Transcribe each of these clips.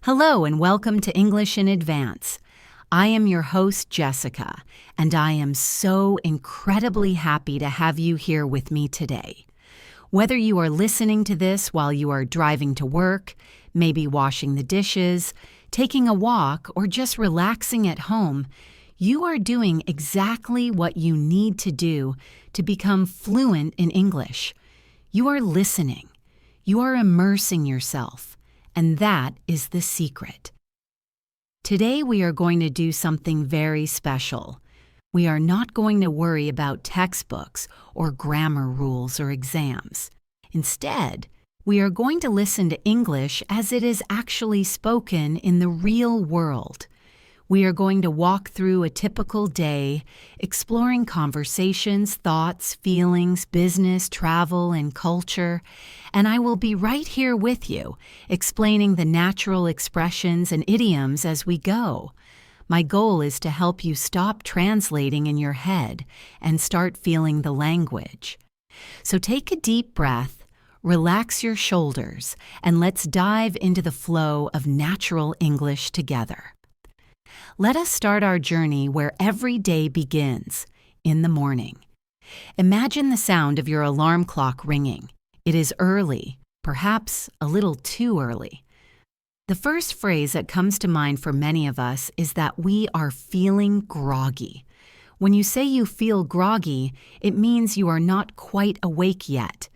Hello and welcome to English in Advance. I am your host, Jessica, and I am so incredibly happy to have you here with me today. Whether you are listening to this while you are driving to work, maybe washing the dishes, taking a walk, or just relaxing at home, you are doing exactly what you need to do to become fluent in English. You are listening. You are immersing yourself. And that is the secret. Today we are going to do something very special. We are not going to worry about textbooks or grammar rules or exams. Instead, we are going to listen to English as it is actually spoken in the real world. We are going to walk through a typical day, exploring conversations, thoughts, feelings, business, travel, and culture, and I will be right here with you, explaining the natural expressions and idioms as we go. My goal is to help you stop translating in your head and start feeling the language. So take a deep breath, relax your shoulders, and let's dive into the flow of natural English together. Let us start our journey where every day begins, in the morning. Imagine the sound of your alarm clock ringing. It is early, perhaps a little too early. The first phrase that comes to mind for many of us is that we are feeling groggy. When you say you feel groggy, it means you are not quite awake yet.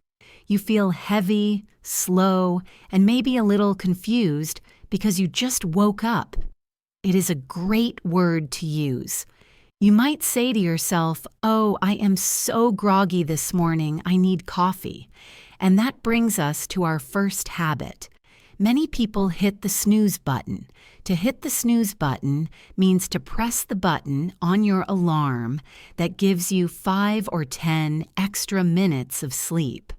You feel heavy, slow, and maybe a little confused because you just woke up. It is a great word to use. You might say to yourself, "Oh, I am so groggy this morning, I need coffee." And that brings us to our first habit. Many people hit the snooze button. To hit the snooze button means to press the button on your alarm that gives you 5 or 10 extra minutes of sleep.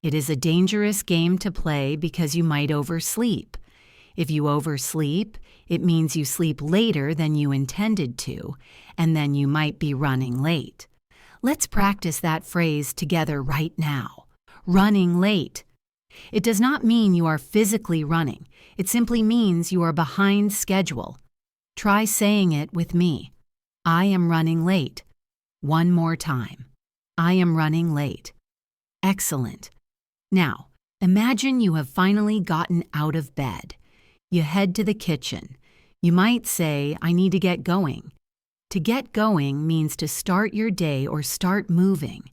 It is a dangerous game to play because you might oversleep. If you oversleep, it means you sleep later than you intended to, and then you might be running late. Let's practice that phrase together right now. Running late. It does not mean you are physically running. It simply means you are behind schedule. Try saying it with me. I am running late. One more time. I am running late. Excellent. Now, imagine you have finally gotten out of bed. You head to the kitchen. You might say, "I need to get going." To get going means to start your day or start moving.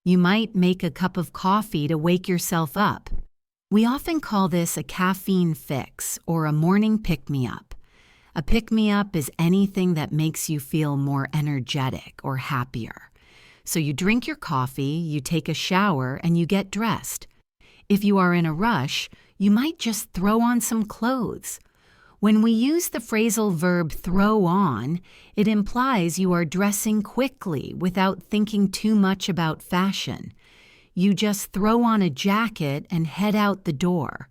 You might make a cup of coffee to wake yourself up. We often call this a caffeine fix or a morning pick-me-up. A pick-me-up is anything that makes you feel more energetic or happier. So you drink your coffee, you take a shower, and you get dressed. If you are in a rush, you might just throw on some clothes. When we use the phrasal verb throw on, it implies you are dressing quickly without thinking too much about fashion. You just throw on a jacket and head out the door.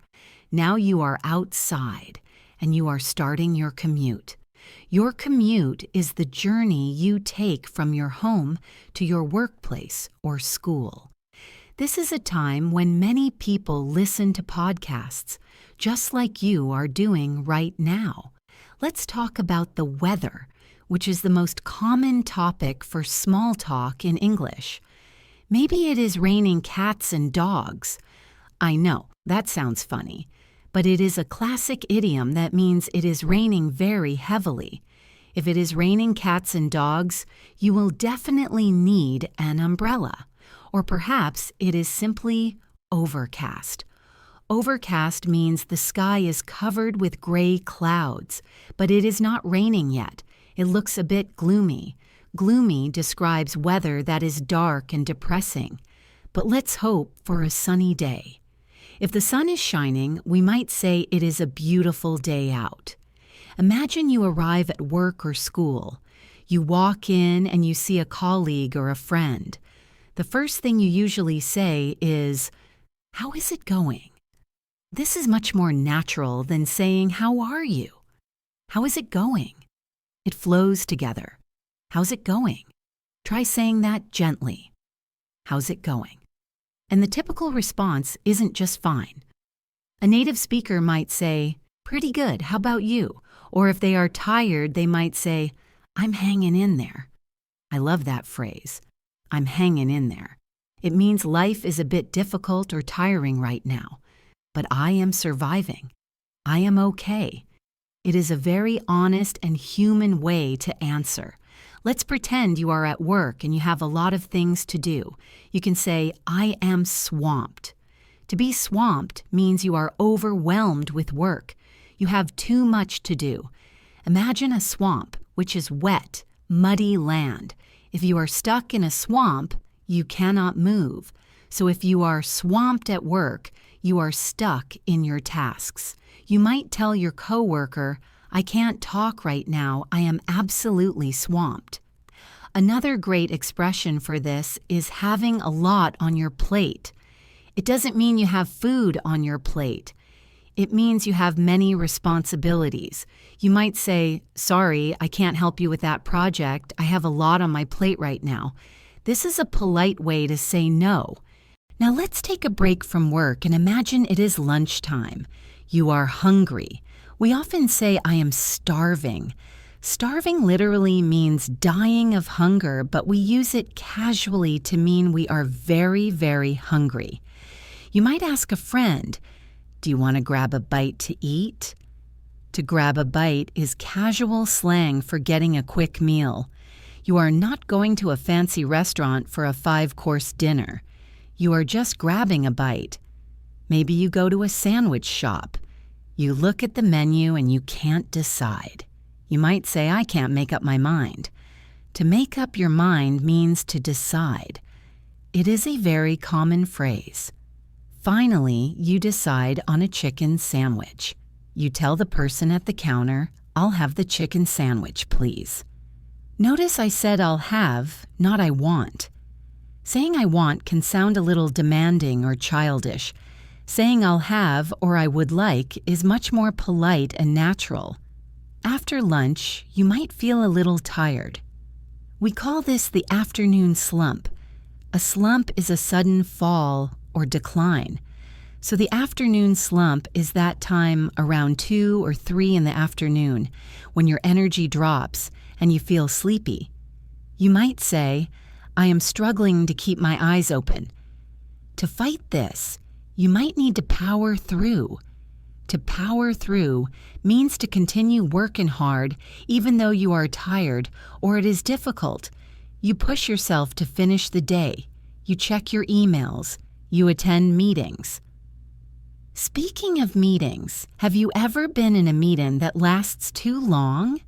Now you are outside and you are starting your commute. Your commute is the journey you take from your home to your workplace or school. This is a time when many people listen to podcasts, just like you are doing right now. Let's talk about the weather, which is the most common topic for small talk in English. Maybe it is raining cats and dogs. I know, that sounds funny, but it is a classic idiom that means it is raining very heavily. If it is raining cats and dogs, you will definitely need an umbrella. Or perhaps it is simply overcast. Overcast means the sky is covered with gray clouds, but it is not raining yet. It looks a bit gloomy. Gloomy describes weather that is dark and depressing. But let's hope for a sunny day. If the sun is shining, we might say it is a beautiful day out. Imagine you arrive at work or school. You walk in and you see a colleague or a friend. The first thing you usually say is, "How is it going?" This is much more natural than saying, "How are you?" How is it going? It flows together. How's it going? Try saying that gently. How's it going? And the typical response isn't just fine. A native speaker might say, Pretty good. How about you? Or if they are tired, they might say, I'm hanging in there. I love that phrase. I'm hanging in there. It means life is a bit difficult or tiring right now, but I am surviving. I am okay. It is a very honest and human way to answer. Let's pretend you are at work and you have a lot of things to do. You can say, I am swamped. To be swamped means you are overwhelmed with work. You have too much to do. Imagine a swamp, which is wet, muddy land. If you are stuck in a swamp, you cannot move. So if you are swamped at work, you are stuck in your tasks. You might tell your coworker, I can't talk right now. I am absolutely swamped. Another great expression for this is having a lot on your plate. It doesn't mean you have food on your plate. It means you have many responsibilities. You might say, sorry, I can't help you with that project. I have a lot on my plate right now. This is a polite way to say no. Now let's take a break from work and imagine it is lunchtime. You are hungry. We often say, I am starving. Starving literally means dying of hunger, but we use it casually to mean we are very, very hungry. You might ask a friend, do you want to grab a bite to eat? To grab a bite is casual slang for getting a quick meal. You are not going to a fancy restaurant for a 5-course dinner. You are just grabbing a bite. Maybe you go to a sandwich shop. You look at the menu and you can't decide. You might say, I can't make up my mind. To make up your mind means to decide. It is a very common phrase. Finally, you decide on a chicken sandwich. You tell the person at the counter, I'll have the chicken sandwich, please. Notice I said I'll have, not I want. Saying I want can sound a little demanding or childish. Saying I'll have or I would like is much more polite and natural. After lunch, you might feel a little tired. We call this the afternoon slump. A slump is a sudden fall or decline. So the afternoon slump is that time around 2 or 3 in the afternoon when your energy drops and you feel sleepy. You might say, I am struggling to keep my eyes open. To fight this, you might need to power through. To power through means to continue working hard even though you are tired or it is difficult. You push yourself to finish the day. You check your emails. You attend meetings. Speaking of meetings, have you ever been in a meeting that lasts too long?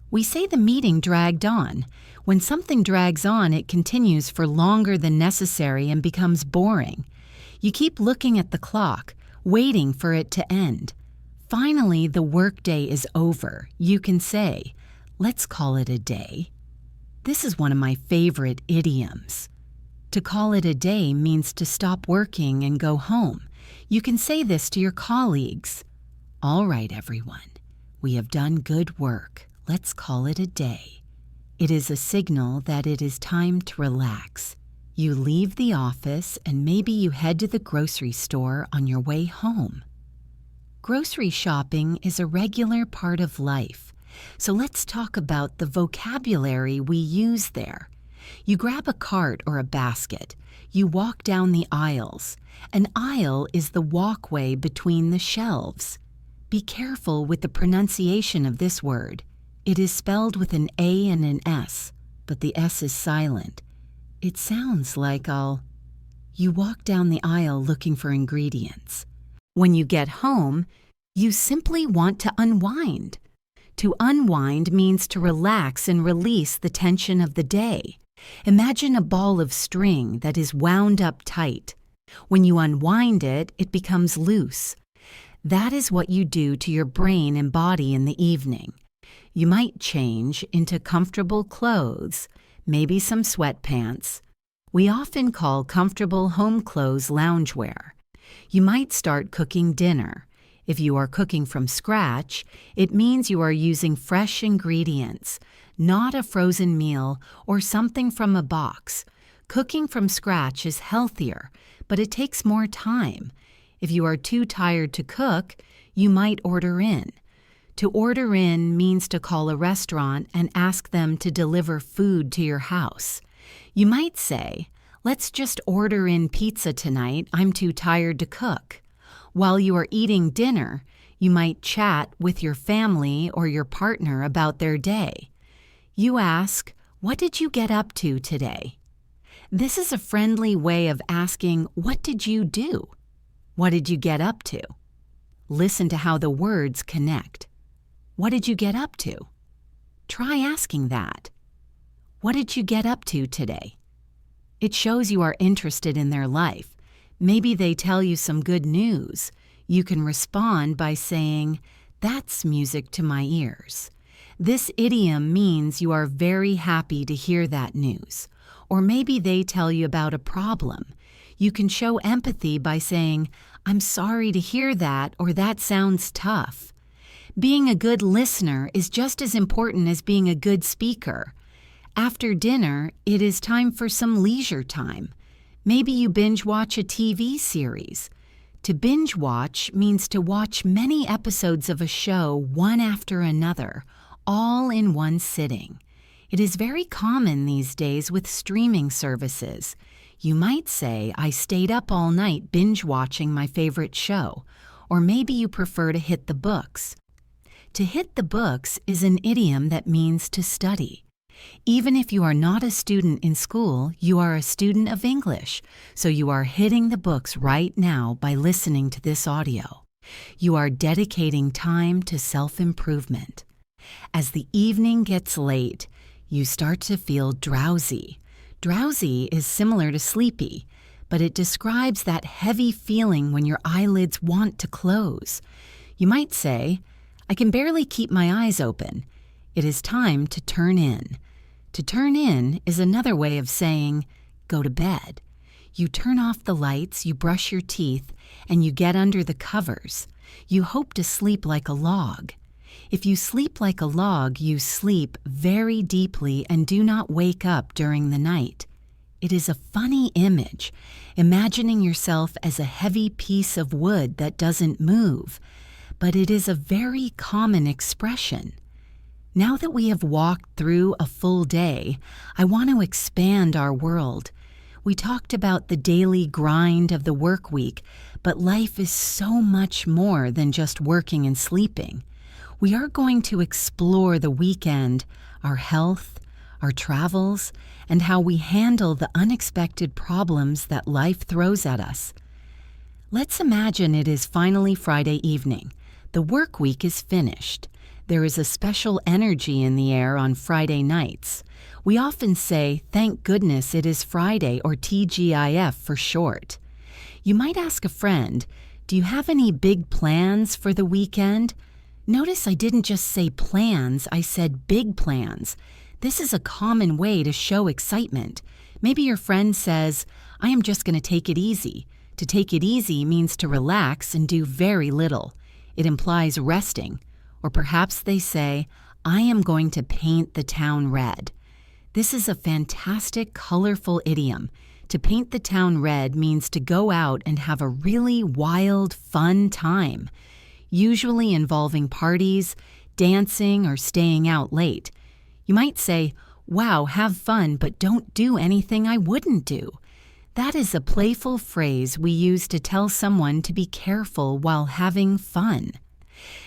We say the meeting dragged on. When something drags on, it continues for longer than necessary and becomes boring. You keep looking at the clock, waiting for it to end. Finally, the workday is over. You can say, let's call it a day. This is one of my favorite idioms. To call it a day means to stop working and go home. You can say this to your colleagues. All right, everyone. We have done good work. Let's call it a day. It is a signal that it is time to relax. You leave the office and maybe you head to the grocery store on your way home. Grocery shopping is a regular part of life. So let's talk about the vocabulary we use there. You grab a cart or a basket. You walk down the aisles. An aisle is the walkway between the shelves. Be careful with the pronunciation of this word. It is spelled with an A and an S, but the S is silent. It sounds like You walk down the aisle looking for ingredients. When you get home, you simply want to unwind. To unwind means to relax and release the tension of the day. Imagine a ball of string that is wound up tight. When you unwind it, it becomes loose. That is what you do to your brain and body in the evening. You might change into comfortable clothes, maybe some sweatpants. We often call comfortable home clothes loungewear. You might start cooking dinner. If you are cooking from scratch, it means you are using fresh ingredients, not a frozen meal or something from a box. Cooking from scratch is healthier, but it takes more time. If you are too tired to cook, you might order in. To order in means to call a restaurant and ask them to deliver food to your house. You might say, "Let's just order in pizza tonight, I'm too tired to cook." While you are eating dinner, you might chat with your family or your partner about their day. You ask, "What did you get up to today?" This is a friendly way of asking, "What did you do?" What did you get up to? Listen to how the words connect. What did you get up to? Try asking that. What did you get up to today? It shows you are interested in their life. Maybe they tell you some good news. You can respond by saying, "That's music to my ears." This idiom means you are very happy to hear that news. Or maybe they tell you about a problem. You can show empathy by saying, "I'm sorry to hear that," or "That sounds tough." Being a good listener is just as important as being a good speaker. After dinner, it is time for some leisure time. Maybe you binge watch a TV series. To binge watch means to watch many episodes of a show one after another, all in one sitting. It is very common these days with streaming services. You might say, "I stayed up all night binge watching my favorite show," or maybe you prefer to hit the books. To hit the books is an idiom that means to study. Even if you are not a student in school, you are a student of English, so you are hitting the books right now by listening to this audio. You are dedicating time to self-improvement. As the evening gets late, you start to feel drowsy. Drowsy is similar to sleepy, but it describes that heavy feeling when your eyelids want to close. You might say, "I can barely keep my eyes open. It is time to turn in." To turn in is another way of saying, "Go to bed." You turn off the lights, you brush your teeth, and you get under the covers. You hope to sleep like a log. If you sleep like a log, you sleep very deeply and do not wake up during the night. It is a funny image, imagining yourself as a heavy piece of wood that doesn't move, but it is a very common expression. Now that we have walked through a full day, I want to expand our world. We talked about the daily grind of the work week, but life is so much more than just working and sleeping. We are going to explore the weekend, our health, our travels, and how we handle the unexpected problems that life throws at us. Let's imagine it is finally Friday evening. The work week is finished. There is a special energy in the air on Friday nights. We often say, "Thank goodness it is Friday," or TGIF for short. You might ask a friend, "Do you have any big plans for the weekend?" Notice I didn't just say plans, I said big plans. This is a common way to show excitement. Maybe your friend says, "I am just going to take it easy." To take it easy means to relax and do very little. It implies resting. Or perhaps they say, "I am going to paint the town red." This is a fantastic, colorful idiom. To paint the town red means to go out and have a really wild, fun time, usually involving parties, dancing, or staying out late. You might say, "Wow, have fun, but don't do anything I wouldn't do." That is a playful phrase we use to tell someone to be careful while having fun.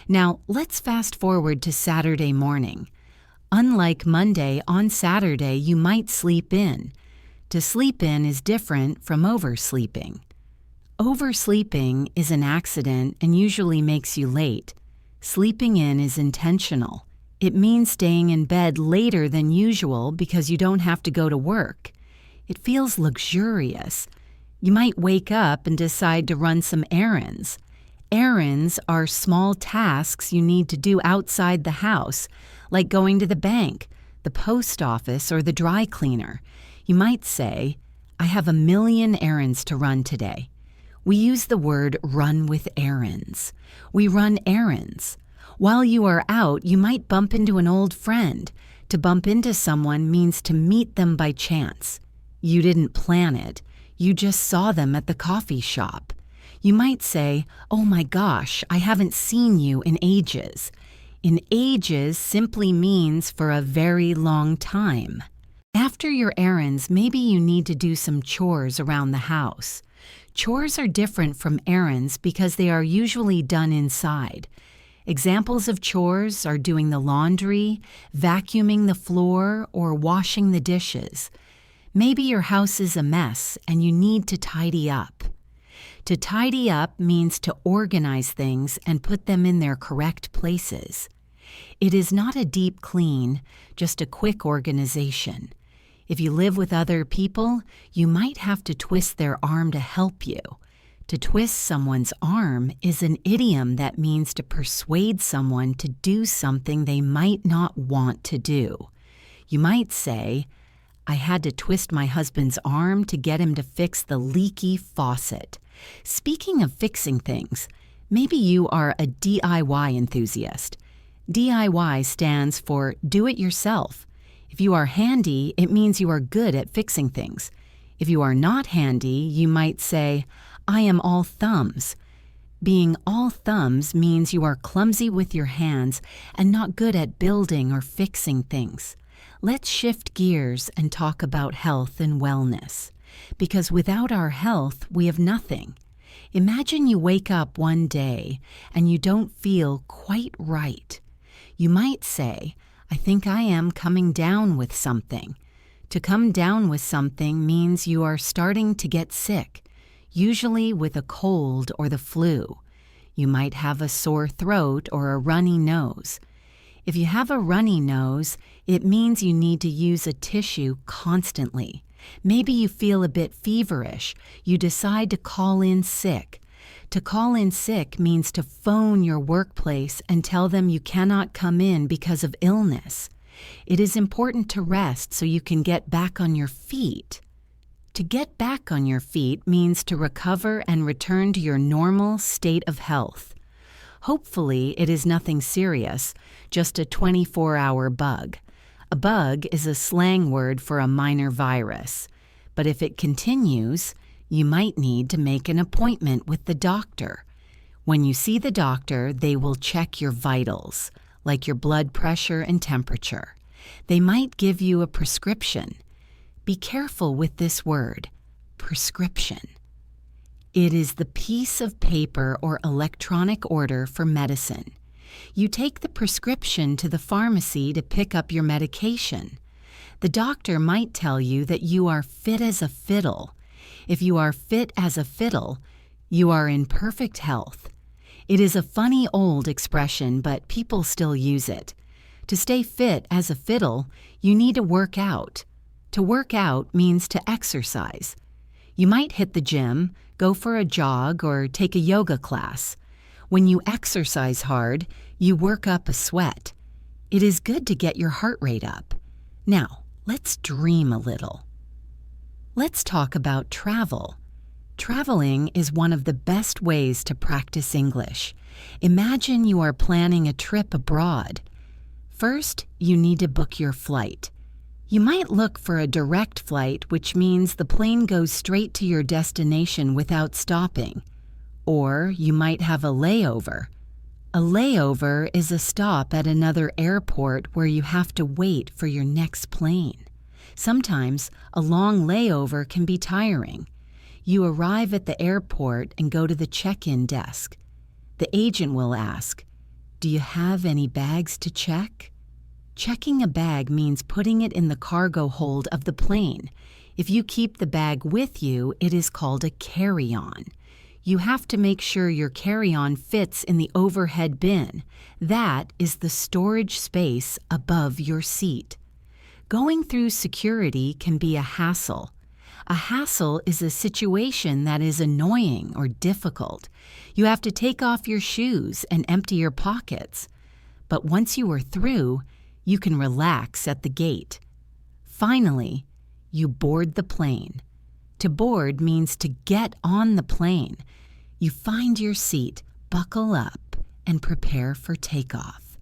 Now, let's fast forward to Saturday morning. Unlike Monday, on Saturday you might sleep in. To sleep in is different from oversleeping. Oversleeping is an accident and usually makes you late. Sleeping in is intentional. It means staying in bed later than usual because you don't have to go to work. It feels luxurious. You might wake up and decide to run some errands. Errands are small tasks you need to do outside the house, like going to the bank, the post office, or the dry cleaner. You might say, "I have a million errands to run today." We use the word run with errands. We run errands. While you are out, you might bump into an old friend. To bump into someone means to meet them by chance. You didn't plan it. You just saw them at the coffee shop. You might say, "Oh my gosh, I haven't seen you in ages." In ages simply means for a very long time. After your errands, maybe you need to do some chores around the house. Chores are different from errands because they are usually done inside. Examples of chores are doing the laundry, vacuuming the floor, or washing the dishes. Maybe your house is a mess and you need to tidy up. To tidy up means to organize things and put them in their correct places. It is not a deep clean, just a quick organization. If you live with other people, you might have to twist their arm to help you. To twist someone's arm is an idiom that means to persuade someone to do something they might not want to do. You might say, "I had to twist my husband's arm to get him to fix the leaky faucet." Speaking of fixing things, maybe you are a DIY enthusiast. DIY stands for do it yourself. If you are handy, it means you are good at fixing things. If you are not handy, you might say, "I am all thumbs." Being all thumbs means you are clumsy with your hands and not good at building or fixing things. Let's shift gears and talk about health and wellness. Because without our health, we have nothing. Imagine you wake up one day and you don't feel quite right. You might say, "I think I am coming down with something." To come down with something means you are starting to get sick, usually with a cold or the flu. You might have a sore throat or a runny nose. If you have a runny nose, it means you need to use a tissue constantly. Maybe you feel a bit feverish. You decide to call in sick. To call in sick means to phone your workplace and tell them you cannot come in because of illness. It is important to rest so you can get back on your feet. To get back on your feet means to recover and return to your normal state of health. Hopefully, it is nothing serious, just a 24-hour bug. A bug is a slang word for a minor virus. But if it continues, you might need to make an appointment with the doctor. When you see the doctor, they will check your vitals, like your blood pressure and temperature. They might give you a prescription. Be careful with this word, prescription. It is the piece of paper or electronic order for medicine. You take the prescription to the pharmacy to pick up your medication. The doctor might tell you that you are fit as a fiddle. If you are fit as a fiddle, you are in perfect health. It is a funny old expression, but people still use it. To stay fit as a fiddle, you need to work out. To work out means to exercise. You might hit the gym, go for a jog, or take a yoga class. When you exercise hard, you work up a sweat. It is good to get your heart rate up. Now, let's dream a little. Let's talk about travel. Traveling is one of the best ways to practice English. Imagine you are planning a trip abroad. First, you need to book your flight. You might look for a direct flight, which means the plane goes straight to your destination without stopping. Or you might have a layover. A layover is a stop at another airport where you have to wait for your next plane. Sometimes a long layover can be tiring. You arrive at the airport and go to the check-in desk. The agent will ask, "Do you have any bags to check?" Checking a bag means putting it in the cargo hold of the plane. If you keep the bag with you, it is called a carry-on. You have to make sure your carry-on fits in the overhead bin. That is the storage space above your seat. Going through security can be a hassle. A hassle is a situation that is annoying or difficult. You have to take off your shoes and empty your pockets. But once you are through, you can relax at the gate. Finally, you board the plane. To board means to get on the plane. You find your seat, buckle up, and prepare for takeoff.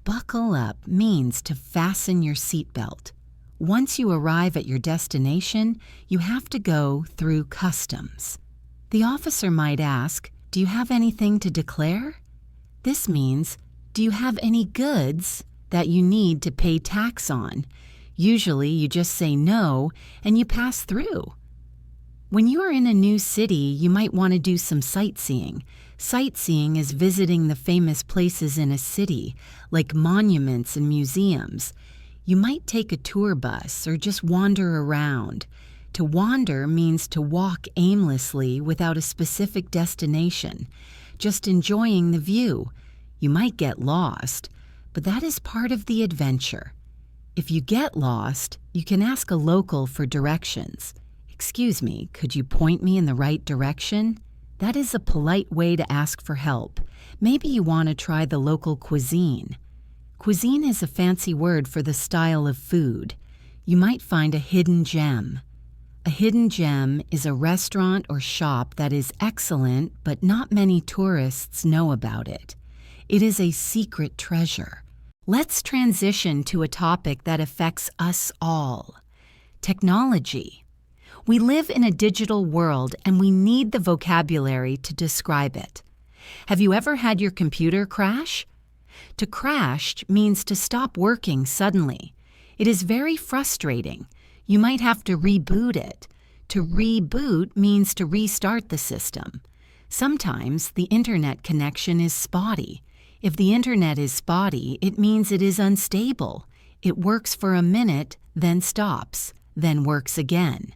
Buckle up means to fasten your seatbelt. Once you arrive at your destination, you have to go through customs. The officer might ask, "Do you have anything to declare?" This means, "Do you have any goods that you need to pay tax on?" Usually you just say no and you pass through. When you are in a new city, you might want to do some sightseeing. Sightseeing is visiting the famous places in a city, like monuments and museums. You might take a tour bus or just wander around. To wander means to walk aimlessly without a specific destination, just enjoying the view. You might get lost, but that is part of the adventure. If you get lost, you can ask a local for directions. "Excuse me, could you point me in the right direction?" That is a polite way to ask for help. Maybe you want to try the local cuisine. Cuisine is a fancy word for the style of food. You might find a hidden gem. A hidden gem is a restaurant or shop that is excellent, but not many tourists know about it. It is a secret treasure. Let's transition to a topic that affects us all: technology. We live in a digital world and we need the vocabulary to describe it. Have you ever had your computer crash? To crash means to stop working suddenly. It is very frustrating. You might have to reboot it. To reboot means to restart the system. Sometimes the internet connection is spotty. If the internet is spotty, it means it is unstable. It works for a minute, then stops, then works again.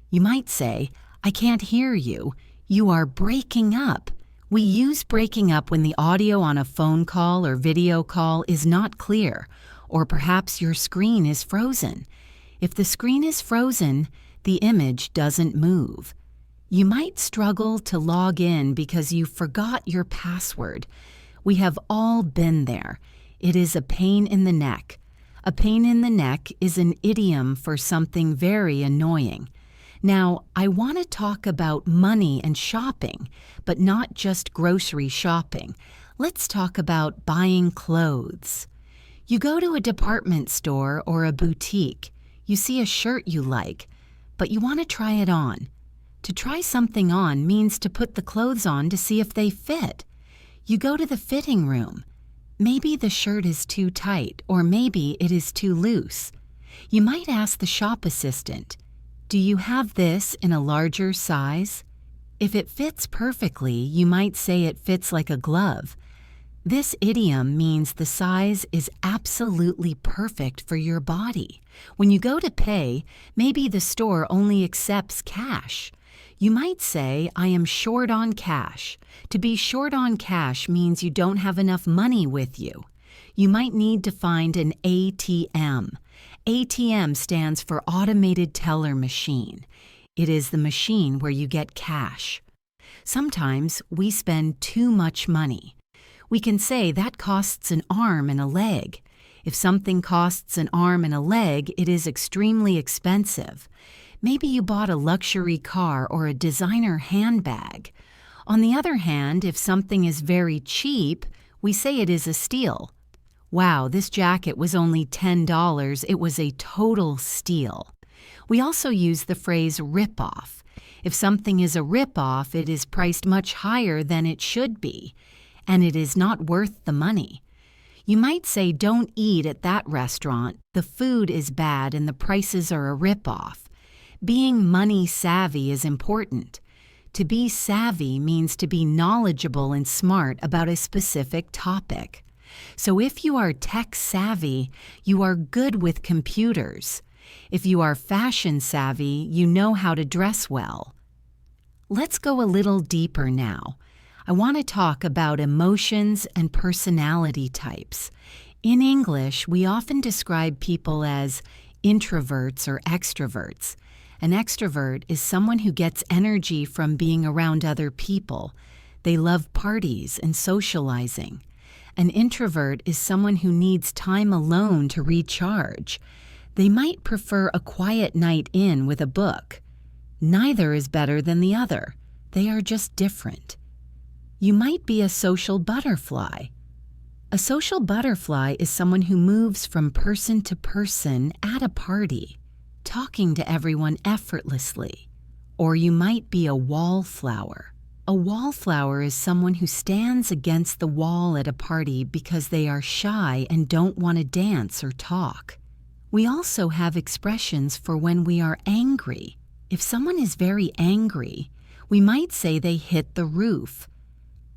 You might say, "I can't hear you. You are breaking up." We use breaking up when the audio on a phone call or video call is not clear, or perhaps your screen is frozen. If the screen is frozen, the image doesn't move. You might struggle to log in because you forgot your password. We have all been there. It is a pain in the neck. A pain in the neck is an idiom for something very annoying. Now, I want to talk about money and shopping, but not just grocery shopping. Let's talk about buying clothes. You go to a department store or a boutique. You see a shirt you like, but you want to try it on. To try something on means to put the clothes on to see if they fit. You go to the fitting room. Maybe the shirt is too tight, or maybe it is too loose. You might ask the shop assistant, "Do you have this in a larger size?" If it fits perfectly, you might say it fits like a glove. This idiom means the size is absolutely perfect for your body. When you go to pay, maybe the store only accepts cash. You might say, "I am short on cash." To be short on cash means you don't have enough money with you. You might need to find an ATM. ATM stands for Automated Teller Machine. It is the machine where you get cash. Sometimes we spend too much money. We can say that costs an arm and a leg. If something costs an arm and a leg, it is extremely expensive. Maybe you bought a luxury car or a designer handbag. On the other hand, if something is very cheap, we say it is a steal. "Wow, this jacket was only $10. It was a total steal." We also use the phrase rip-off. If something is a rip-off, it is priced much higher than it should be, and it is not worth the money. You might say, "Don't eat at that restaurant. The food is bad and the prices are a rip-off." Being money savvy is important. To be savvy means to be knowledgeable and smart about a specific topic. So if you are tech savvy, you are good with computers. If you are fashion savvy, you know how to dress well. Let's go a little deeper now. I want to talk about emotions and personality types. In English, we often describe people as introverts or extroverts. An extrovert is someone who gets energy from being around other people. They love parties and socializing. An introvert is someone who needs time alone to recharge. They might prefer a quiet night in with a book. Neither is better than the other. They are just different. You might be a social butterfly. A social butterfly is someone who moves from person to person at a party, talking to everyone effortlessly. Or you might be a wallflower. A wallflower is someone who stands against the wall at a party because they are shy and don't want to dance or talk. We also have expressions for when we are angry. If someone is very angry, we might say they hit the roof.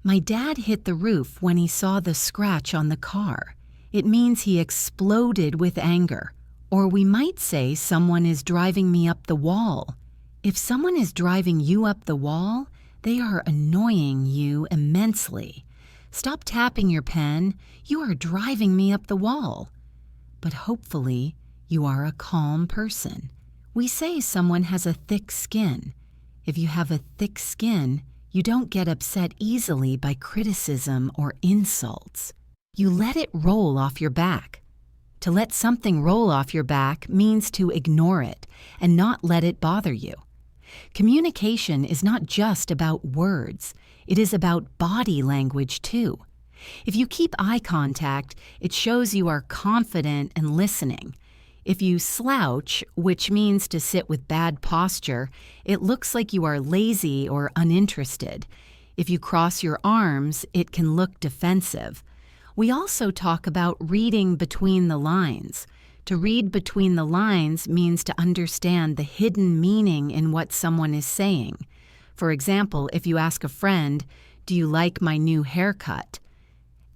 My dad hit the roof when he saw the scratch on the car. It means he exploded with anger. Or we might say someone is driving me up the wall. If someone is driving you up the wall, they are annoying you immensely. Stop tapping your pen. You are driving me up the wall. But hopefully, you are a calm person. We say someone has a thick skin. If you have a thick skin, you don't get upset easily by criticism or insults. You let it roll off your back. To let something roll off your back means to ignore it and not let it bother you. Communication is not just about words. It is about body language too. If you keep eye contact, it shows you are confident and listening. If you slouch, which means to sit with bad posture, it looks like you are lazy or uninterested. If you cross your arms, it can look defensive. We also talk about reading between the lines. To read between the lines means to understand the hidden meaning in what someone is saying. For example, if you ask a friend, "Do you like my new haircut?"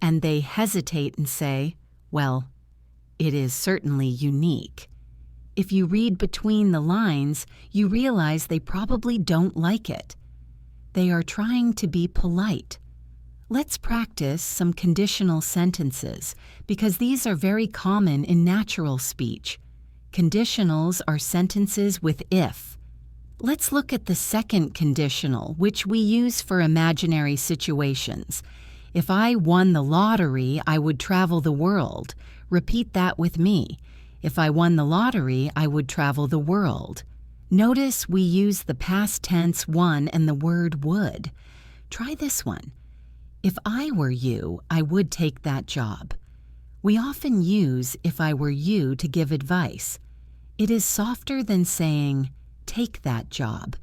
and they hesitate and say, "Well, it is certainly unique." If you read between the lines, you realize they probably don't like it. They are trying to be polite. Let's practice some conditional sentences because these are very common in natural speech. Conditionals are sentences with if. Let's look at the second conditional, which we use for imaginary situations. If I won the lottery, I would travel the world. Repeat that with me. If I won the lottery, I would travel the world. Notice we use the past tense won and the word would. Try this one. If I were you, I would take that job. We often use if I were you to give advice. It is softer than saying, take that job.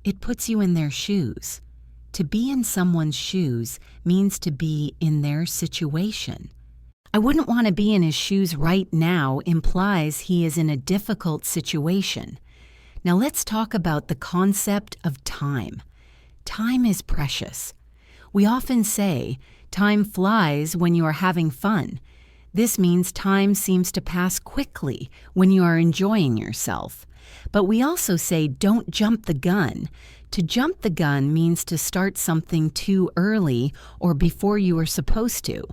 It puts you in their shoes. To be in someone's shoes means to be in their situation. I wouldn't want to be in his shoes right now implies he is in a difficult situation. Now let's talk about the concept of time. Time is precious. We often say, time flies when you are having fun. This means time seems to pass quickly when you are enjoying yourself. But we also say, don't jump the gun. To jump the gun means to start something too early or before you are supposed to.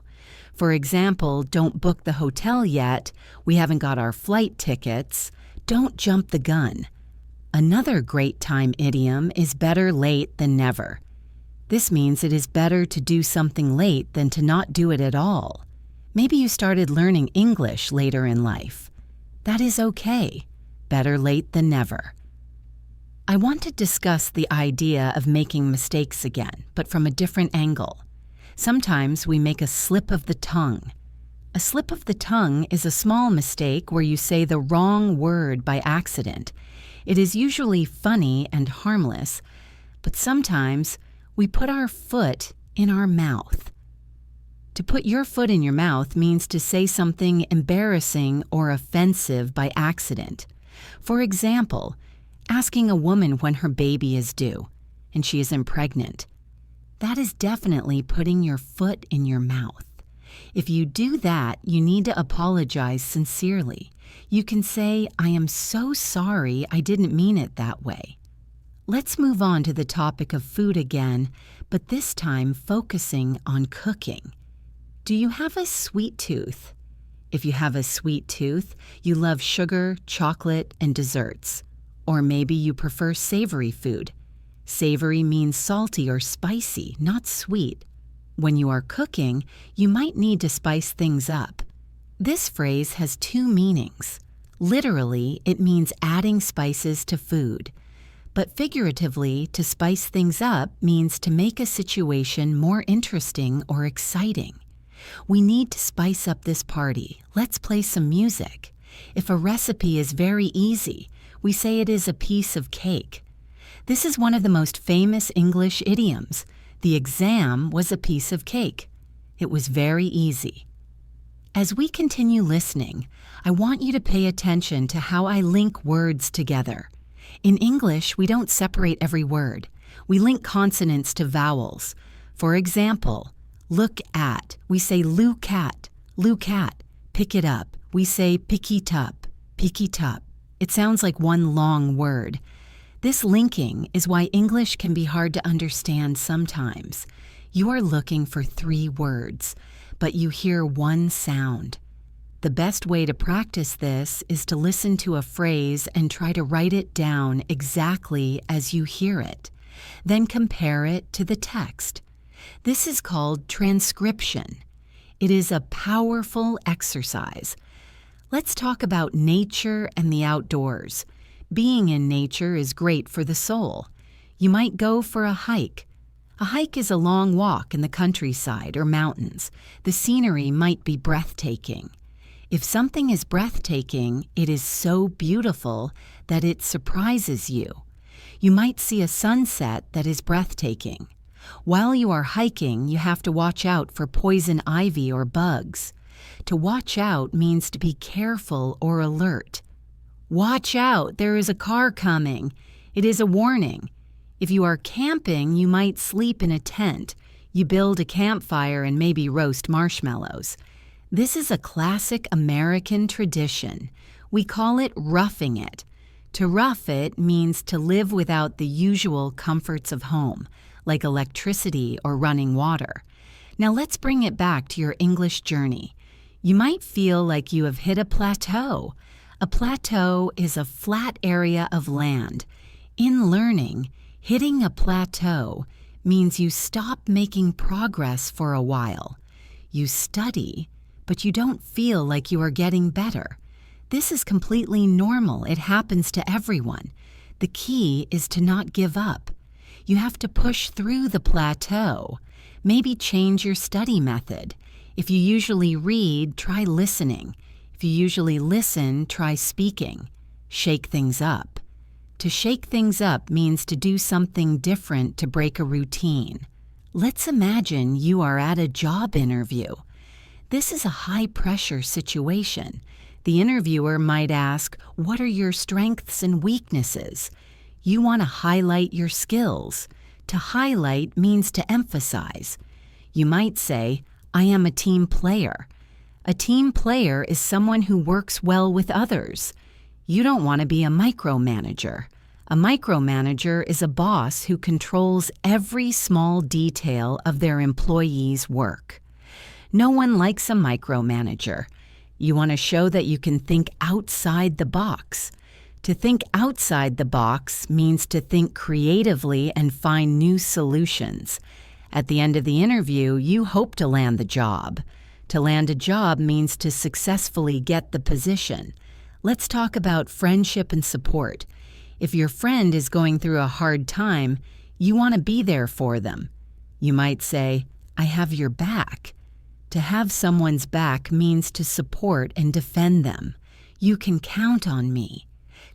For example, don't book the hotel yet. We haven't got our flight tickets. Don't jump the gun. Another great time idiom is better late than never. This means it is better to do something late than to not do it at all. Maybe you started learning English later in life. That is okay. Better late than never. I want to discuss the idea of making mistakes again, but from a different angle. Sometimes we make a slip of the tongue. A slip of the tongue is a small mistake where you say the wrong word by accident. It is usually funny and harmless, but sometimes we put our foot in our mouth. To put your foot in your mouth means to say something embarrassing or offensive by accident. For example, asking a woman when her baby is due and she isn't pregnant. That is definitely putting your foot in your mouth. If you do that, you need to apologize sincerely. You can say, "I am so sorry, I didn't mean it that way." Let's move on to the topic of food again, but this time focusing on cooking. Do you have a sweet tooth? If you have a sweet tooth, you love sugar, chocolate, and desserts. Or maybe you prefer savory food. Savory means salty or spicy, not sweet. When you are cooking, you might need to spice things up. This phrase has two meanings. Literally, it means adding spices to food. But figuratively, to spice things up means to make a situation more interesting or exciting. We need to spice up this party. Let's play some music. If a recipe is very easy, we say it is a piece of cake. This is one of the most famous English idioms. The exam was a piece of cake. It was very easy. As we continue listening, I want you to pay attention to how I link words together. In English, we don't separate every word. We link consonants to vowels. For example, look at, we say look at, pick it up, we say pick it up. It sounds like one long word. This linking is why English can be hard to understand sometimes. You are looking for 3 words, but you hear one sound. The best way to practice this is to listen to a phrase and try to write it down exactly as you hear it. Then compare it to the text. This is called transcription. It is a powerful exercise. Let's talk about nature and the outdoors. Being in nature is great for the soul. You might go for a hike. A hike is a long walk in the countryside or mountains. The scenery might be breathtaking. If something is breathtaking, it is so beautiful that it surprises you. You might see a sunset that is breathtaking. While you are hiking, you have to watch out for poison ivy or bugs. To watch out means to be careful or alert. Watch out, there is a car coming. It is a warning. If you are camping, you might sleep in a tent. You build a campfire and maybe roast marshmallows. This is a classic American tradition. We call it roughing it. To rough it means to live without the usual comforts of home, like electricity or running water. Now let's bring it back to your English journey. You might feel like you have hit a plateau. A plateau is a flat area of land. In learning, hitting a plateau means you stop making progress for a while. You study, but you don't feel like you are getting better. This is completely normal. It happens to everyone. The key is to not give up. You have to push through the plateau. Maybe change your study method. If you usually read, try listening. If you usually listen, try speaking. Shake things up. To shake things up means to do something different to break a routine. Let's imagine you are at a job interview. This is a high-pressure situation. The interviewer might ask, "What are your strengths and weaknesses?" You want to highlight your skills. To highlight means to emphasize. You might say, "I am a team player." A team player is someone who works well with others. You don't want to be a micromanager. A micromanager is a boss who controls every small detail of their employees' work. No one likes a micromanager. You want to show that you can think outside the box. To think outside the box means to think creatively and find new solutions. At the end of the interview, you hope to land the job. To land a job means to successfully get the position. Let's talk about friendship and support. If your friend is going through a hard time, you want to be there for them. You might say, "I have your back." To have someone's back means to support and defend them. You can count on me.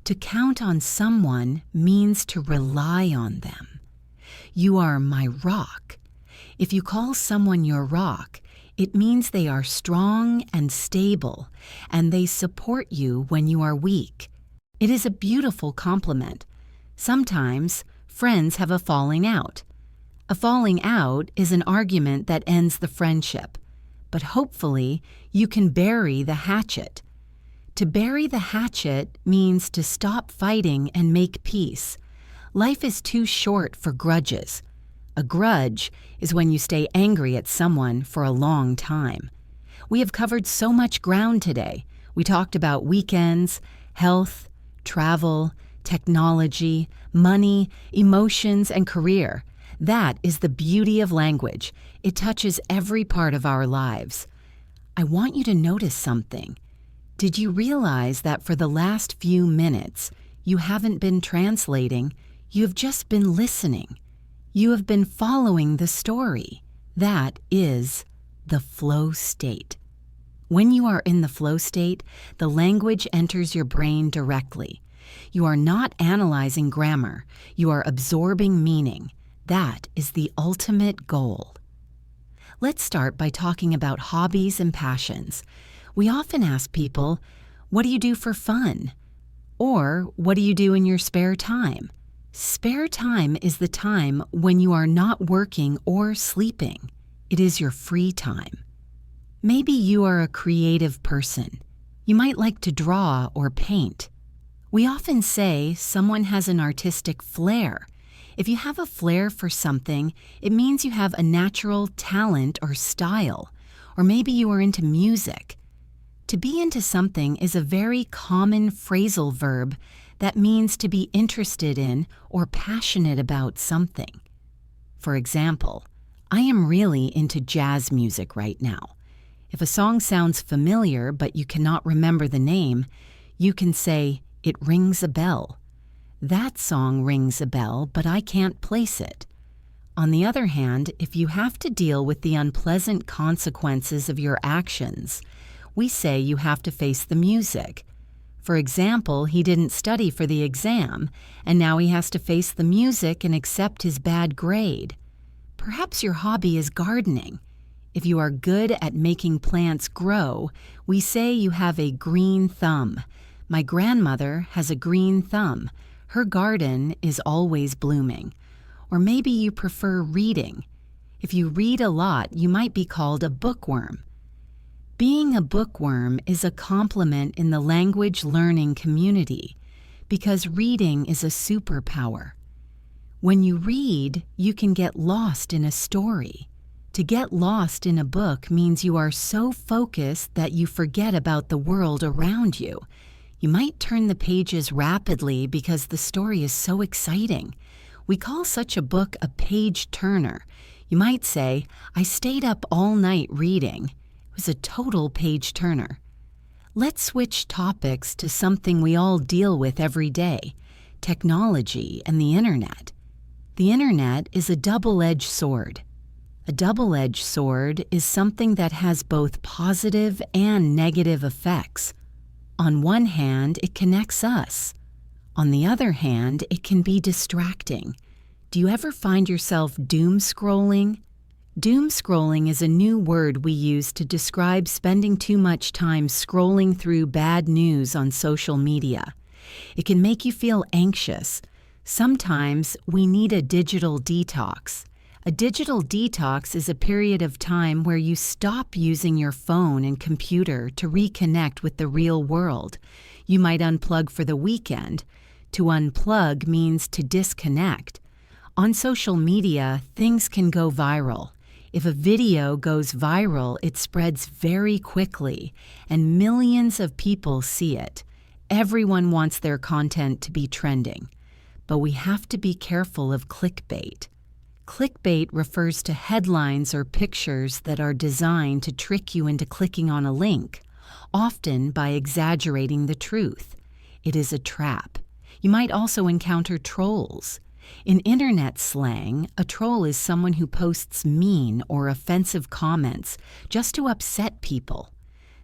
To count on someone means to rely on them. You are my rock. If you call someone your rock, it means they are strong and stable, and they support you when you are weak. It is a beautiful compliment. Sometimes, friends have a falling out. A falling out is an argument that ends the friendship, but hopefully you can bury the hatchet. To bury the hatchet means to stop fighting and make peace. Life is too short for grudges. A grudge is when you stay angry at someone for a long time. We have covered so much ground today. We talked about weekends, health, travel, technology, money, emotions, and career. That is the beauty of language. It touches every part of our lives. I want you to notice something. Did you realize that for the last few minutes, you haven't been translating, you have just been listening? You have been following the story. That is the flow state. When you are in the flow state, the language enters your brain directly. You are not analyzing grammar. You are absorbing meaning. That is the ultimate goal. Let's start by talking about hobbies and passions. We often ask people, "What do you do for fun?" Or, "What do you do in your spare time?" Spare time is the time when you are not working or sleeping. It is your free time. Maybe you are a creative person. You might like to draw or paint. We often say someone has an artistic flair. If you have a flair for something, it means you have a natural talent or style, or maybe you are into music. To be into something is a very common phrasal verb that means to be interested in or passionate about something. For example, I am really into jazz music right now. If a song sounds familiar but you cannot remember the name, you can say, "It rings a bell." That song rings a bell, but I can't place it. On the other hand, if you have to deal with the unpleasant consequences of your actions, we say you have to face the music. For example, he didn't study for the exam, and now he has to face the music and accept his bad grade. Perhaps your hobby is gardening. If you are good at making plants grow, we say you have a green thumb. My grandmother has a green thumb. Her garden is always blooming. Or maybe you prefer reading. If you read a lot, you might be called a bookworm. Being a bookworm is a compliment in the language learning community because reading is a superpower. When you read, you can get lost in a story. To get lost in a book means you are so focused that you forget about the world around you. You might turn the pages rapidly because the story is so exciting. We call such a book a page turner. You might say, "I stayed up all night reading." It was a total page turner. Let's switch topics to something we all deal with every day, technology and the internet. The internet is a double-edged sword. A double-edged sword is something that has both positive and negative effects. On one hand, it connects us. On the other hand, it can be distracting. Do you ever find yourself doom scrolling? Doom scrolling is a new word we use to describe spending too much time scrolling through bad news on social media. It can make you feel anxious. Sometimes we need a digital detox. A digital detox is a period of time where you stop using your phone and computer to reconnect with the real world. You might unplug for the weekend. To unplug means to disconnect. On social media, things can go viral. If a video goes viral, it spreads very quickly, and millions of people see it. Everyone wants their content to be trending. But we have to be careful of clickbait. Clickbait refers to headlines or pictures that are designed to trick you into clicking on a link, often by exaggerating the truth. It is a trap. You might also encounter trolls. In internet slang, a troll is someone who posts mean or offensive comments just to upset people.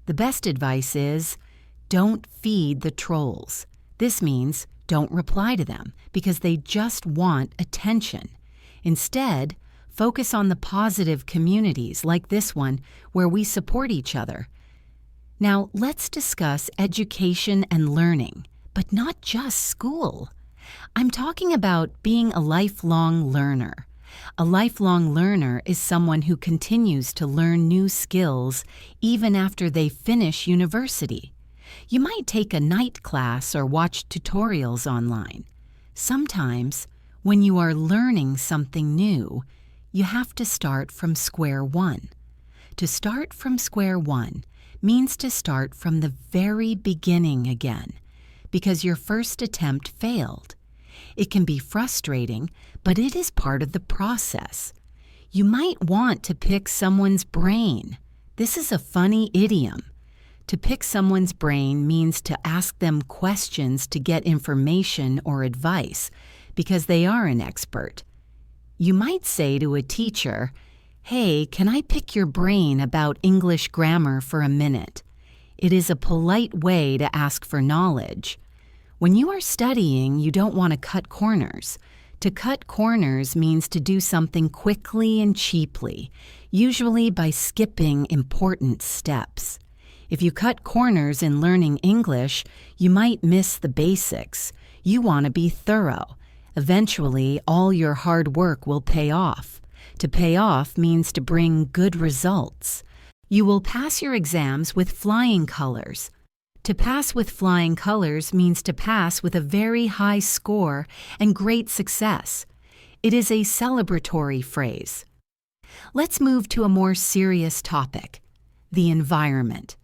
The best advice is, don't feed the trolls. This means don't reply to them because they just want attention. Instead, focus on the positive communities like this one where we support each other. Now, let's discuss education and learning, but not just school. I'm talking about being a lifelong learner. A lifelong learner is someone who continues to learn new skills even after they finish university. You might take a night class or watch tutorials online. Sometimes, when you are learning something new, you have to start from square one. To start from square one means to start from the very beginning again, because your first attempt failed. It can be frustrating, but it is part of the process. You might want to pick someone's brain. This is a funny idiom. To pick someone's brain means to ask them questions to get information or advice, because they are an expert. You might say to a teacher, "Hey, can I pick your brain about English grammar for a minute?" It is a polite way to ask for knowledge. When you are studying, you don't want to cut corners. To cut corners means to do something quickly and cheaply, usually by skipping important steps. If you cut corners in learning English, you might miss the basics. You want to be thorough. Eventually, all your hard work will pay off. To pay off means to bring good results. You will pass your exams with flying colors. To pass with flying colors means to pass with a very high score and great success. It is a celebratory phrase. Let's move to a more serious topic, the environment.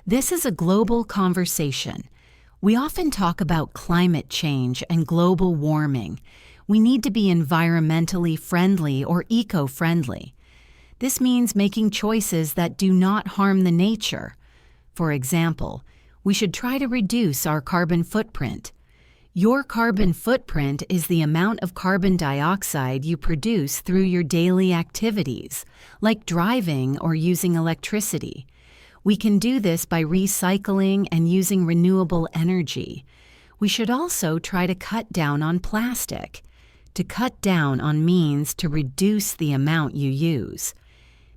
This is a global conversation. We often talk about climate change and global warming. We need to be environmentally friendly or eco-friendly. This means making choices that do not harm the nature. For example, we should try to reduce our carbon footprint. Your carbon footprint is the amount of carbon dioxide you produce through your daily activities, like driving or using electricity. We can do this by recycling and using renewable energy. We should also try to cut down on plastic. To cut down on means to reduce the amount you use.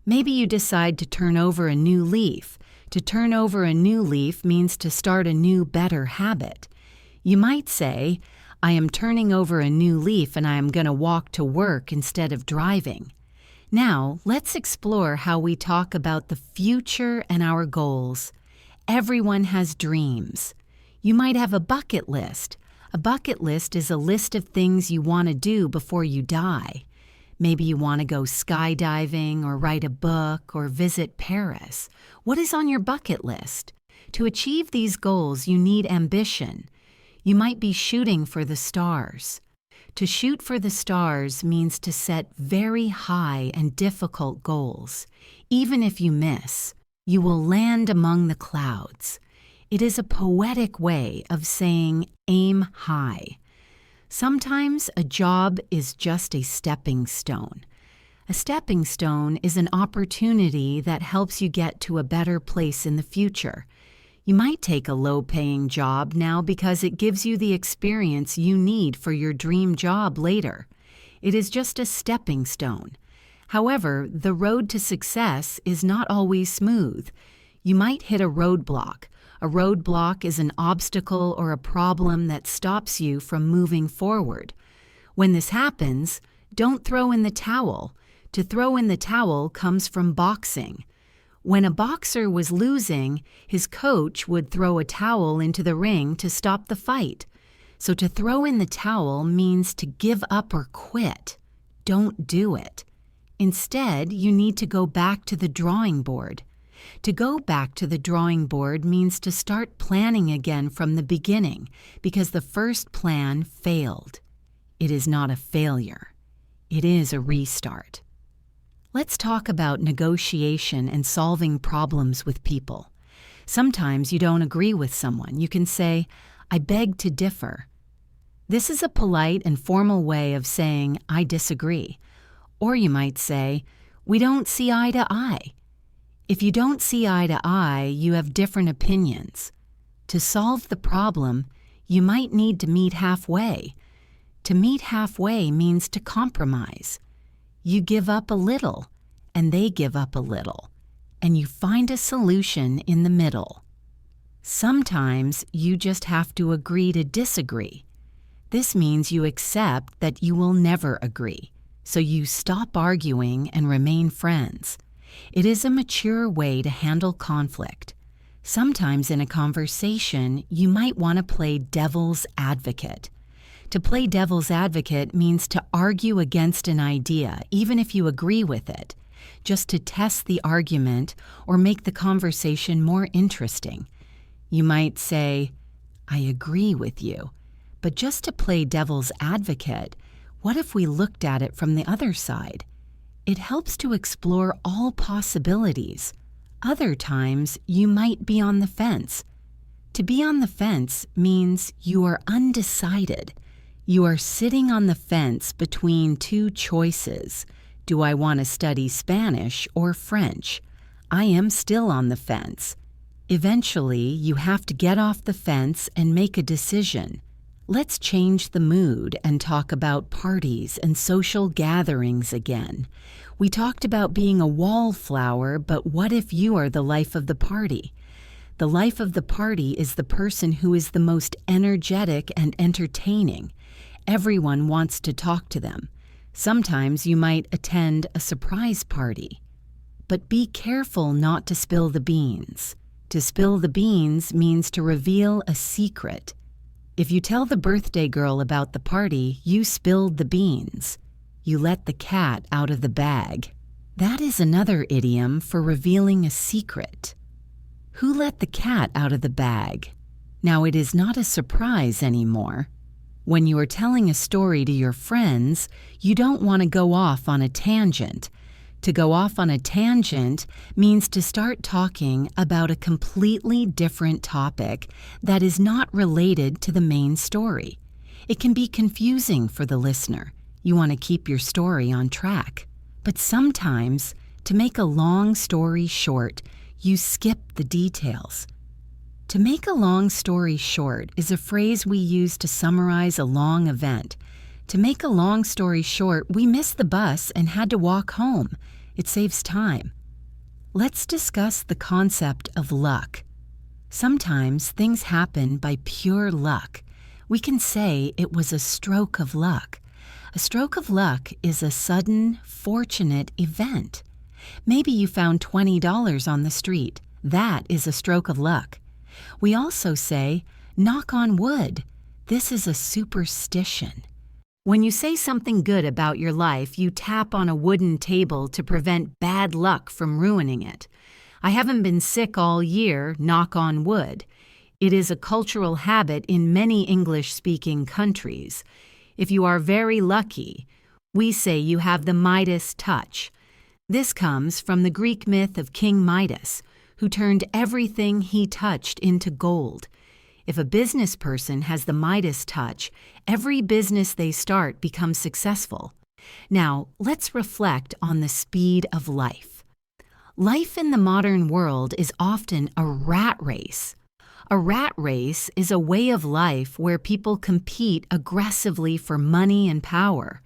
Maybe you decide to turn over a new leaf. To turn over a new leaf means to start a new, better habit. You might say, I am turning over a new leaf and I am going to walk to work instead of driving. Now, let's explore how we talk about the future and our goals. Everyone has dreams. You might have a bucket list. A bucket list is a list of things you want to do before you die. Maybe you want to go skydiving or write a book or visit Paris. What is on your bucket list? To achieve these goals, you need ambition. You might be shooting for the stars. To shoot for the stars means to set very high and difficult goals. Even if you miss, you will land among the clouds. It is a poetic way of saying aim high. Sometimes a job is just a stepping stone. A stepping stone is an opportunity that helps you get to a better place in the future. You might take a low-paying job now because it gives you the experience you need for your dream job later. It is just a stepping stone. However, the road to success is not always smooth. You might hit a roadblock. A roadblock is an obstacle or a problem that stops you from moving forward. When this happens, don't throw in the towel. To throw in the towel comes from boxing. When a boxer was losing, his coach would throw a towel into the ring to stop the fight. So to throw in the towel means to give up or quit. Don't do it. Instead, you need to go back to the drawing board. To go back to the drawing board means to start planning again from the beginning because the first plan failed. It is not a failure. It is a restart. Let's talk about negotiation and solving problems with people. Sometimes you don't agree with someone. You can say, I beg to differ. This is a polite and formal way of saying, I disagree. Or you might say, we don't see eye to eye. If you don't see eye to eye, you have different opinions. To solve the problem, you might need to meet halfway. To meet halfway means to compromise. You give up a little, and they give up a little, and you find a solution in the middle. Sometimes you just have to agree to disagree. This means you accept that you will never agree, so you stop arguing and remain friends. It is a mature way to handle conflict. Sometimes in a conversation, you might want to play devil's advocate. To play devil's advocate means to argue against an idea, even if you agree with it, just to test the argument or make the conversation more interesting. You might say, I agree with you, but just to play devil's advocate, what if we looked at it from the other side? It helps to explore all possibilities. Other times, you might be on the fence. To be on the fence means you are undecided. You are sitting on the fence between two choices. Do I want to study Spanish or French? I am still on the fence. Eventually, you have to get off the fence and make a decision. Let's change the mood and talk about parties and social gatherings again. We talked about being a wallflower, but what if you are the life of the party? The life of the party is the person who is the most energetic and entertaining. Everyone wants to talk to them. Sometimes you might attend a surprise party. But be careful not to spill the beans. To spill the beans means to reveal a secret. If you tell the birthday girl about the party, you spilled the beans. You let the cat out of the bag. That is another idiom for revealing a secret. Who let the cat out of the bag? Now it is not a surprise anymore. When you are telling a story to your friends, you don't want to go off on a tangent. To go off on a tangent means to start talking about a completely different topic that is not related to the main story. It can be confusing for the listener. You want to keep your story on track. But sometimes, to make a long story short, you skip the details. To make a long story short is a phrase we use to summarize a long event. To make a long story short, we missed the bus and had to walk home. It saves time. Let's discuss the concept of luck. Sometimes things happen by pure luck. We can say it was a stroke of luck. A stroke of luck is a sudden, fortunate event. Maybe you found $20 on the street. That is a stroke of luck. We also say, knock on wood. This is a superstition. When you say something good about your life, you tap on a wooden table to prevent bad luck from ruining it. I haven't been sick all year, knock on wood. It is a cultural habit in many English-speaking countries. If you are very lucky, we say you have the Midas touch. This comes from the Greek myth of King Midas, who turned everything he touched into gold. If a business person has the Midas touch, every business they start becomes successful. Now, let's reflect on the speed of life. Life in the modern world is often a rat race. A rat race is a way of life where people compete aggressively for money and power.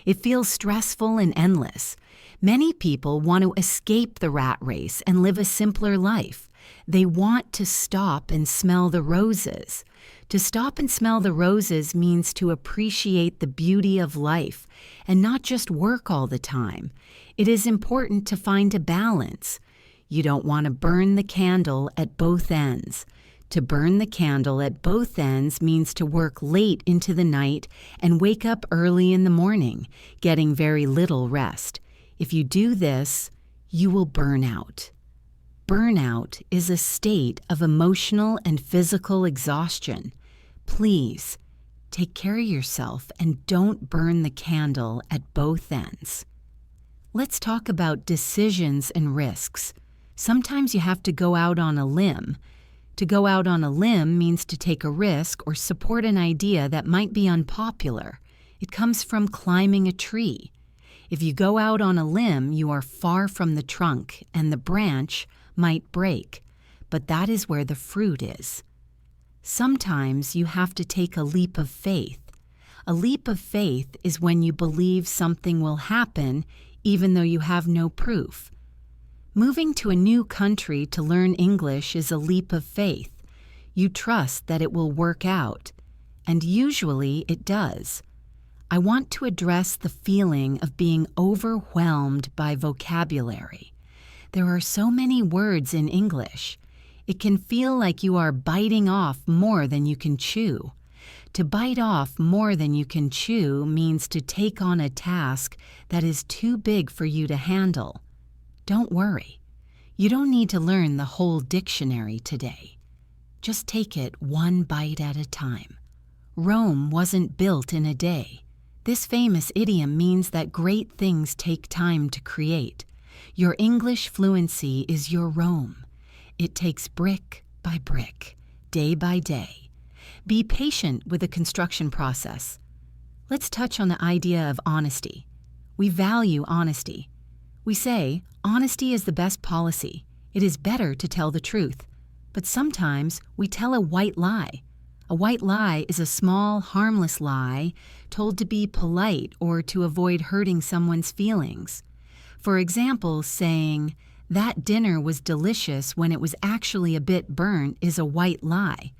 It feels stressful and endless. Many people want to escape the rat race and live a simpler life. They want to stop and smell the roses. To stop and smell the roses means to appreciate the beauty of life and not just work all the time. It is important to find a balance. You don't want to burn the candle at both ends. To burn the candle at both ends means to work late into the night and wake up early in the morning, getting very little rest. If you do this, you will burn out. Burnout is a state of emotional and physical exhaustion. Please, take care of yourself and don't burn the candle at both ends. Let's talk about decisions and risks. Sometimes you have to go out on a limb. To go out on a limb means to take a risk or support an idea that might be unpopular. It comes from climbing a tree. If you go out on a limb, you are far from the trunk and the branch might break, but that is where the fruit is. Sometimes you have to take a leap of faith. A leap of faith is when you believe something will happen even though you have no proof. Moving to a new country to learn English is a leap of faith. You trust that it will work out, and usually it does. I want to address the feeling of being overwhelmed by vocabulary. There are so many words in English. It can feel like you are biting off more than you can chew. To bite off more than you can chew means to take on a task that is too big for you to handle. Don't worry. You don't need to learn the whole dictionary today. Just take it one bite at a time. Rome wasn't built in a day. This famous idiom means that great things take time to create. Your English fluency is your Rome. It takes brick by brick, day by day. Be patient with the construction process. Let's touch on the idea of honesty. We value honesty. We say, honesty is the best policy. It is better to tell the truth. But sometimes we tell a white lie. A white lie is a small, harmless lie told to be polite or to avoid hurting someone's feelings. For example, saying, "That dinner was delicious when it was actually a bit burnt," is a white lie.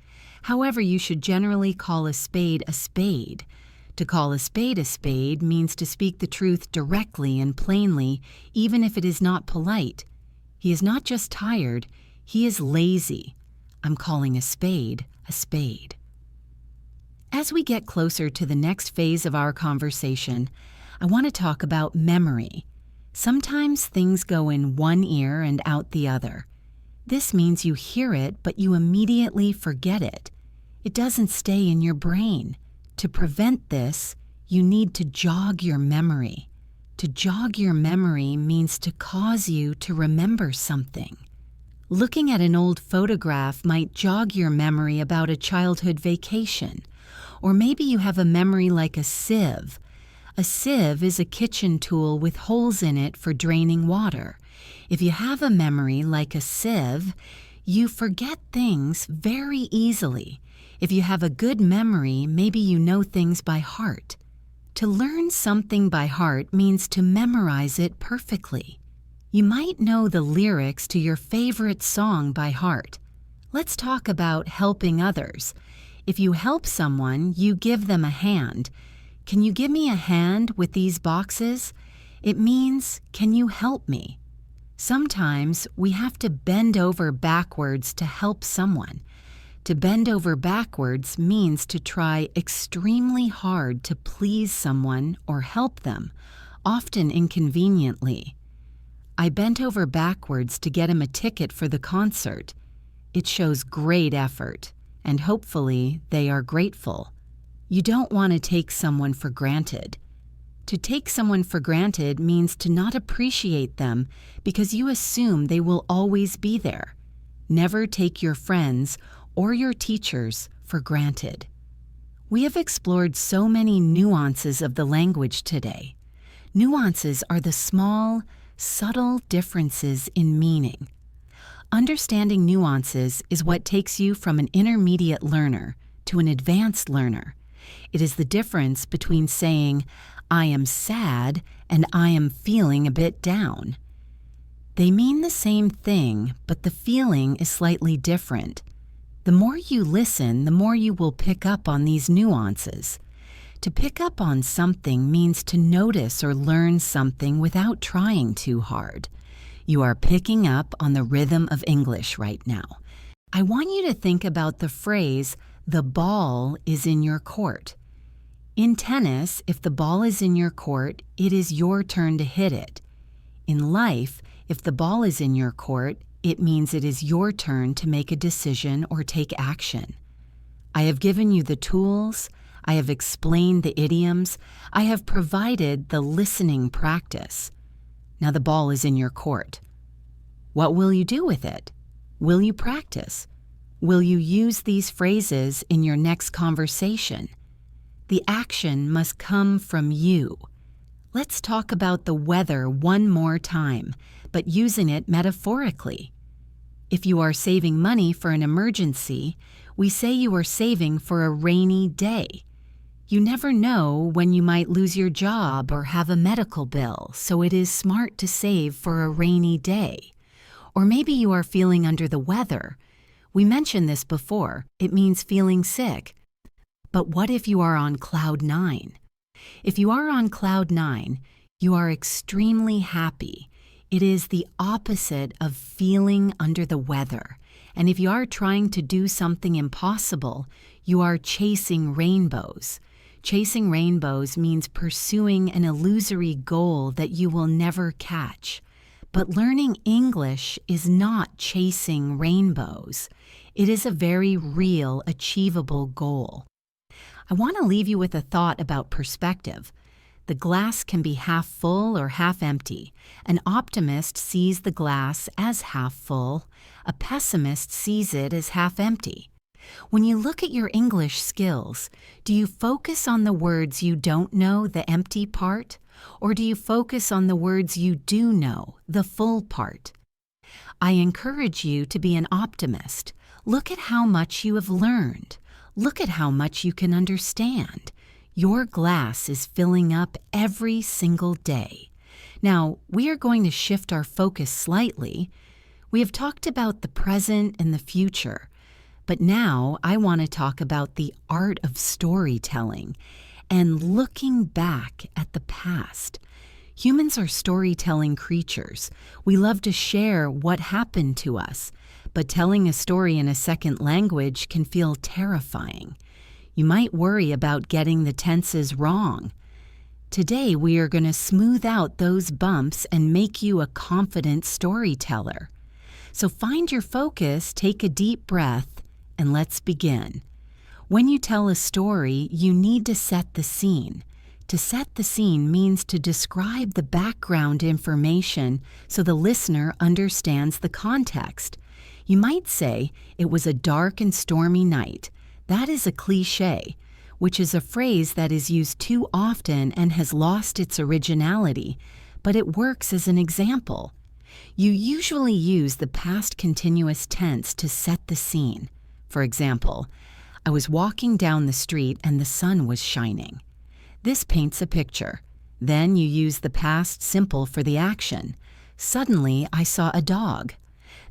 However, you should generally call a spade a spade. To call a spade means to speak the truth directly and plainly, even if it is not polite. He is not just tired, he is lazy. I'm calling a spade a spade. As we get closer to the next phase of our conversation, I want to talk about memory. Sometimes things go in one ear and out the other. This means you hear it, but you immediately forget it. It doesn't stay in your brain. To prevent this, you need to jog your memory. To jog your memory means to cause you to remember something. Looking at an old photograph might jog your memory about a childhood vacation. Or maybe you have a memory like a sieve. A sieve is a kitchen tool with holes in it for draining water. If you have a memory like a sieve, you forget things very easily. If you have a good memory, maybe you know things by heart. To learn something by heart means to memorize it perfectly. You might know the lyrics to your favorite song by heart. Let's talk about helping others. If you help someone, you give them a hand. Can you give me a hand with these boxes? It means, can you help me? Sometimes we have to bend over backwards to help someone. To bend over backwards means to try extremely hard to please someone or help them, often inconveniently. I bent over backwards to get him a ticket for the concert. It shows great effort, and hopefully they are grateful. You don't want to take someone for granted. To take someone for granted means to not appreciate them because you assume they will always be there. Never take your friends or your teachers for granted. We have explored so many nuances of the language today. Nuances are the small, subtle differences in meaning. Understanding nuances is what takes you from an intermediate learner to an advanced learner. It is the difference between saying, "I am sad," and "I am feeling a bit down." They mean the same thing, but the feeling is slightly different. The more you listen, the more you will pick up on these nuances. To pick up on something means to notice or learn something without trying too hard. You are picking up on the rhythm of English right now. I want you to think about the phrase, "the ball is in your court." In tennis, if the ball is in your court, it is your turn to hit it. In life, if the ball is in your court, it means it is your turn to make a decision or take action. I have given you the tools, I have explained the idioms, I have provided the listening practice. Now the ball is in your court. What will you do with it? Will you practice? Will you use these phrases in your next conversation? The action must come from you. Let's talk about the weather one more time, but using it metaphorically. If you are saving money for an emergency, we say you are saving for a rainy day. You never know when you might lose your job or have a medical bill, so it is smart to save for a rainy day. Or maybe you are feeling under the weather. We mentioned this before. It means feeling sick. But what if you are on cloud 9? If you are on cloud 9, you are extremely happy. It is the opposite of feeling under the weather. And if you are trying to do something impossible, you are chasing rainbows. Chasing rainbows means pursuing an illusory goal that you will never catch. But learning English is not chasing rainbows. It is a very real, achievable goal. I want to leave you with a thought about perspective. The glass can be half full or half empty. An optimist sees the glass as half full. A pessimist sees it as half empty. When you look at your English skills, do you focus on the words you don't know, the empty part? Or do you focus on the words you do know, the full part? I encourage you to be an optimist. Look at how much you have learned. Look at how much you can understand. Your glass is filling up every single day. Now, we are going to shift our focus slightly. We have talked about the present and the future, but now I want to talk about the art of storytelling and looking back at the past. Humans are storytelling creatures. We love to share what happened to us, but telling a story in a second language can feel terrifying. You might worry about getting the tenses wrong. Today, we are going to smooth out those bumps and make you a confident storyteller. So find your focus, take a deep breath, and let's begin. When you tell a story, you need to set the scene. To set the scene means to describe the background information so the listener understands the context. You might say, "It was a dark and stormy night." That is a cliché, which is a phrase that is used too often and has lost its originality, but it works as an example. You usually use the past continuous tense to set the scene. For example, "I was walking down the street and the sun was shining." This paints a picture. Then you use the past simple for the action. "Suddenly, I saw a dog."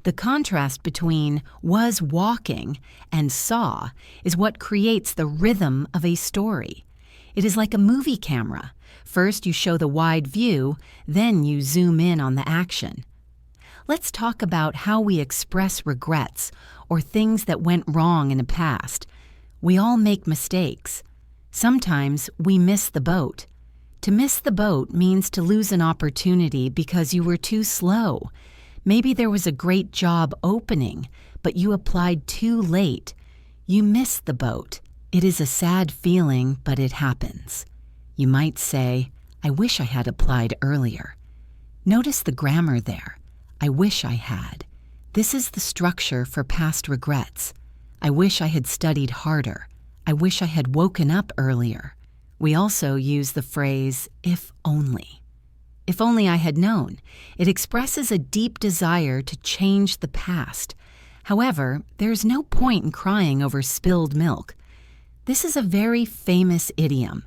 The contrast between "was walking" and "saw" is what creates the rhythm of a story. It is like a movie camera. First you show the wide view, then you zoom in on the action. Let's talk about how we express regrets or things that went wrong in the past. We all make mistakes. Sometimes we miss the boat. To miss the boat means to lose an opportunity because you were too slow. Maybe there was a great job opening, but you applied too late. You missed the boat. It is a sad feeling, but it happens. You might say, "I wish I had applied earlier." Notice the grammar there. I wish I had. This is the structure for past regrets. I wish I had studied harder. I wish I had woken up earlier. We also use the phrase, "if only." If only I had known. It expresses a deep desire to change the past. However, there's no point in crying over spilled milk. This is a very famous idiom.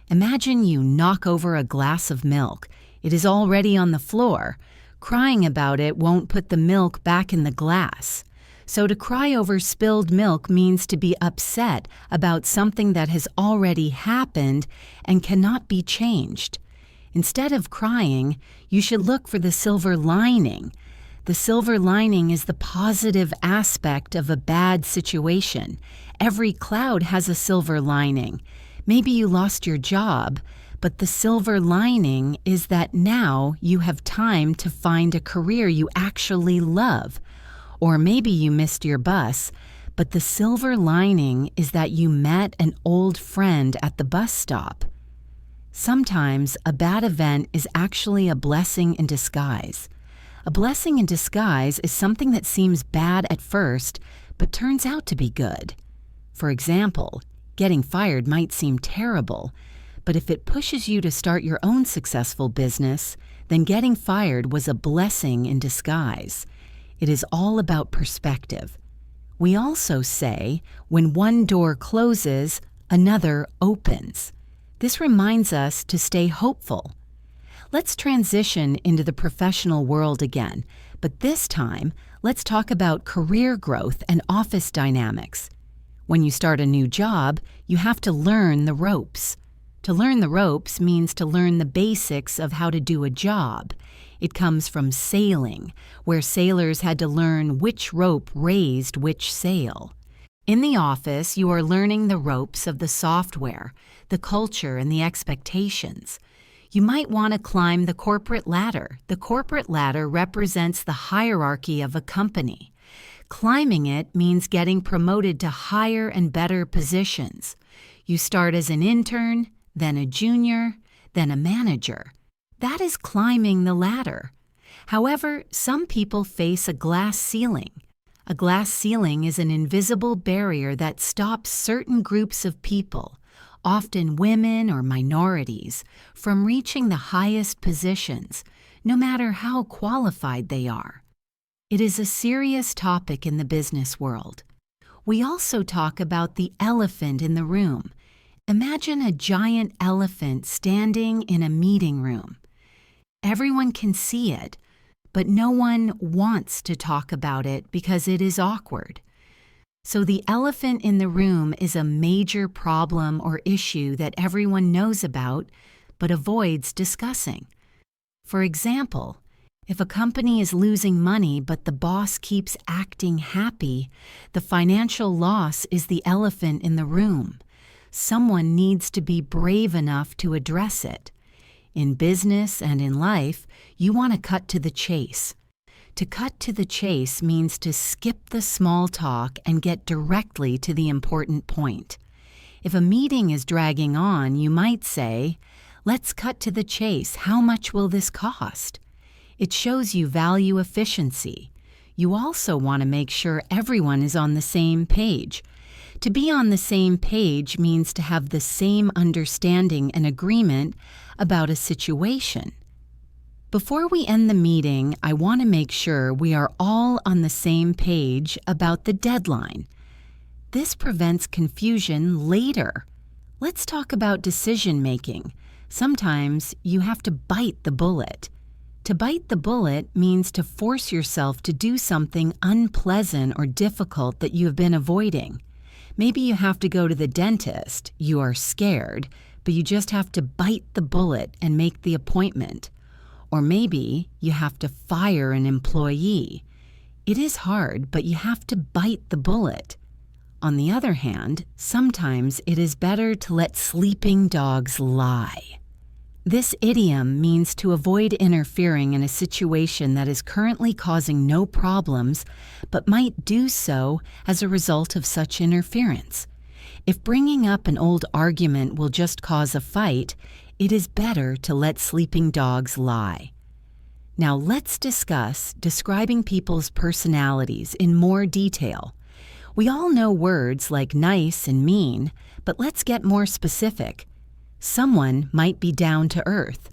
Imagine you knock over a glass of milk. It is already on the floor. Crying about it won't put the milk back in the glass. So to cry over spilled milk means to be upset about something that has already happened and cannot be changed. Instead of crying, you should look for the silver lining. The silver lining is the positive aspect of a bad situation. Every cloud has a silver lining. Maybe you lost your job, but the silver lining is that now you have time to find a career you actually love. Or maybe you missed your bus, but the silver lining is that you met an old friend at the bus stop. Sometimes a bad event is actually a blessing in disguise. A blessing in disguise is something that seems bad at first, but turns out to be good. For example, getting fired might seem terrible, but if it pushes you to start your own successful business, then getting fired was a blessing in disguise. It is all about perspective. We also say, when one door closes, another opens. This reminds us to stay hopeful. Let's transition into the professional world again, but this time, let's talk about career growth and office dynamics. When you start a new job, you have to learn the ropes. To learn the ropes means to learn the basics of how to do a job. It comes from sailing, where sailors had to learn which rope raised which sail. In the office, you are learning the ropes of the software, the culture, and the expectations. You might want to climb the corporate ladder. The corporate ladder represents the hierarchy of a company. Climbing it means getting promoted to higher and better positions. You start as an intern, then a junior, then a manager. That is climbing the ladder. However, some people face a glass ceiling. A glass ceiling is an invisible barrier that stops certain groups of people, often women or minorities, from reaching the highest positions, no matter how qualified they are. It is a serious topic in the business world. We also talk about the elephant in the room. Imagine a giant elephant standing in a meeting room. Everyone can see it, but no one wants to talk about it because it is awkward. So the elephant in the room is a major problem or issue that everyone knows about but avoids discussing. For example, if a company is losing money but the boss keeps acting happy, the financial loss is the elephant in the room. Someone needs to be brave enough to address it. In business and in life, you want to cut to the chase. To cut to the chase means to skip the small talk and get directly to the important point. If a meeting is dragging on, you might say, "Let's cut to the chase. How much will this cost?" It shows you value efficiency. You also want to make sure everyone is on the same page. To be on the same page means to have the same understanding and agreement about a situation. Before we end the meeting, I want to make sure we are all on the same page about the deadline. This prevents confusion later. Let's talk about decision making. Sometimes you have to bite the bullet. To bite the bullet means to force yourself to do something unpleasant or difficult that you have been avoiding. Maybe you have to go to the dentist. You are scared, but you just have to bite the bullet and make the appointment. Or maybe you have to fire an employee. It is hard, but you have to bite the bullet. On the other hand, sometimes it is better to let sleeping dogs lie. This idiom means to avoid interfering in a situation that is currently causing no problems, but might do so as a result of such interference. If bringing up an old argument will just cause a fight, it is better to let sleeping dogs lie. Now let's discuss describing people's personalities in more detail. We all know words like nice and mean, but let's get more specific. Someone might be down to earth.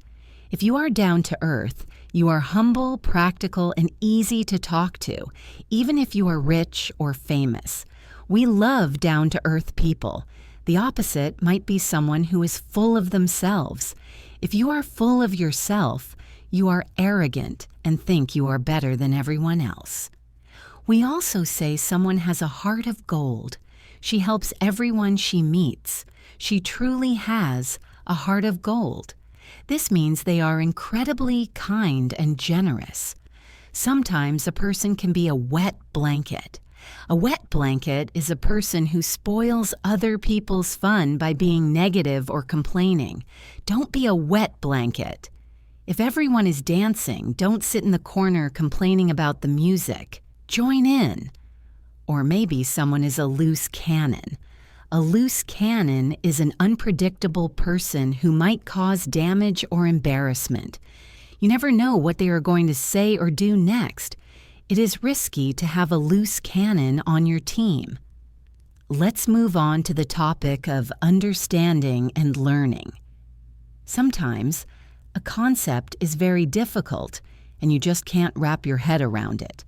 If you are down to earth, you are humble, practical, and easy to talk to, even if you are rich or famous. We love down-to-earth people. The opposite might be someone who is full of themselves. If you are full of yourself, you are arrogant and think you are better than everyone else. We also say someone has a heart of gold. She helps everyone she meets. She truly has a heart of gold. This means they are incredibly kind and generous. Sometimes a person can be a wet blanket. A wet blanket is a person who spoils other people's fun by being negative or complaining. Don't be a wet blanket. If everyone is dancing, don't sit in the corner complaining about the music. Join in. Or maybe someone is a loose cannon. A loose cannon is an unpredictable person who might cause damage or embarrassment. You never know what they are going to say or do next. It is risky to have a loose cannon on your team. Let's move on to the topic of understanding and learning. Sometimes a concept is very difficult and you just can't wrap your head around it.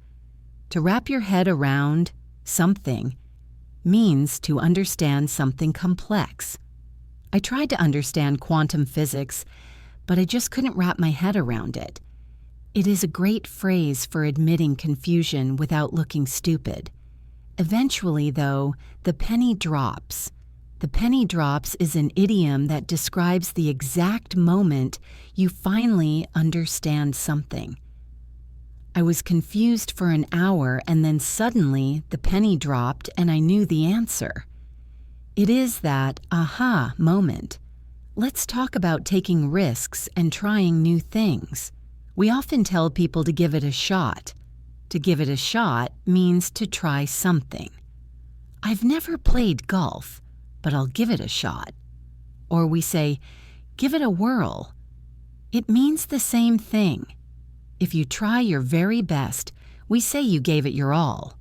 To wrap your head around something means to understand something complex. I tried to understand quantum physics, but I just couldn't wrap my head around it. It is a great phrase for admitting confusion without looking stupid. Eventually, though, the penny drops. The penny drops is an idiom that describes the exact moment you finally understand something. I was confused for an hour and then suddenly the penny dropped and I knew the answer. It is that aha moment. Let's talk about taking risks and trying new things. We often tell people to give it a shot. To give it a shot means to try something. I've never played golf, but I'll give it a shot. Or we say, give it a whirl. It means the same thing. If you try your very best, we say you gave it your all.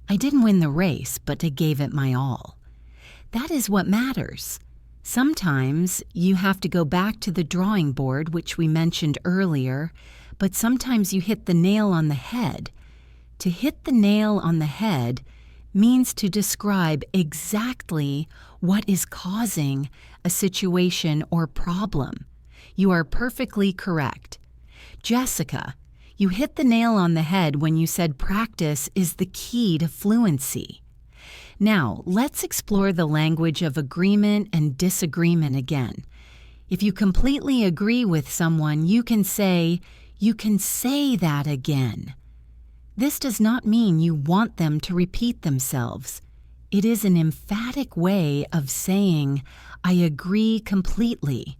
I didn't win the race, but I gave it my all. That is what matters. Sometimes you have to go back to the drawing board, which we mentioned earlier, but sometimes you hit the nail on the head. To hit the nail on the head means to describe exactly what is causing a situation or problem. You are perfectly correct. Jessica, you hit the nail on the head when you said practice is the key to fluency. Now, let's explore the language of agreement and disagreement again. If you completely agree with someone, you can say that again. This does not mean you want them to repeat themselves. It is an emphatic way of saying, I agree completely.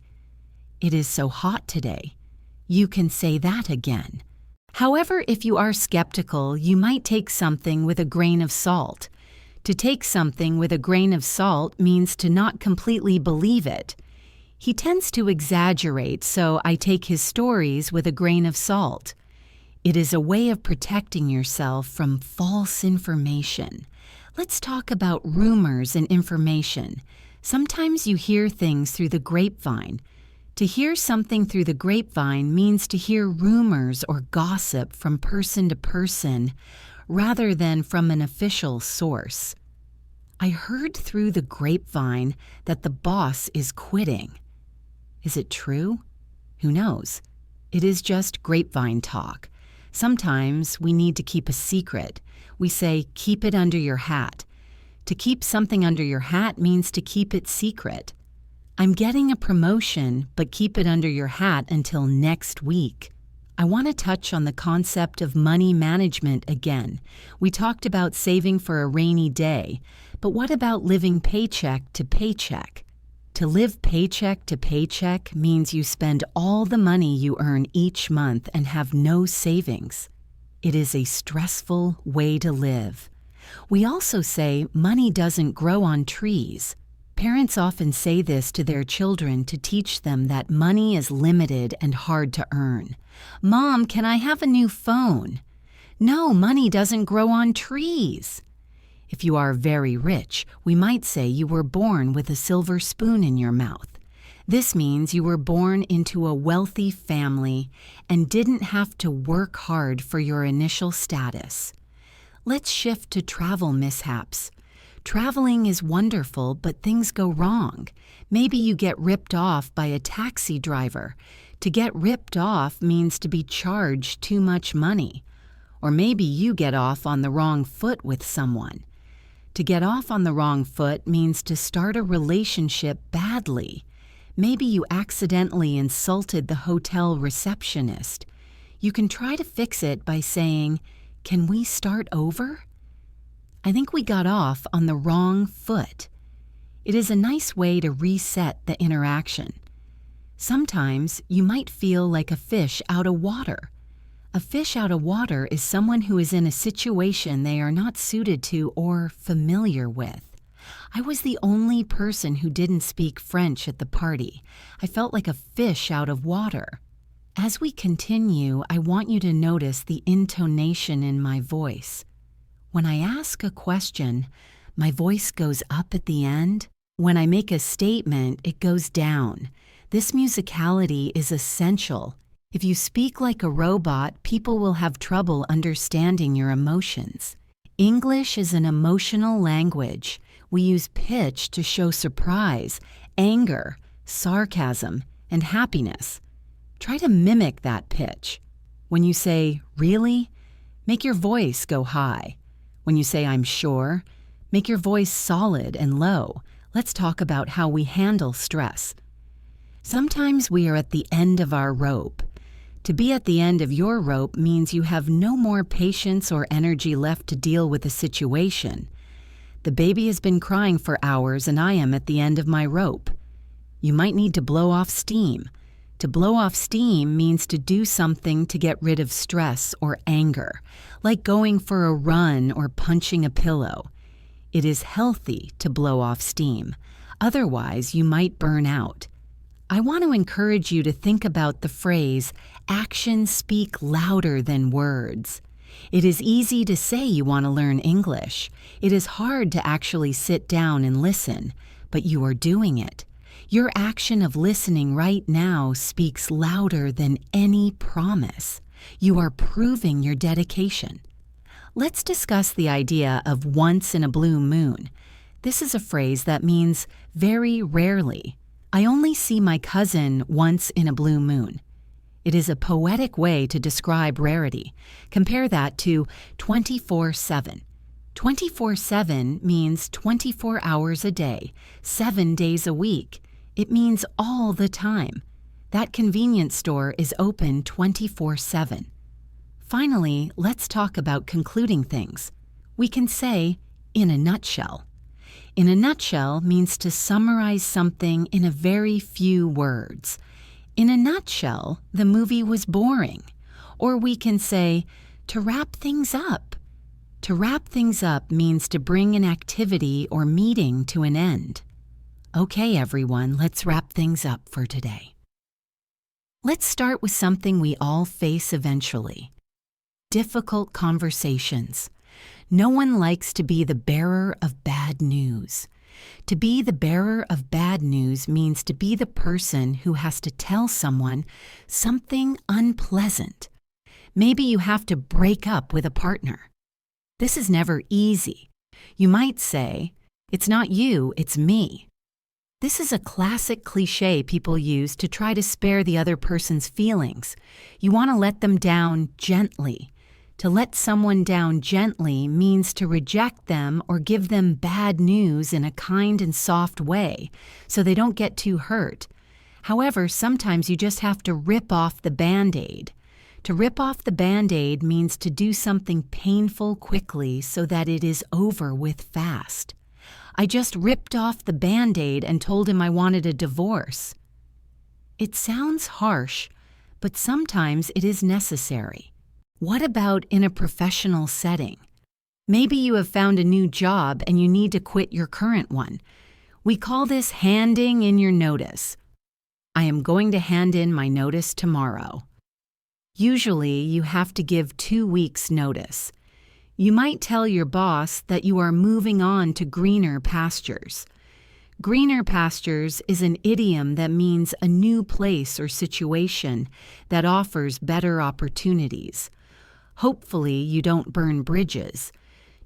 It is so hot today. You can say that again. However, if you are skeptical, you might take something with a grain of salt. To take something with a grain of salt means to not completely believe it. He tends to exaggerate, so I take his stories with a grain of salt. It is a way of protecting yourself from false information. Let's talk about rumors and information. Sometimes you hear things through the grapevine. To hear something through the grapevine means to hear rumors or gossip from person to person rather than from an official source. I heard through the grapevine that the boss is quitting. Is it true? Who knows? It is just grapevine talk. Sometimes we need to keep a secret. We say, keep it under your hat. To keep something under your hat means to keep it secret. I'm getting a promotion, but keep it under your hat until next week. I want to touch on the concept of money management again. We talked about saving for a rainy day, but what about living paycheck to paycheck? To live paycheck to paycheck means you spend all the money you earn each month and have no savings. It is a stressful way to live. We also say money doesn't grow on trees. Parents often say this to their children to teach them that money is limited and hard to earn. Mom, can I have a new phone? No, money doesn't grow on trees. If you are very rich, we might say you were born with a silver spoon in your mouth. This means you were born into a wealthy family and didn't have to work hard for your initial status. Let's shift to travel mishaps. Traveling is wonderful, but things go wrong. Maybe you get ripped off by a taxi driver. To get ripped off means to be charged too much money. Or maybe you get off on the wrong foot with someone. To get off on the wrong foot means to start a relationship badly. Maybe you accidentally insulted the hotel receptionist. You can try to fix it by saying, "Can we start over?" I think we got off on the wrong foot. It is a nice way to reset the interaction. Sometimes you might feel like a fish out of water. A fish out of water is someone who is in a situation they are not suited to or familiar with. I was the only person who didn't speak French at the party. I felt like a fish out of water. As we continue, I want you to notice the intonation in my voice. When I ask a question, my voice goes up at the end. When I make a statement, it goes down. This musicality is essential. If you speak like a robot, people will have trouble understanding your emotions. English is an emotional language. We use pitch to show surprise, anger, sarcasm, and happiness. Try to mimic that pitch. When you say, "Really?" make your voice go high. When you say, "I'm sure," make your voice solid and low. Let's talk about how we handle stress. Sometimes we are at the end of our rope. To be at the end of your rope means you have no more patience or energy left to deal with a situation. The baby has been crying for hours and I am at the end of my rope. You might need to blow off steam. To blow off steam means to do something to get rid of stress or anger, like going for a run or punching a pillow. It is healthy to blow off steam. Otherwise, you might burn out. I want to encourage you to think about the phrase, "Actions speak louder than words." It is easy to say you want to learn English. It is hard to actually sit down and listen, but you are doing it. Your action of listening right now speaks louder than any promise. You are proving your dedication. Let's discuss the idea of once in a blue moon. This is a phrase that means very rarely. I only see my cousin once in a blue moon. It is a poetic way to describe rarity. Compare that to 24/7. 24/7 means 24 hours a day, 7 days a week. It means all the time. That convenience store is open 24/7. Finally, let's talk about concluding things. We can say, in a nutshell. In a nutshell means to summarize something in a very few words. In a nutshell, the movie was boring. Or we can say, to wrap things up. To wrap things up means to bring an activity or meeting to an end. Okay, everyone, let's wrap things up for today. Let's start with something we all face eventually. Difficult conversations. No one likes to be the bearer of bad news. To be the bearer of bad news means to be the person who has to tell someone something unpleasant. Maybe you have to break up with a partner. This is never easy. You might say, "It's not you, it's me." This is a classic cliche people use to try to spare the other person's feelings. You want to let them down gently. To let someone down gently means to reject them or give them bad news in a kind and soft way, so they don't get too hurt. However, sometimes you just have to rip off the Band-Aid. To rip off the Band-Aid means to do something painful quickly so that it is over with fast. I just ripped off the Band-Aid and told him I wanted a divorce. It sounds harsh, but sometimes it is necessary. What about in a professional setting? Maybe you have found a new job and you need to quit your current one. We call this handing in your notice. I am going to hand in my notice tomorrow. Usually, you have to give 2 weeks' notice. You might tell your boss that you are moving on to greener pastures. Greener pastures is an idiom that means a new place or situation that offers better opportunities. Hopefully, you don't burn bridges.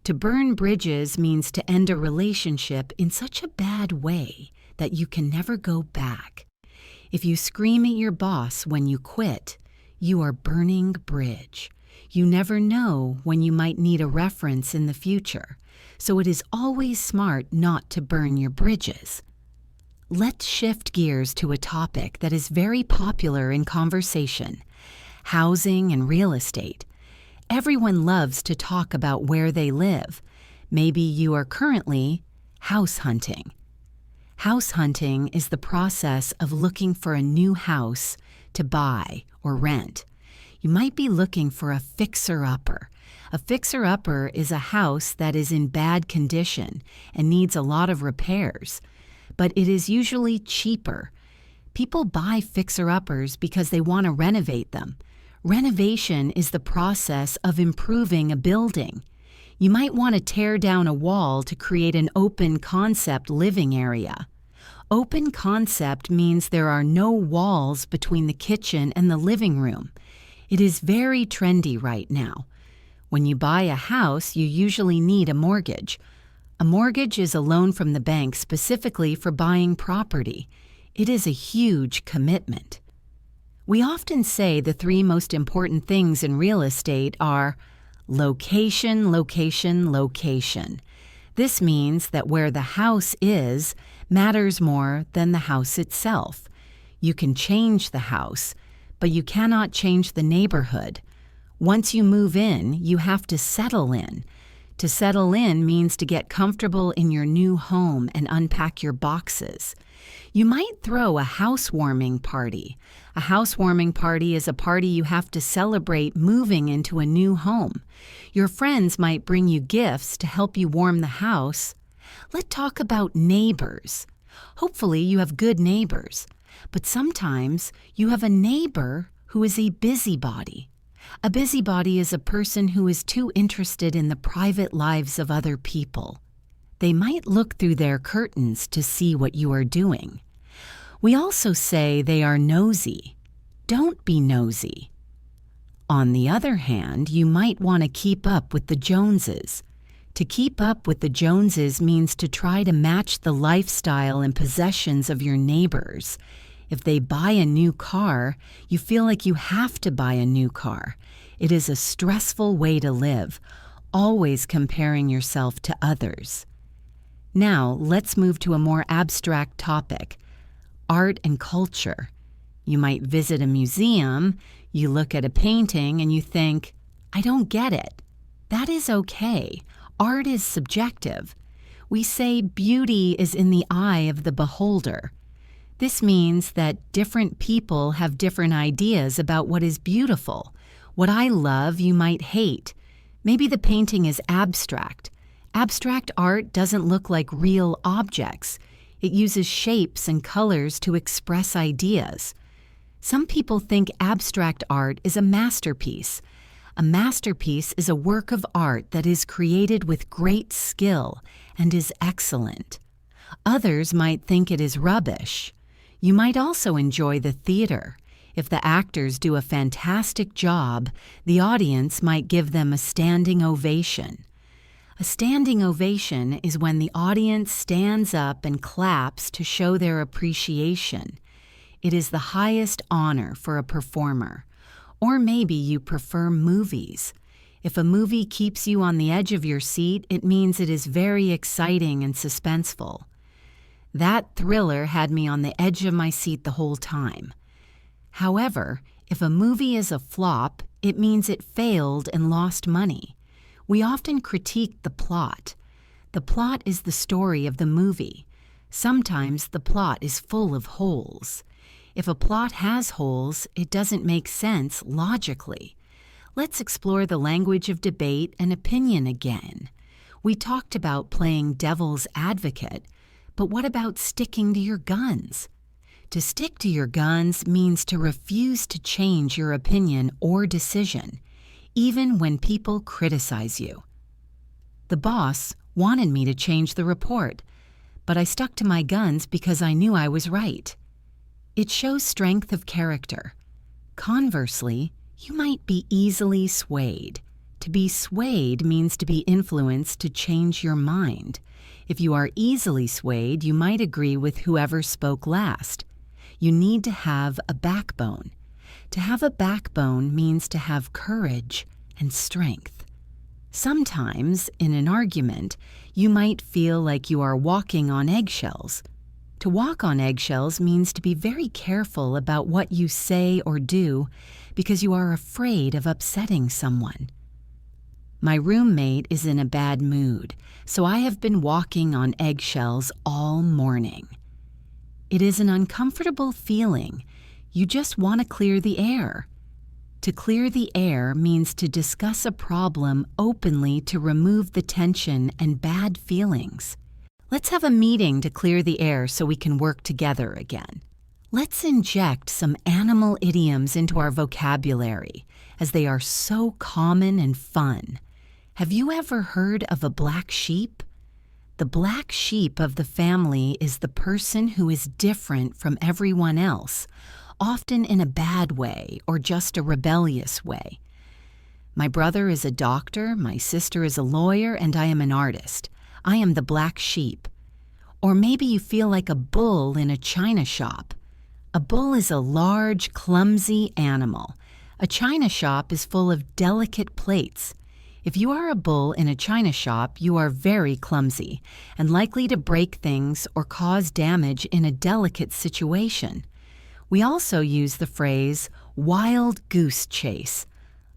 To burn bridges means to end a relationship in such a bad way that you can never go back. If you scream at your boss when you quit, you are burning bridge. You never know when you might need a reference in the future, so it is always smart not to burn your bridges. Let's shift gears to a topic that is very popular in conversation: housing and real estate. Everyone loves to talk about where they live. Maybe you are currently house hunting. House hunting is the process of looking for a new house to buy or rent. You might be looking for a fixer-upper. A fixer-upper is a house that is in bad condition and needs a lot of repairs, but it is usually cheaper. People buy fixer-uppers because they want to renovate them. Renovation is the process of improving a building. You might want to tear down a wall to create an open concept living area. Open concept means there are no walls between the kitchen and the living room. It is very trendy right now. When you buy a house, you usually need a mortgage. A mortgage is a loan from the bank specifically for buying property. It is a huge commitment. We often say the 3 most important things in real estate are location, location, location. This means that where the house is matters more than the house itself. You can change the house, but you cannot change the neighborhood. Once you move in, you have to settle in. To settle in means to get comfortable in your new home and unpack your boxes. You might throw a housewarming party. A housewarming party is a party you have to celebrate moving into a new home. Your friends might bring you gifts to help you warm the house. Let's talk about neighbors. Hopefully you have good neighbors, but sometimes you have a neighbor who is a busybody. A busybody is a person who is too interested in the private lives of other people. They might look through their curtains to see what you are doing. We also say they are nosy. Don't be nosy. On the other hand, you might want to keep up with the Joneses. To keep up with the Joneses means to try to match the lifestyle and possessions of your neighbors. If they buy a new car, you feel like you have to buy a new car. It is a stressful way to live, always comparing yourself to others. Now, let's move to a more abstract topic, art and culture. You might visit a museum, you look at a painting, and you think, I don't get it. That is okay. Art is subjective. We say beauty is in the eye of the beholder. This means that different people have different ideas about what is beautiful. What I love, you might hate. Maybe the painting is abstract. Abstract art doesn't look like real objects. It uses shapes and colors to express ideas. Some people think abstract art is a masterpiece. A masterpiece is a work of art that is created with great skill and is excellent. Others might think it is rubbish. You might also enjoy the theater. If the actors do a fantastic job, the audience might give them a standing ovation. A standing ovation is when the audience stands up and claps to show their appreciation. It is the highest honor for a performer. Or maybe you prefer movies. If a movie keeps you on the edge of your seat, it means it is very exciting and suspenseful. That thriller had me on the edge of my seat the whole time. However, if a movie is a flop, it means it failed and lost money. We often critique the plot. The plot is the story of the movie. Sometimes the plot is full of holes. If a plot has holes, it doesn't make sense logically. Let's explore the language of debate and opinion again. We talked about playing devil's advocate, but what about sticking to your guns? To stick to your guns means to refuse to change your opinion or decision, even when people criticize you. The boss wanted me to change the report, but I stuck to my guns because I knew I was right. It shows strength of character. Conversely, you might be easily swayed. To be swayed means to be influenced to change your mind. If you are easily swayed, you might agree with whoever spoke last. You need to have a backbone. To have a backbone means to have courage and strength. Sometimes, in an argument, you might feel like you are walking on eggshells. To walk on eggshells means to be very careful about what you say or do because you are afraid of upsetting someone. My roommate is in a bad mood, so I have been walking on eggshells all morning. It is an uncomfortable feeling. You just want to clear the air. To clear the air means to discuss a problem openly to remove the tension and bad feelings. Let's have a meeting to clear the air so we can work together again. Let's inject some animal idioms into our vocabulary, as they are so common and fun. Have you ever heard of a black sheep? The black sheep of the family is the person who is different from everyone else, often in a bad way or just a rebellious way. My brother is a doctor, my sister is a lawyer, and I am an artist. I am the black sheep. Or maybe you feel like a bull in a china shop. A bull is a large, clumsy animal. A china shop is full of delicate plates. If you are a bull in a china shop, you are very clumsy and likely to break things or cause damage in a delicate situation. We also use the phrase, wild goose chase.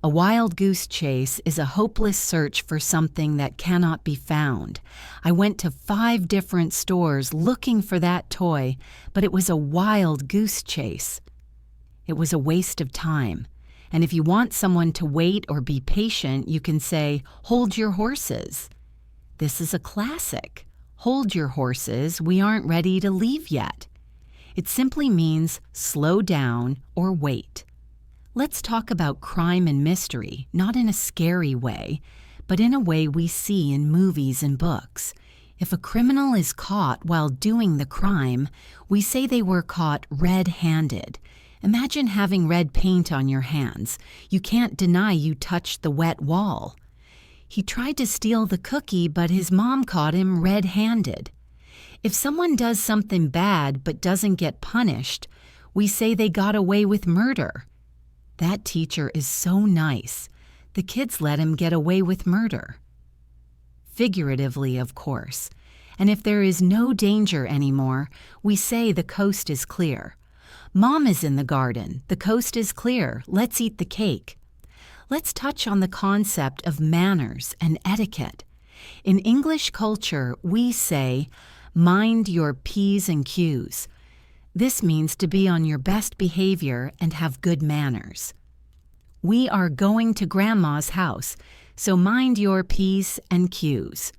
A wild goose chase is a hopeless search for something that cannot be found. I went to 5 different stores looking for that toy, but it was a wild goose chase. It was a waste of time. And if you want someone to wait or be patient, you can say, hold your horses. This is a classic. Hold your horses, we aren't ready to leave yet. It simply means slow down or wait. Let's talk about crime and mystery, not in a scary way, but in a way we see in movies and books. If a criminal is caught while doing the crime, we say they were caught red-handed, Imagine having red paint on your hands. You can't deny you touched the wet wall. He tried to steal the cookie, but his mom caught him red-handed. If someone does something bad but doesn't get punished, we say they got away with murder. That teacher is so nice. The kids let him get away with murder. Figuratively, of course. And if there is no danger anymore, we say the coast is clear. Mom is in the garden. The coast is clear. Let's eat the cake. Let's touch on the concept of manners and etiquette. In English culture, we say, mind your P's and Q's. This means to be on your best behavior and have good manners. We are going to Grandma's house, so mind your P's and Q's.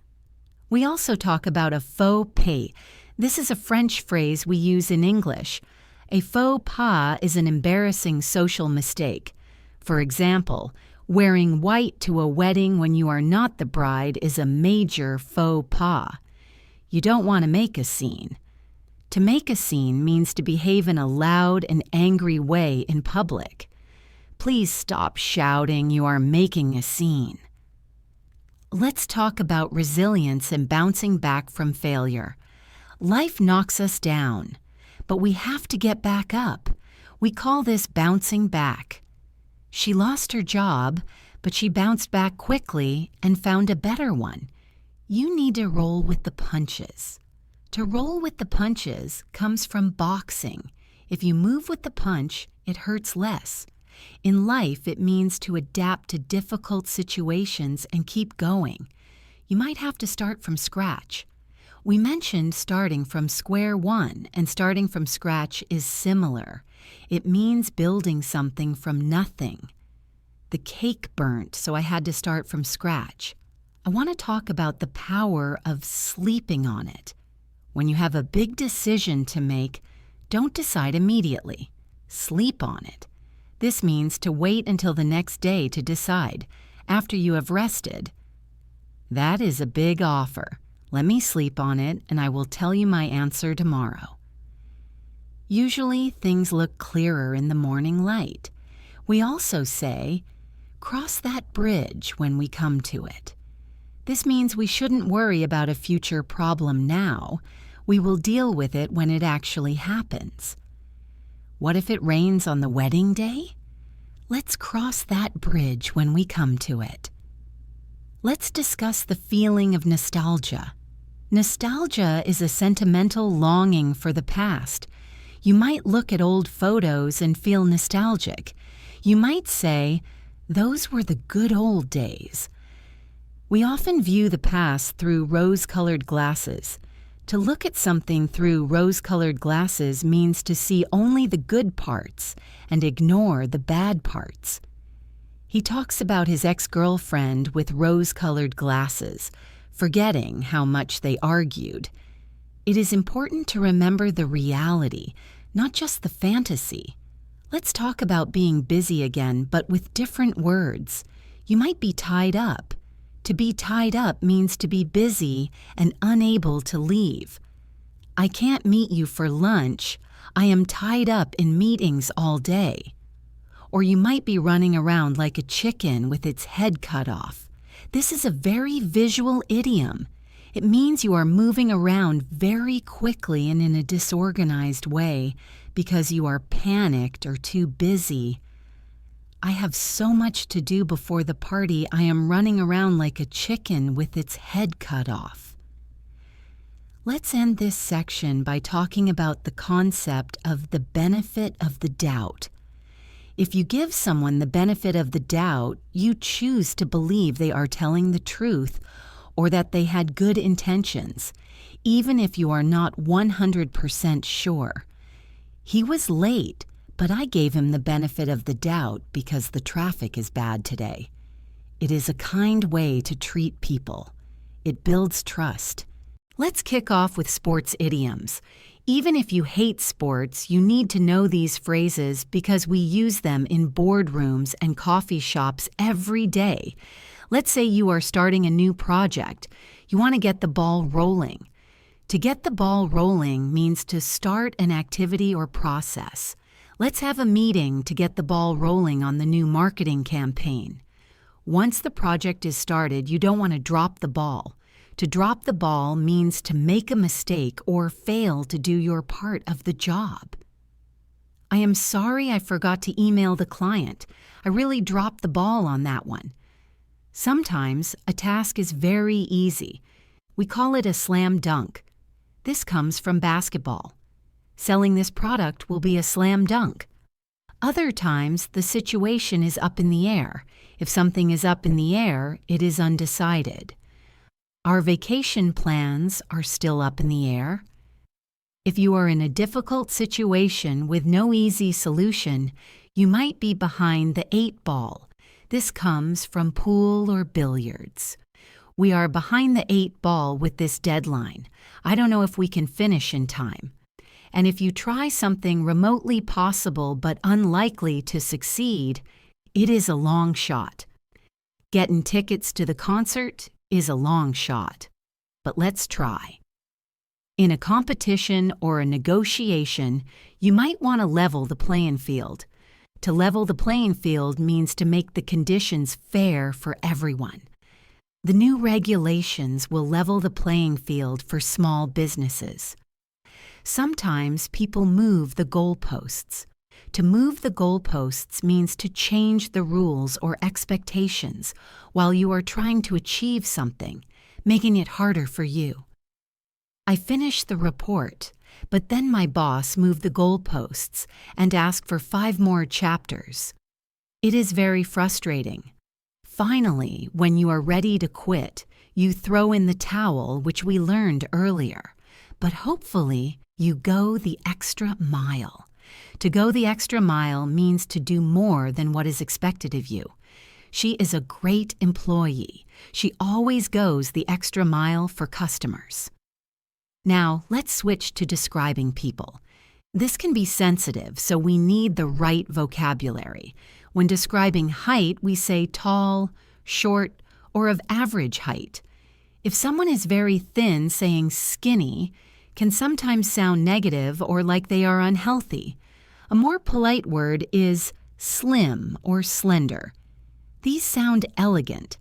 We also talk about a faux pas. This is a French phrase we use in English. A faux pas is an embarrassing social mistake. For example, wearing white to a wedding when you are not the bride is a major faux pas. You don't want to make a scene. To make a scene means to behave in a loud and angry way in public. Please stop shouting, you are making a scene. Let's talk about resilience and bouncing back from failure. Life knocks us down, but we have to get back up. We call this bouncing back. She lost her job, but she bounced back quickly and found a better one. You need to roll with the punches. To roll with the punches comes from boxing. If you move with the punch, it hurts less. In life, it means to adapt to difficult situations and keep going. You might have to start from scratch. We mentioned starting from square one, and starting from scratch is similar. It means building something from nothing. The cake burnt, so I had to start from scratch. I want to talk about the power of sleeping on it. When you have a big decision to make, don't decide immediately. Sleep on it. This means to wait until the next day to decide, after you have rested. That is a big offer. Let me sleep on it, and I will tell you my answer tomorrow. Usually, things look clearer in the morning light. We also say, cross that bridge when we come to it. This means we shouldn't worry about a future problem now. We will deal with it when it actually happens. What if it rains on the wedding day? Let's cross that bridge when we come to it. Let's discuss the feeling of nostalgia. Nostalgia is a sentimental longing for the past. You might look at old photos and feel nostalgic. You might say, those were the good old days. We often view the past through rose-colored glasses. To look at something through rose-colored glasses means to see only the good parts and ignore the bad parts. He talks about his ex-girlfriend with rose-colored glasses, forgetting how much they argued. It is important to remember the reality, not just the fantasy. Let's talk about being busy again, but with different words. You might be tied up. To be tied up means to be busy and unable to leave. I can't meet you for lunch. I am tied up in meetings all day. Or you might be running around like a chicken with its head cut off. This is a very visual idiom. It means you are moving around very quickly and in a disorganized way because you are panicked or too busy. I have so much to do before the party, I am running around like a chicken with its head cut off. Let's end this section by talking about the concept of the benefit of the doubt. If you give someone the benefit of the doubt, you choose to believe they are telling the truth or that they had good intentions, even if you are not 100% sure. He was late, but I gave him the benefit of the doubt because the traffic is bad today. It is a kind way to treat people. It builds trust. Let's kick off with sports idioms. Even if you hate sports, you need to know these phrases because we use them in boardrooms and coffee shops every day. Let's say you are starting a new project. You want to get the ball rolling. To get the ball rolling means to start an activity or process. Let's have a meeting to get the ball rolling on the new marketing campaign. Once the project is started, you don't want to drop the ball. To drop the ball means to make a mistake or fail to do your part of the job. I am sorry I forgot to email the client. I really dropped the ball on that one. Sometimes a task is very easy. We call it a slam dunk. This comes from basketball. Selling this product will be a slam dunk. Other times, the situation is up in the air. If something is up in the air, it is undecided. Our vacation plans are still up in the air. If you are in a difficult situation with no easy solution, you might be behind the 8 ball. This comes from pool or billiards. We are behind the 8 ball with this deadline. I don't know if we can finish in time. And if you try something remotely possible but unlikely to succeed, it is a long shot. Getting tickets to the concert is a long shot. But let's try. In a competition or a negotiation, you might want to level the playing field. To level the playing field means to make the conditions fair for everyone. The new regulations will level the playing field for small businesses. Sometimes people move the goalposts. To move the goalposts means to change the rules or expectations while you are trying to achieve something, making it harder for you. I finished the report, but then my boss moved the goalposts and asked for 5 more chapters. It is very frustrating. Finally, when you are ready to quit, you throw in the towel, which we learned earlier. But hopefully, you go the extra mile. To go the extra mile means to do more than what is expected of you. She is a great employee. She always goes the extra mile for customers. Now, let's switch to describing people. This can be sensitive, so we need the right vocabulary. When describing height, we say tall, short, or of average height. If someone is very thin, saying skinny can sometimes sound negative or like they are unhealthy. A more polite word is slim or slender. These sound elegant.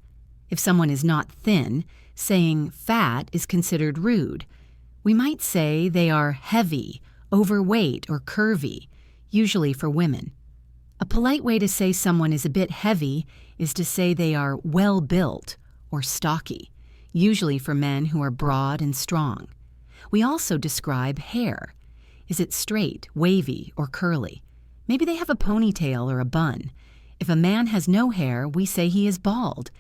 If someone is not thin, saying fat is considered rude. We might say they are heavy, overweight, or curvy, usually for women. A polite way to say someone is a bit heavy is to say they are well-built or stocky, usually for men who are broad and strong. We also describe hair. Is it straight, wavy, or curly? Maybe they have a ponytail or a bun. If a man has no hair, we say he is bald.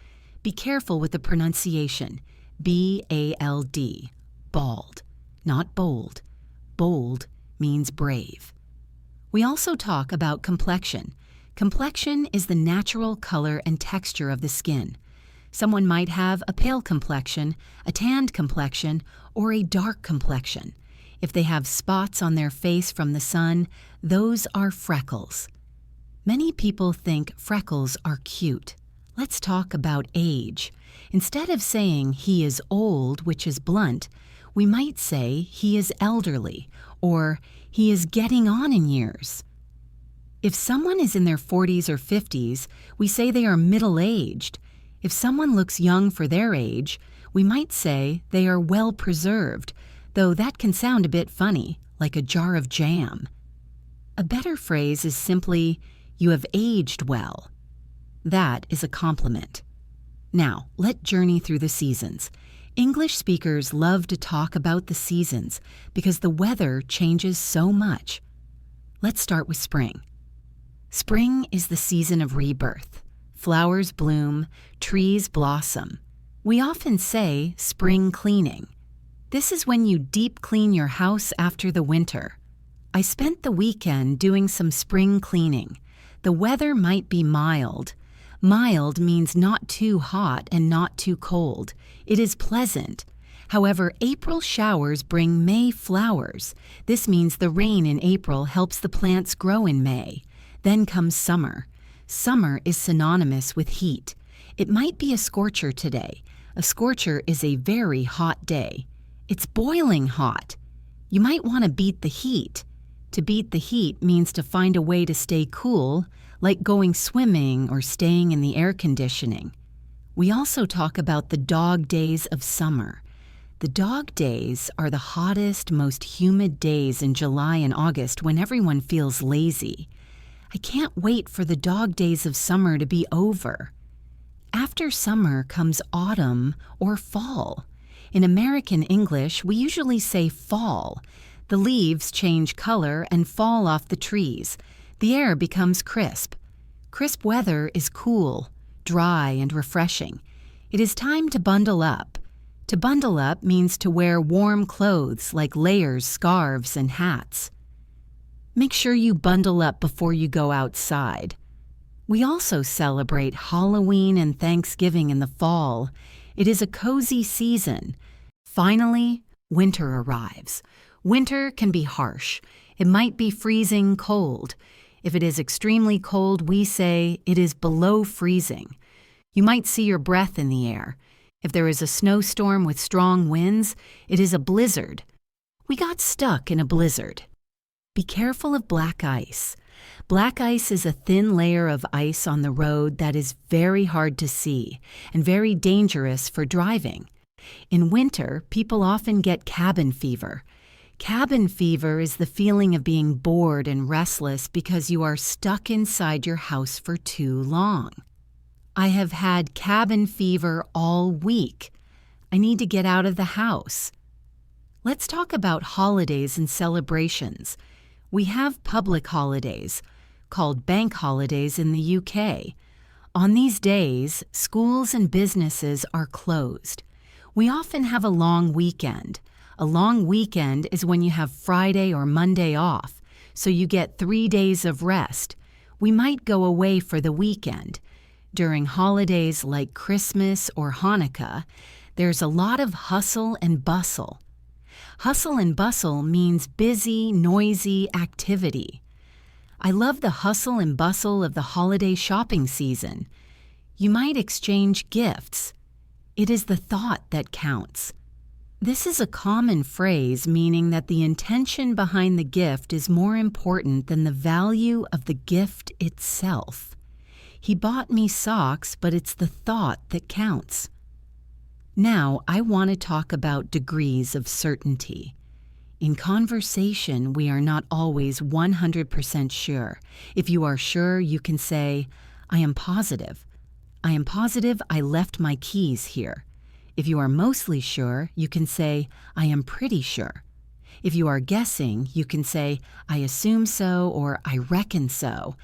Be careful with the pronunciation. B-A-L-D, bald, not bold. Bold means brave. We also talk about complexion. Complexion is the natural color and texture of the skin. Someone might have a pale complexion, a tanned complexion, or a dark complexion. If they have spots on their face from the sun, those are freckles. Many people think freckles are cute. Let's talk about age. Instead of saying he is old, which is blunt, we might say he is elderly or he is getting on in years. If someone is in their 40s or 50s, we say they are middle-aged. If someone looks young for their age, we might say they are well-preserved, though that can sound a bit funny, like a jar of jam. A better phrase is simply, "You have aged well." That is a compliment. Now, let's journey through the seasons. English speakers love to talk about the seasons because the weather changes so much. Let's start with spring. Spring is the season of rebirth. Flowers bloom, trees blossom. We often say spring cleaning. This is when you deep clean your house after the winter. I spent the weekend doing some spring cleaning. The weather might be mild. Mild means not too hot and not too cold. It is pleasant. However, April showers bring May flowers. This means the rain in April helps the plants grow in May. Then comes summer. Summer is synonymous with heat. It might be a scorcher today. A scorcher is a very hot day. It's boiling hot. You might want to beat the heat. To beat the heat means to find a way to stay cool, like going swimming or staying in the air conditioning. We also talk about the dog days of summer. The dog days are the hottest, most humid days in July and August when everyone feels lazy. I can't wait for the dog days of summer to be over. After summer comes autumn or fall. In American English, we usually say fall. The leaves change color and fall off the trees. The air becomes crisp. Crisp weather is cool, dry, and refreshing. It is time to bundle up. To bundle up means to wear warm clothes like layers, scarves, and hats. Make sure you bundle up before you go outside. We also celebrate Halloween and Thanksgiving in the fall. It is a cozy season. Finally, winter arrives. Winter can be harsh. It might be freezing cold. If it is extremely cold, we say it is below freezing. You might see your breath in the air. If there is a snowstorm with strong winds, it is a blizzard. We got stuck in a blizzard. Be careful of black ice. Black ice is a thin layer of ice on the road that is very hard to see and very dangerous for driving. In winter, people often get cabin fever. Cabin fever is the feeling of being bored and restless because you are stuck inside your house for too long. I have had cabin fever all week. I need to get out of the house. Let's talk about holidays and celebrations. We have public holidays, called bank holidays in the UK. On these days, schools and businesses are closed. We often have a long weekend. A long weekend is when you have Friday or Monday off, so you get 3 days of rest. We might go away for the weekend. During holidays like Christmas or Hanukkah, there's a lot of hustle and bustle. Hustle and bustle means busy, noisy activity. I love the hustle and bustle of the holiday shopping season. You might exchange gifts. It is the thought that counts. This is a common phrase meaning that the intention behind the gift is more important than the value of the gift itself. He bought me socks, but it's the thought that counts. Now, I want to talk about degrees of certainty. In conversation, we are not always 100% sure. If you are sure, you can say, I am positive. I am positive I left my keys here. If you are mostly sure, you can say, I am pretty sure. If you are guessing, you can say, I assume so or I reckon so.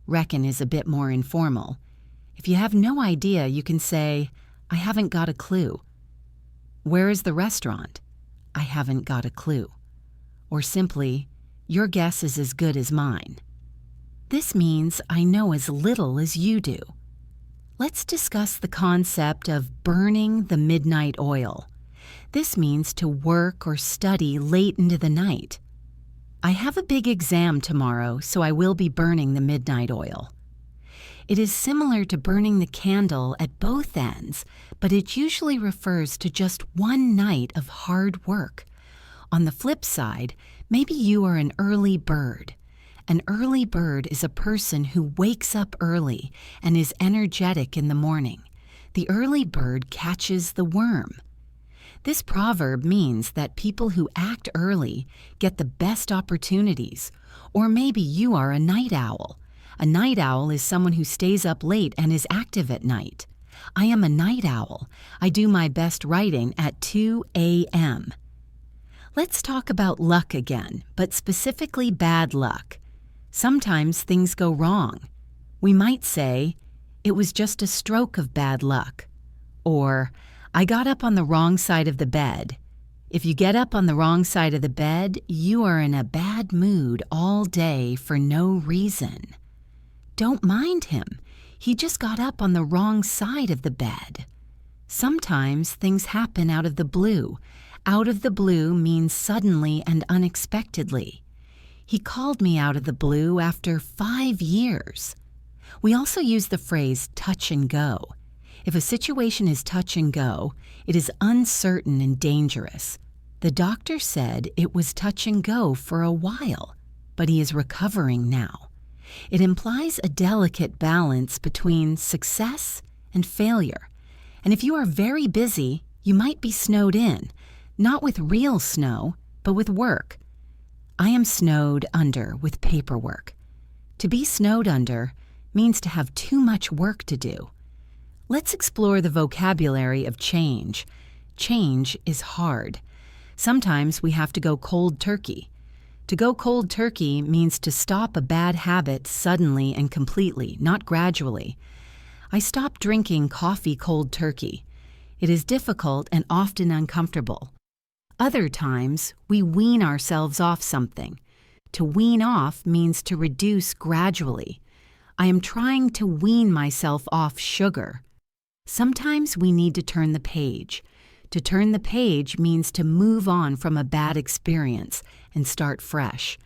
Reckon is a bit more informal. If you have no idea, you can say, I haven't got a clue. Where is the restaurant? I haven't got a clue. Or simply, your guess is as good as mine. This means I know as little as you do. Let's discuss the concept of burning the midnight oil. This means to work or study late into the night. I have a big exam tomorrow, so I will be burning the midnight oil. It is similar to burning the candle at both ends, but it usually refers to just one night of hard work. On the flip side, maybe you are an early bird. An early bird is a person who wakes up early and is energetic in the morning. The early bird catches the worm. This proverb means that people who act early get the best opportunities. Or maybe you are a night owl. A night owl is someone who stays up late and is active at night. I am a night owl. I do my best writing at 2 a.m. Let's talk about luck again, but specifically bad luck. Sometimes things go wrong. We might say, it was just a stroke of bad luck. Or, I got up on the wrong side of the bed. If you get up on the wrong side of the bed, you are in a bad mood all day for no reason. Don't mind him. He just got up on the wrong side of the bed. Sometimes things happen out of the blue. Out of the blue means suddenly and unexpectedly. He called me out of the blue after 5 years. We also use the phrase touch and go. If a situation is touch and go, it is uncertain and dangerous. The doctor said it was touch and go for a while. but he is recovering now. It implies a delicate balance between success and failure. And if you are very busy, you might be snowed in, not with real snow, but with work. I am snowed under with paperwork. To be snowed under means to have too much work to do. Let's explore the vocabulary of change. Change is hard. Sometimes we have to go cold turkey. To go cold turkey means to stop a bad habit suddenly and completely, not gradually. I stopped drinking coffee cold turkey. It is difficult and often uncomfortable. Other times, we wean ourselves off something. To wean off means to reduce gradually. I am trying to wean myself off sugar. Sometimes we need to turn the page. To turn the page means to move on from a bad experience and start fresh.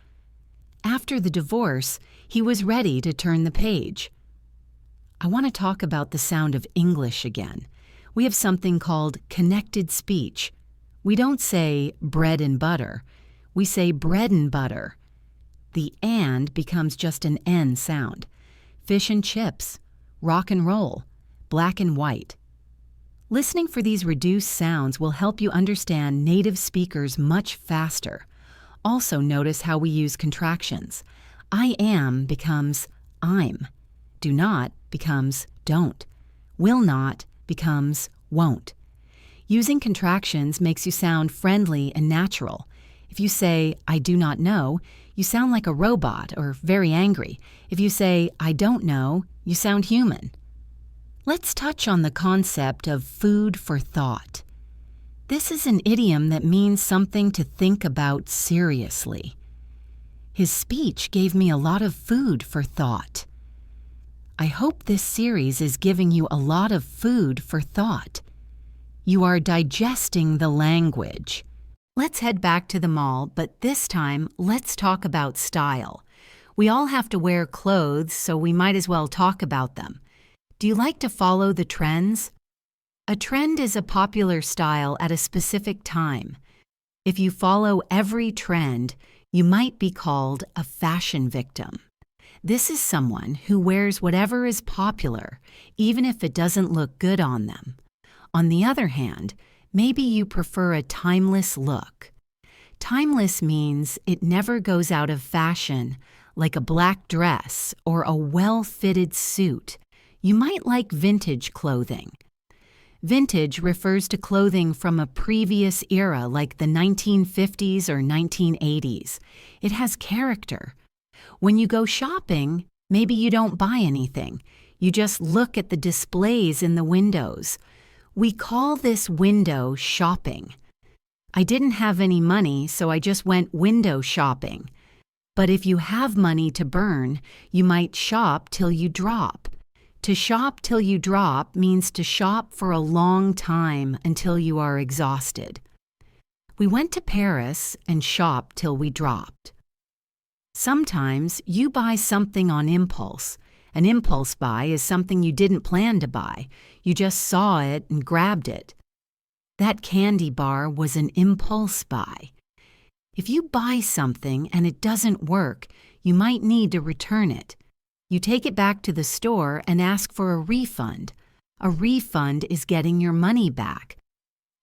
After the divorce, he was ready to turn the page. I want to talk about the sound of English again. We have something called connected speech. We don't say bread and butter. We say bread and butter. The and becomes just an N sound. Fish and chips, rock and roll, black and white. Listening for these reduced sounds will help you understand native speakers much faster. Also notice how we use contractions. I am becomes I'm. Do not becomes don't. Will not becomes won't. Using contractions makes you sound friendly and natural. If you say, I do not know, you sound like a robot or very angry. If you say, I don't know, you sound human. Let's touch on the concept of food for thought. This is an idiom that means something to think about seriously. His speech gave me a lot of food for thought. I hope this series is giving you a lot of food for thought. You are digesting the language. Let's head back to the mall, but this time, let's talk about style. We all have to wear clothes, so we might as well talk about them. Do you like to follow the trends? A trend is a popular style at a specific time. If you follow every trend, you might be called a fashion victim. This is someone who wears whatever is popular, even if it doesn't look good on them. On the other hand, maybe you prefer a timeless look. Timeless means it never goes out of fashion, like a black dress or a well-fitted suit. You might like vintage clothing. Vintage refers to clothing from a previous era like the 1950s or 1980s. It has character. When you go shopping, maybe you don't buy anything. You just look at the displays in the windows. We call this window shopping. I didn't have any money, so I just went window shopping. But if you have money to burn, you might shop till you drop. To shop till you drop means to shop for a long time until you are exhausted. We went to Paris and shopped till we dropped. Sometimes you buy something on impulse. An impulse buy is something you didn't plan to buy. You just saw it and grabbed it. That candy bar was an impulse buy. If you buy something and it doesn't work, you might need to return it. You take it back to the store and ask for a refund. A refund is getting your money back.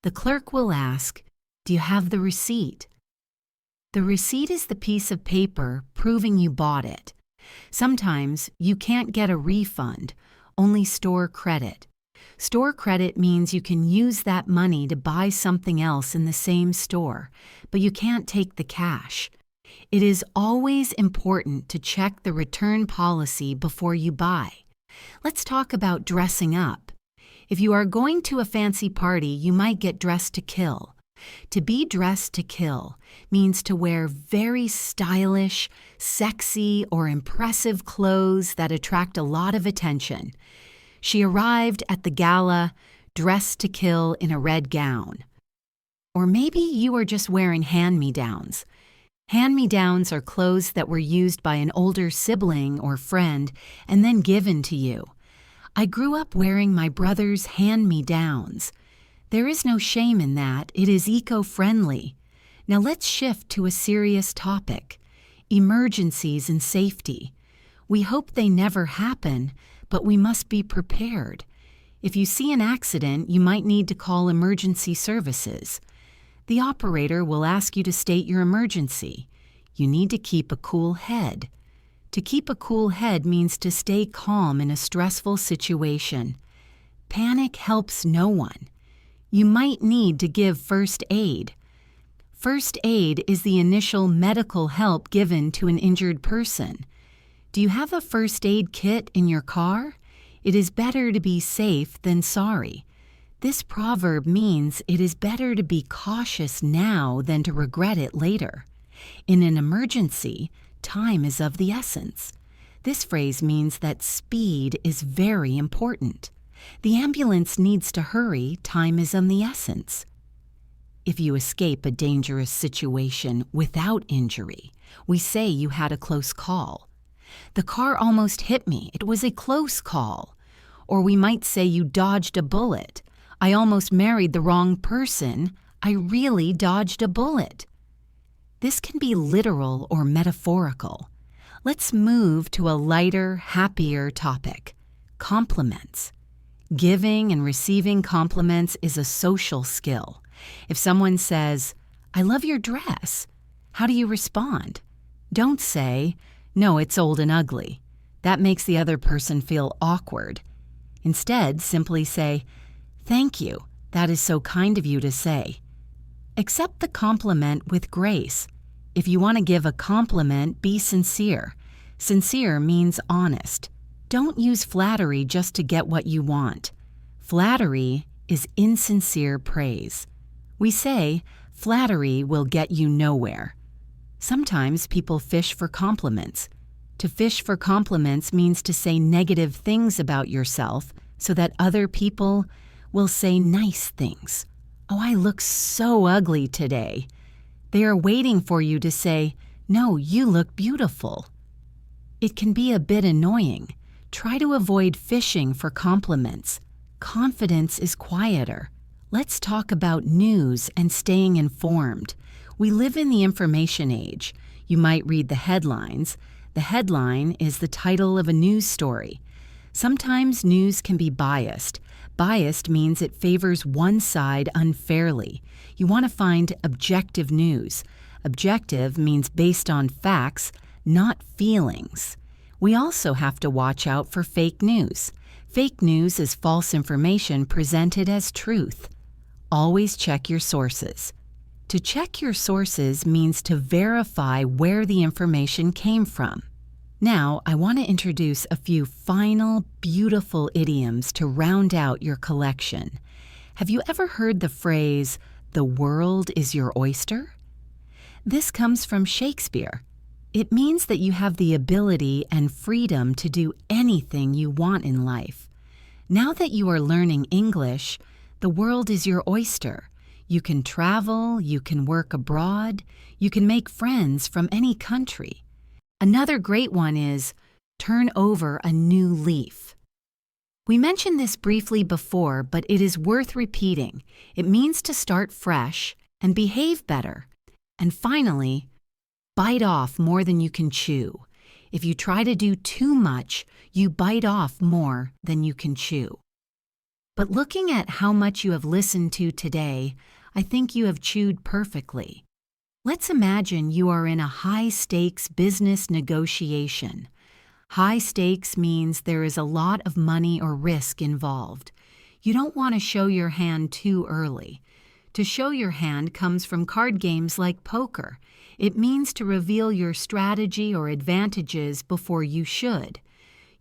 The clerk will ask, do you have the receipt? The receipt is the piece of paper proving you bought it. Sometimes you can't get a refund, only store credit. Store credit means you can use that money to buy something else in the same store, but you can't take the cash. It is always important to check the return policy before you buy. Let's talk about dressing up. If you are going to a fancy party, you might get dressed to kill. To be dressed to kill means to wear very stylish, sexy, or impressive clothes that attract a lot of attention. She arrived at the gala dressed to kill in a red gown. Or maybe you are just wearing hand-me-downs. Hand-me-downs are clothes that were used by an older sibling or friend and then given to you. I grew up wearing my brother's hand-me-downs. There is no shame in that. It is eco-friendly. Now let's shift to a serious topic. emergencies, and safety. We hope they never happen, but we must be prepared. If you see an accident, you might need to call emergency services. The operator will ask you to state your emergency. You need to keep a cool head. To keep a cool head means to stay calm in a stressful situation. Panic helps no one. You might need to give first aid. First aid is the initial medical help given to an injured person. Do you have a first aid kit in your car? It is better to be safe than sorry. This proverb means it is better to be cautious now than to regret it later. In an emergency, time is of the essence. This phrase means that speed is very important. The ambulance needs to hurry, time is of the essence. If you escape a dangerous situation without injury, we say you had a close call. The car almost hit me, it was a close call. Or we might say you dodged a bullet. I almost married the wrong person, I really dodged a bullet. This can be literal or metaphorical. Let's move to a lighter, happier topic: compliments. Giving and receiving compliments is a social skill. If someone says, "I love your dress," how do you respond? Don't say, "No, it's old and ugly." That makes the other person feel awkward. Instead, simply say, "Thank you, that is so kind of you to say." Accept the compliment with grace. If you want to give a compliment, be sincere. Sincere means honest. Don't use flattery just to get what you want. Flattery is insincere praise. We say, flattery will get you nowhere. Sometimes people fish for compliments. To fish for compliments means to say negative things about yourself so that other people will say nice things. "Oh, I look so ugly today." They are waiting for you to say, "No, you look beautiful." It can be a bit annoying. Try to avoid fishing for compliments. Confidence is quieter. Let's talk about news and staying informed. We live in the information age. You might read the headlines. The headline is the title of a news story. Sometimes news can be biased. Biased means it favors one side unfairly. You want to find objective news. Objective means based on facts, not feelings. We also have to watch out for fake news. Fake news is false information presented as truth. Always check your sources. To check your sources means to verify where the information came from. Now, I want to introduce a few final, beautiful idioms to round out your collection. Have you ever heard the phrase, "The world is your oyster"? This comes from Shakespeare. It means that you have the ability and freedom to do anything you want in life. Now that you are learning English, the world is your oyster. You can travel, you can work abroad, you can make friends from any country. Another great one is, turn over a new leaf. We mentioned this briefly before, but it is worth repeating. It means to start fresh and behave better. And finally, bite off more than you can chew. If you try to do too much, you bite off more than you can chew. But looking at how much you have listened to today, I think you have chewed perfectly. Let's imagine you are in a high-stakes business negotiation. High stakes means there is a lot of money or risk involved. You don't want to show your hand too early. To show your hand comes from card games like poker. It means to reveal your strategy or advantages before you should.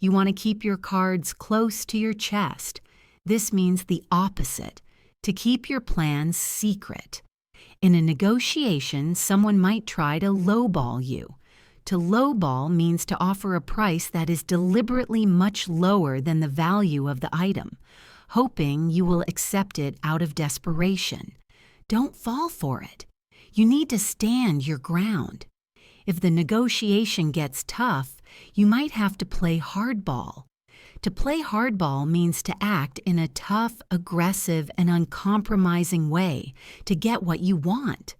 You want to keep your cards close to your chest. This means the opposite, to keep your plans secret. In a negotiation, someone might try to lowball you. To lowball means to offer a price that is deliberately much lower than the value of the item, hoping you will accept it out of desperation. Don't fall for it. You need to stand your ground. If the negotiation gets tough, you might have to play hardball. To play hardball means to act in a tough, aggressive, and uncompromising way to get what you want.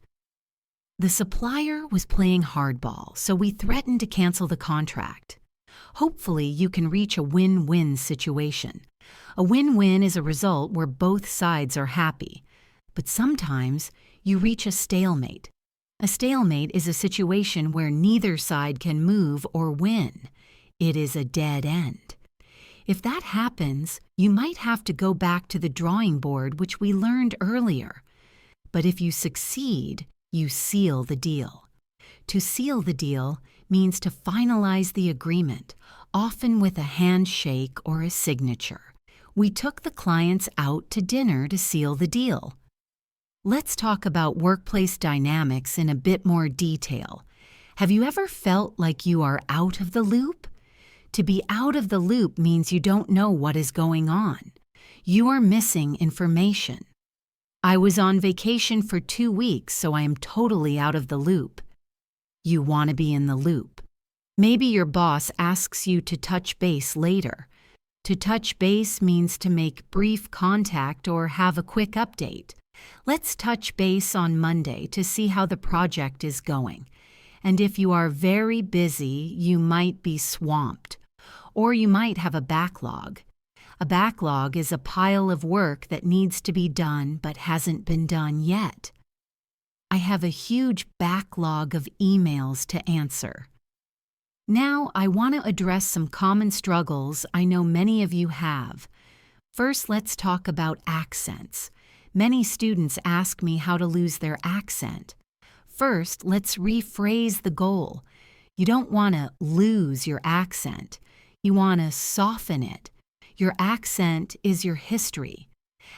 The supplier was playing hardball, so we threatened to cancel the contract. Hopefully, you can reach a win-win situation. A win-win is a result where both sides are happy. But sometimes, you reach a stalemate. A stalemate is a situation where neither side can move or win. It is a dead end. If that happens, you might have to go back to the drawing board, which we learned earlier. But if you succeed, you seal the deal. To seal the deal means to finalize the agreement, often with a handshake or a signature. We took the clients out to dinner to seal the deal. Let's talk about workplace dynamics in a bit more detail. Have you ever felt like you are out of the loop? To be out of the loop means you don't know what is going on. You are missing information. I was on vacation for 2 weeks, so I am totally out of the loop. You want to be in the loop. Maybe your boss asks you to touch base later. To touch base means to make brief contact or have a quick update. Let's touch base on Monday to see how the project is going. And if you are very busy, you might be swamped. Or you might have a backlog. A backlog is a pile of work that needs to be done but hasn't been done yet. I have a huge backlog of emails to answer. Now, I want to address some common struggles I know many of you have. First, let's talk about accents. Many students ask me how to lose their accent. First, let's rephrase the goal. You don't want to lose your accent. You want to soften it. Your accent is your history.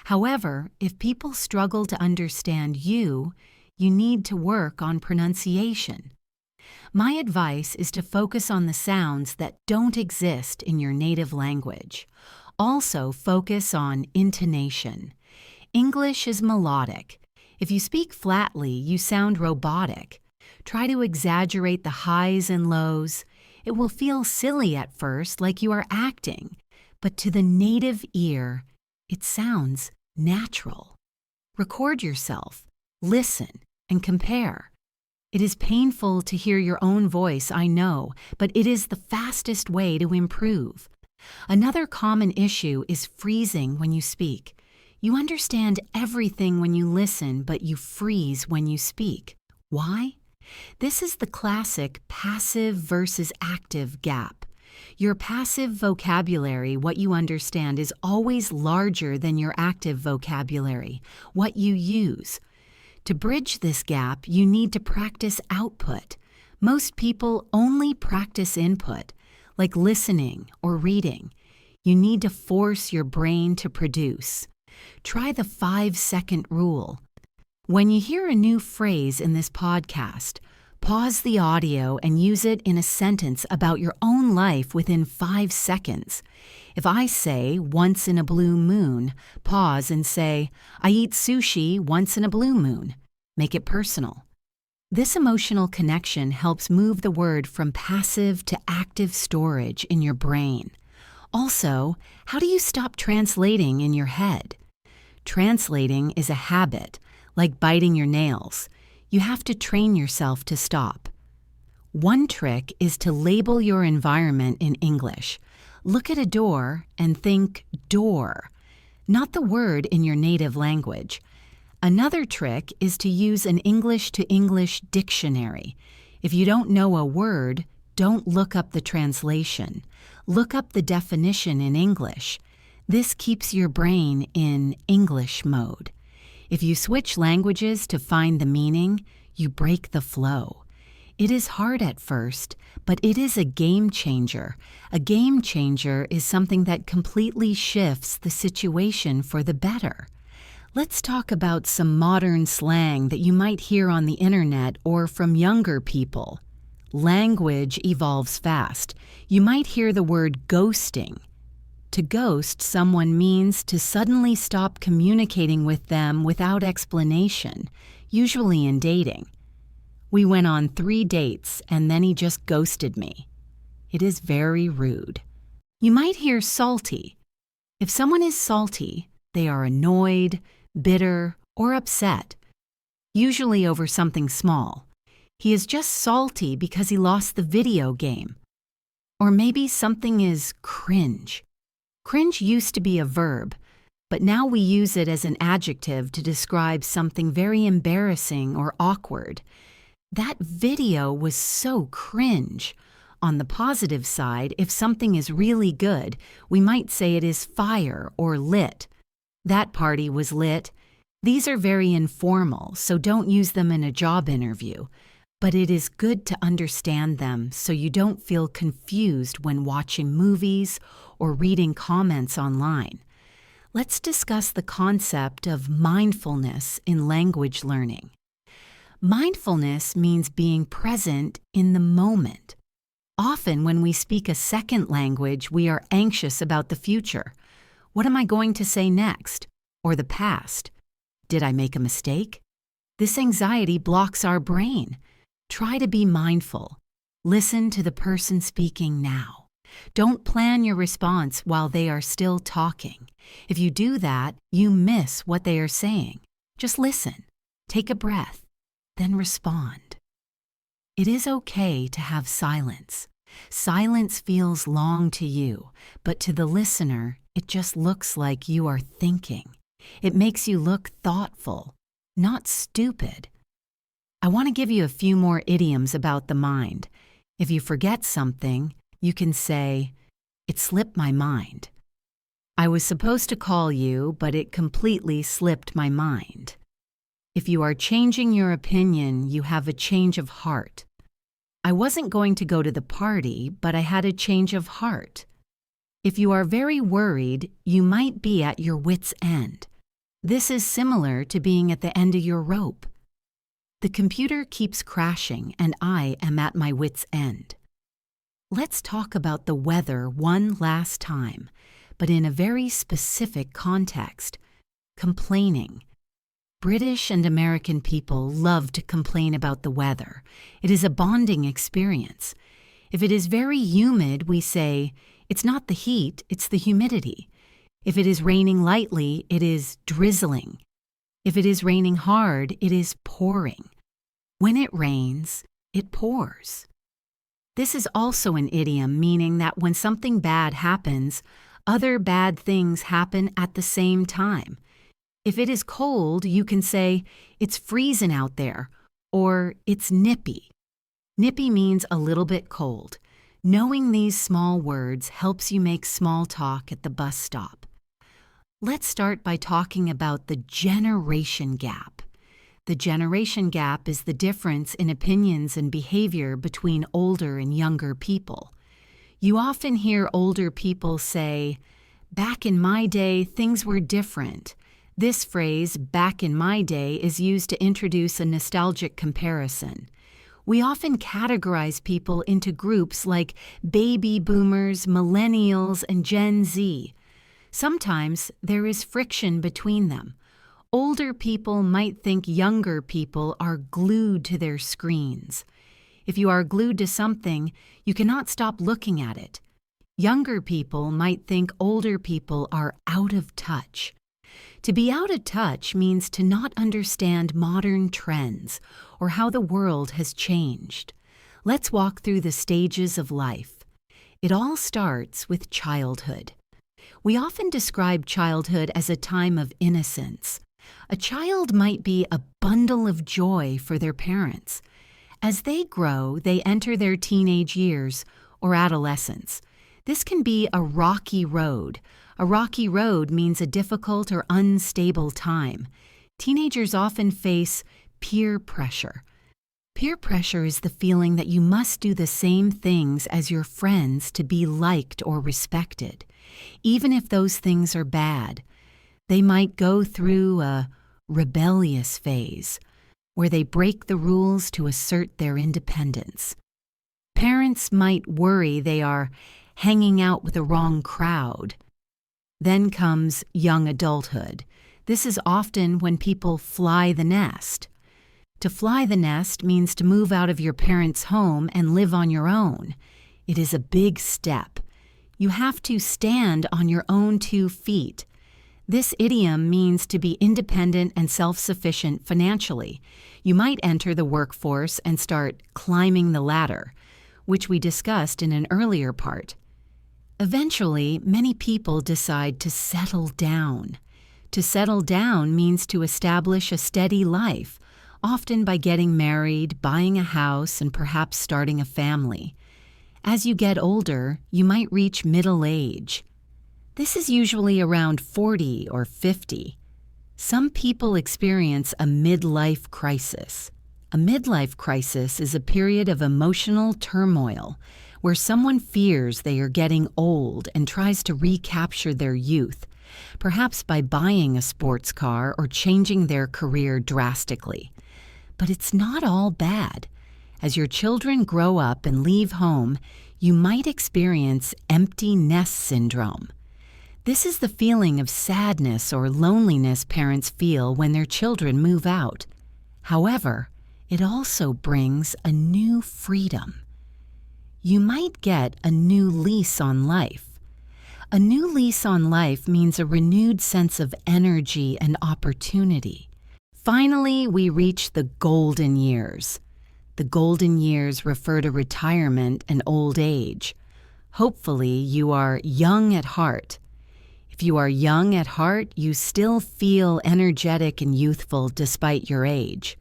However, if people struggle to understand you, you need to work on pronunciation. My advice is to focus on the sounds that don't exist in your native language. Also, focus on intonation. English is melodic. If you speak flatly, you sound robotic. Try to exaggerate the highs and lows. It will feel silly at first, like you are acting, but to the native ear, it sounds natural. Record yourself, listen, and compare. It is painful to hear your own voice, I know, but it is the fastest way to improve. Another common issue is freezing when you speak. You understand everything when you listen, but you freeze when you speak. Why? This is the classic passive versus active gap. Your passive vocabulary, what you understand, is always larger than your active vocabulary, what you use. To bridge this gap, you need to practice output. Most people only practice input, like listening or reading. You need to force your brain to produce. Try the 5-second rule. When you hear a new phrase in this podcast, pause the audio and use it in a sentence about your own life within 5 seconds. If I say, once in a blue moon, pause and say, I eat sushi once in a blue moon. Make it personal. This emotional connection helps move the word from passive to active storage in your brain. Also, how do you stop translating in your head? Translating is a habit, like biting your nails. You have to train yourself to stop. One trick is to label your environment in English. Look at a door and think door, not the word in your native language. Another trick is to use an English-to-English dictionary. If you don't know a word, don't look up the translation. Look up the definition in English. This keeps your brain in English mode. If you switch languages to find the meaning, you break the flow. It is hard at first, but it is a game changer. A game changer is something that completely shifts the situation for the better. Let's talk about some modern slang that you might hear on the internet or from younger people. Language evolves fast. You might hear the word ghosting. To ghost someone means to suddenly stop communicating with them without explanation, usually in dating. We went on 3 dates and then he just ghosted me. It is very rude. You might hear salty. If someone is salty, they are annoyed, bitter, or upset, usually over something small. He is just salty because he lost the video game. Or maybe something is cringe. Cringe used to be a verb, but now we use it as an adjective to describe something very embarrassing or awkward. That video was so cringe. On the positive side, if something is really good, we might say it is fire or lit. That party was lit. These are very informal, so don't use them in a job interview. But it is good to understand them so you don't feel confused when watching movies or reading comments online. Let's discuss the concept of mindfulness in language learning. Mindfulness means being present in the moment. Often when we speak a second language, we are anxious about the future. What am I going to say next? Or the past? Did I make a mistake? This anxiety blocks our brain. Try to be mindful. Listen to the person speaking now. Don't plan your response while they are still talking. If you do that, you miss what they are saying. Just listen. Take a breath. Then respond. It is okay to have silence. Silence feels long to you, but to the listener, it just looks like you are thinking. It makes you look thoughtful, not stupid. I want to give you a few more idioms about the mind. If you forget something, you can say, "It slipped my mind." I was supposed to call you, but it completely slipped my mind. If you are changing your opinion, you have a change of heart. I wasn't going to go to the party, but I had a change of heart. If you are very worried, you might be at your wit's end. This is similar to being at the end of your rope. The computer keeps crashing and I am at my wit's end. Let's talk about the weather one last time, but in a very specific context. Complaining. British and American people love to complain about the weather. It is a bonding experience. If it is very humid, we say, "It's not the heat, it's the humidity." If it is raining lightly, it is drizzling. If it is raining hard, it is pouring. When it rains, it pours. This is also an idiom meaning that when something bad happens, other bad things happen at the same time. If it is cold, you can say, "It's freezing out there," or "It's nippy." Nippy means a little bit cold. Knowing these small words helps you make small talk at the bus stop. Let's start by talking about the generation gap. The generation gap is the difference in opinions and behavior between older and younger people. You often hear older people say, "Back in my day, things were different." This phrase, "back in my day," is used to introduce a nostalgic comparison. We often categorize people into groups like baby boomers, millennials, and Gen Z. Sometimes there is friction between them. Older people might think younger people are glued to their screens. If you are glued to something, you cannot stop looking at it. Younger people might think older people are out of touch. To be out of touch means to not understand modern trends or how the world has changed. Let's walk through the stages of life. It all starts with childhood. We often describe childhood as a time of innocence. A child might be a bundle of joy for their parents. As they grow, they enter their teenage years or adolescence. This can be a rocky road. A rocky road means a difficult or unstable time. Teenagers often face peer pressure. Peer pressure is the feeling that you must do the same things as your friends to be liked or respected, even if those things are bad. They might go through a rebellious phase, where they break the rules to assert their independence. Parents might worry they are hanging out with the wrong crowd. Then comes young adulthood. This is often when people fly the nest. To fly the nest means to move out of your parents' home and live on your own. It is a big step. You have to stand on your own 2 feet. This idiom means to be independent and self-sufficient financially. You might enter the workforce and start climbing the ladder, which we discussed in an earlier part. Eventually, many people decide to settle down. To settle down means to establish a steady life, often by getting married, buying a house, and perhaps starting a family. As you get older, you might reach middle age. This is usually around 40 or 50. Some people experience a midlife crisis. A midlife crisis is a period of emotional turmoil where someone fears they are getting old and tries to recapture their youth, perhaps by buying a sports car or changing their career drastically. But it's not all bad. As your children grow up and leave home, you might experience empty nest syndrome. This is the feeling of sadness or loneliness parents feel when their children move out. However, it also brings a new freedom. You might get a new lease on life. A new lease on life means a renewed sense of energy and opportunity. Finally, we reach the golden years. The golden years refer to retirement and old age. Hopefully, you are young at heart. If you are young at heart, you still feel energetic and youthful despite your age.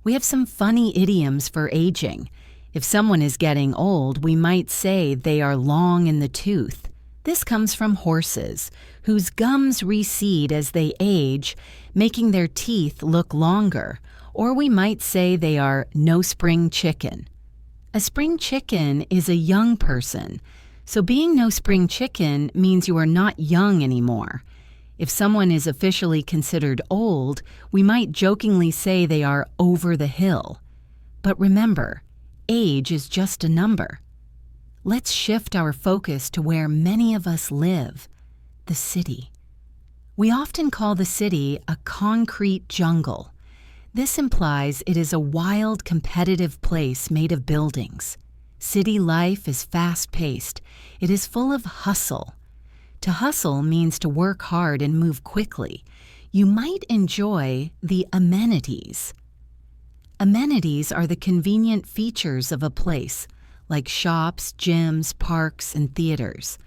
We have some funny idioms for aging. If someone is getting old, we might say they are long in the tooth. This comes from horses, whose gums recede as they age, making their teeth look longer. Or we might say they are no spring chicken. A spring chicken is a young person. So being no spring chicken means you are not young anymore. If someone is officially considered old, we might jokingly say they are over the hill. But remember, age is just a number. Let's shift our focus to where many of us live, the city. We often call the city a concrete jungle. This implies it is a wild, competitive place made of buildings. City life is fast-paced. It is full of hustle. To hustle means to work hard and move quickly. You might enjoy the amenities. Amenities are the convenient features of a place, like shops, gyms, parks, and theaters.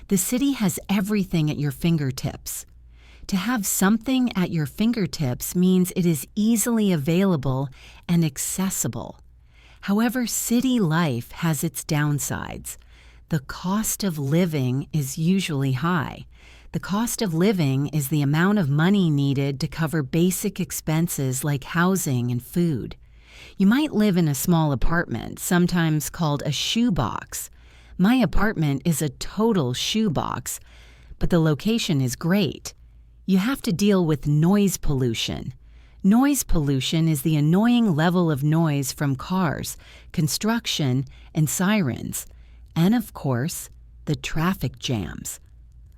The city has everything at your fingertips. To have something at your fingertips means it is easily available and accessible. However, city life has its downsides. The cost of living is usually high. The cost of living is the amount of money needed to cover basic expenses like housing and food. You might live in a small apartment, sometimes called a shoebox. My apartment is a total shoebox, but the location is great. You have to deal with noise pollution. Noise pollution is the annoying level of noise from cars, construction, and sirens, and of course, the traffic jams.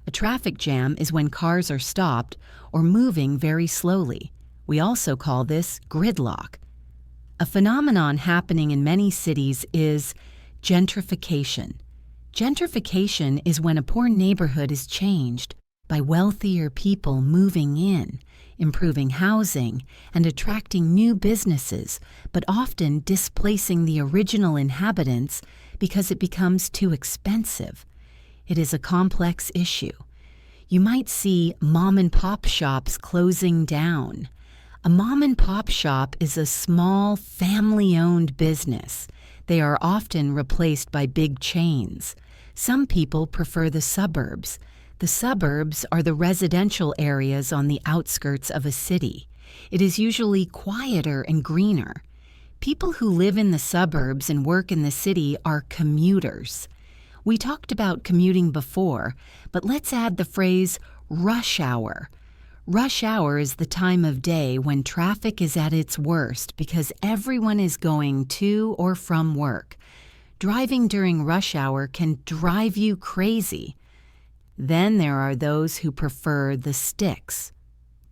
A traffic jam is when cars are stopped or moving very slowly. We also call this gridlock. A phenomenon happening in many cities is gentrification. Gentrification is when a poor neighborhood is changed by wealthier people moving in, improving housing, and attracting new businesses, but often displacing the original inhabitants because it becomes too expensive. It is a complex issue. You might see mom-and-pop shops closing down. A mom-and-pop shop is a small, family-owned business. They are often replaced by big chains. Some people prefer the suburbs. The suburbs are the residential areas on the outskirts of a city. It is usually quieter and greener. People who live in the suburbs and work in the city are commuters. We talked about commuting before, but let's add the phrase rush hour. Rush hour is the time of day when traffic is at its worst because everyone is going to or from work. Driving during rush hour can drive you crazy. Then there are those who prefer the sticks.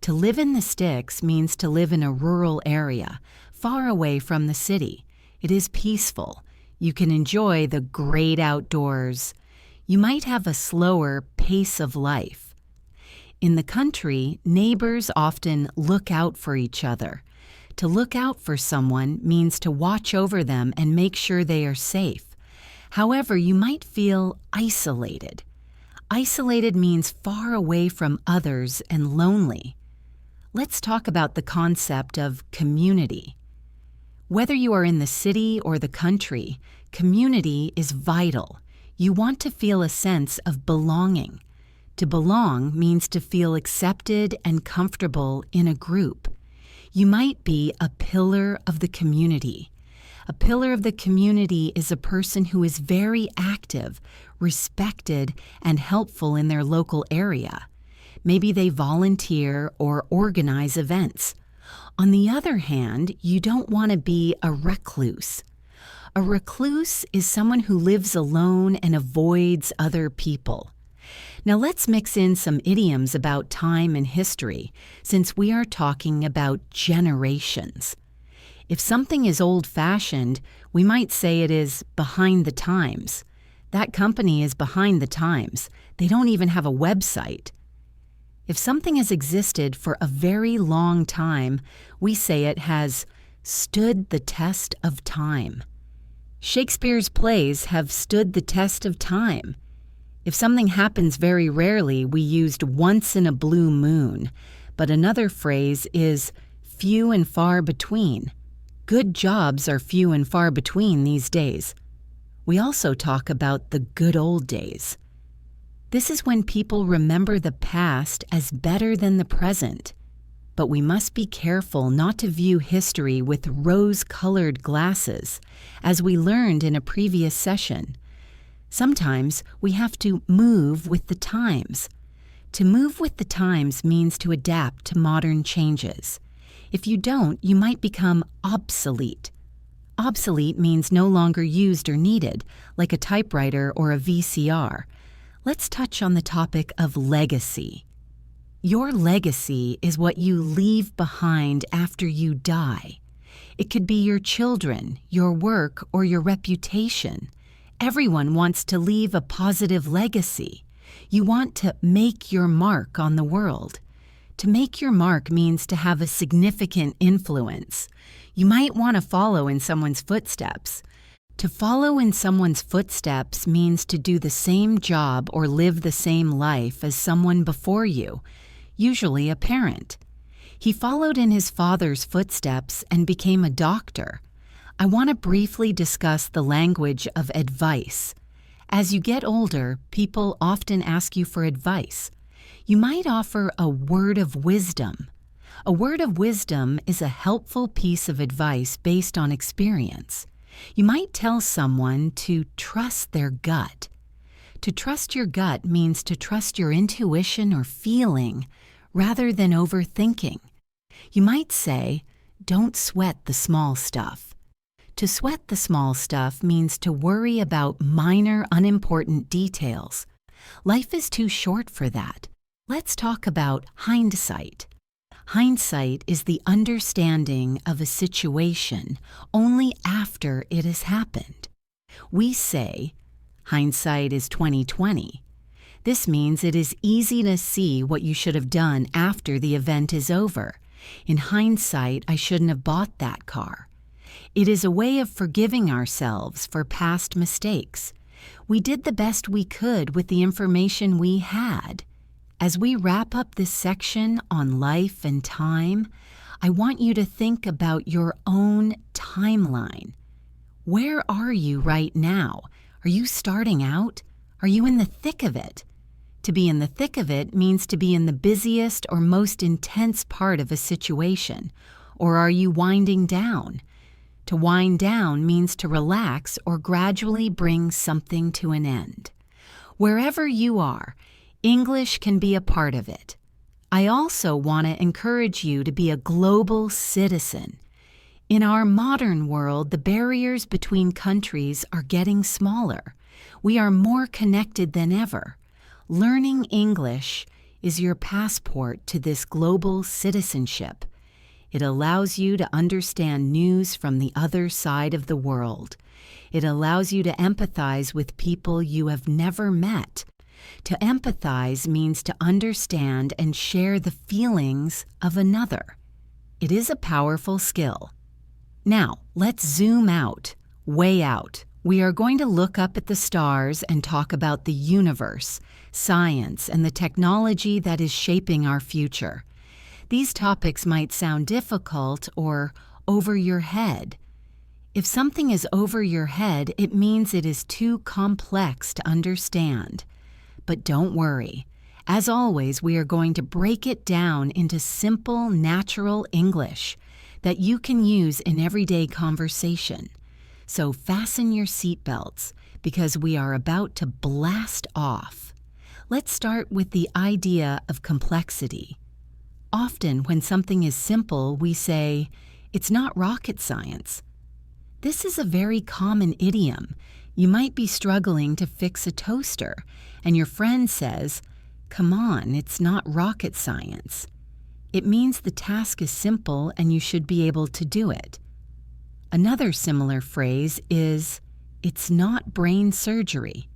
To live in the sticks means to live in a rural area, far away from the city. It is peaceful. You can enjoy the great outdoors. You might have a slower pace of life. In the country, neighbors often look out for each other. To look out for someone means to watch over them and make sure they are safe. However, you might feel isolated. Isolated means far away from others and lonely. Let's talk about the concept of community. Whether you are in the city or the country, community is vital. You want to feel a sense of belonging. To belong means to feel accepted and comfortable in a group. You might be a pillar of the community. A pillar of the community is a person who is very active, respected, and helpful in their local area. Maybe they volunteer or organize events. On the other hand, you don't want to be a recluse. A recluse is someone who lives alone and avoids other people. Now let's mix in some idioms about time and history, since we are talking about generations. If something is old-fashioned, we might say it is behind the times. That company is behind the times. They don't even have a website. If something has existed for a very long time, we say it has stood the test of time. Shakespeare's plays have stood the test of time. If something happens very rarely, we used once in a blue moon, but another phrase is few and far between. Good jobs are few and far between these days. We also talk about the good old days. This is when people remember the past as better than the present. But we must be careful not to view history with rose-colored glasses, as we learned in a previous session. Sometimes we have to move with the times. To move with the times means to adapt to modern changes. If you don't, you might become obsolete. Obsolete means no longer used or needed, like a typewriter or a VCR. Let's touch on the topic of legacy. Your legacy is what you leave behind after you die. It could be your children, your work, or your reputation. Everyone wants to leave a positive legacy. You want to make your mark on the world. To make your mark means to have a significant influence. You might want to follow in someone's footsteps. To follow in someone's footsteps means to do the same job or live the same life as someone before you, usually a parent. He followed in his father's footsteps and became a doctor. I want to briefly discuss the language of advice. As you get older, people often ask you for advice. You might offer a word of wisdom. A word of wisdom is a helpful piece of advice based on experience. You might tell someone to trust their gut. To trust your gut means to trust your intuition or feeling rather than overthinking. You might say, don't sweat the small stuff. To sweat the small stuff means to worry about minor, unimportant details. Life is too short for that. Let's talk about hindsight. Hindsight is the understanding of a situation only after it has happened. We say, hindsight is 20/20. This means it is easy to see what you should have done after the event is over. In hindsight, I shouldn't have bought that car. It is a way of forgiving ourselves for past mistakes. We did the best we could with the information we had. As we wrap up this section on life and time, I want you to think about your own timeline. Where are you right now? Are you starting out? Are you in the thick of it? To be in the thick of it means to be in the busiest or most intense part of a situation. Or are you winding down? To wind down means to relax or gradually bring something to an end. Wherever you are, English can be a part of it. I also want to encourage you to be a global citizen. In our modern world, the barriers between countries are getting smaller. We are more connected than ever. Learning English is your passport to this global citizenship. It allows you to understand news from the other side of the world. It allows you to empathize with people you have never met. To empathize means to understand and share the feelings of another. It is a powerful skill. Now, let's zoom out, way out. We are going to look up at the stars and talk about the universe, science, and the technology that is shaping our future. These topics might sound difficult or over your head. If something is over your head, it means it is too complex to understand. But don't worry. As always, we are going to break it down into simple, natural English that you can use in everyday conversation. So fasten your seatbelts because we are about to blast off. Let's start with the idea of complexity. Often when something is simple, we say, "It's not rocket science." This is a very common idiom. You might be struggling to fix a toaster, and your friend says, "Come on, it's not rocket science." It means the task is simple and you should be able to do it. Another similar phrase is, "It's not brain surgery."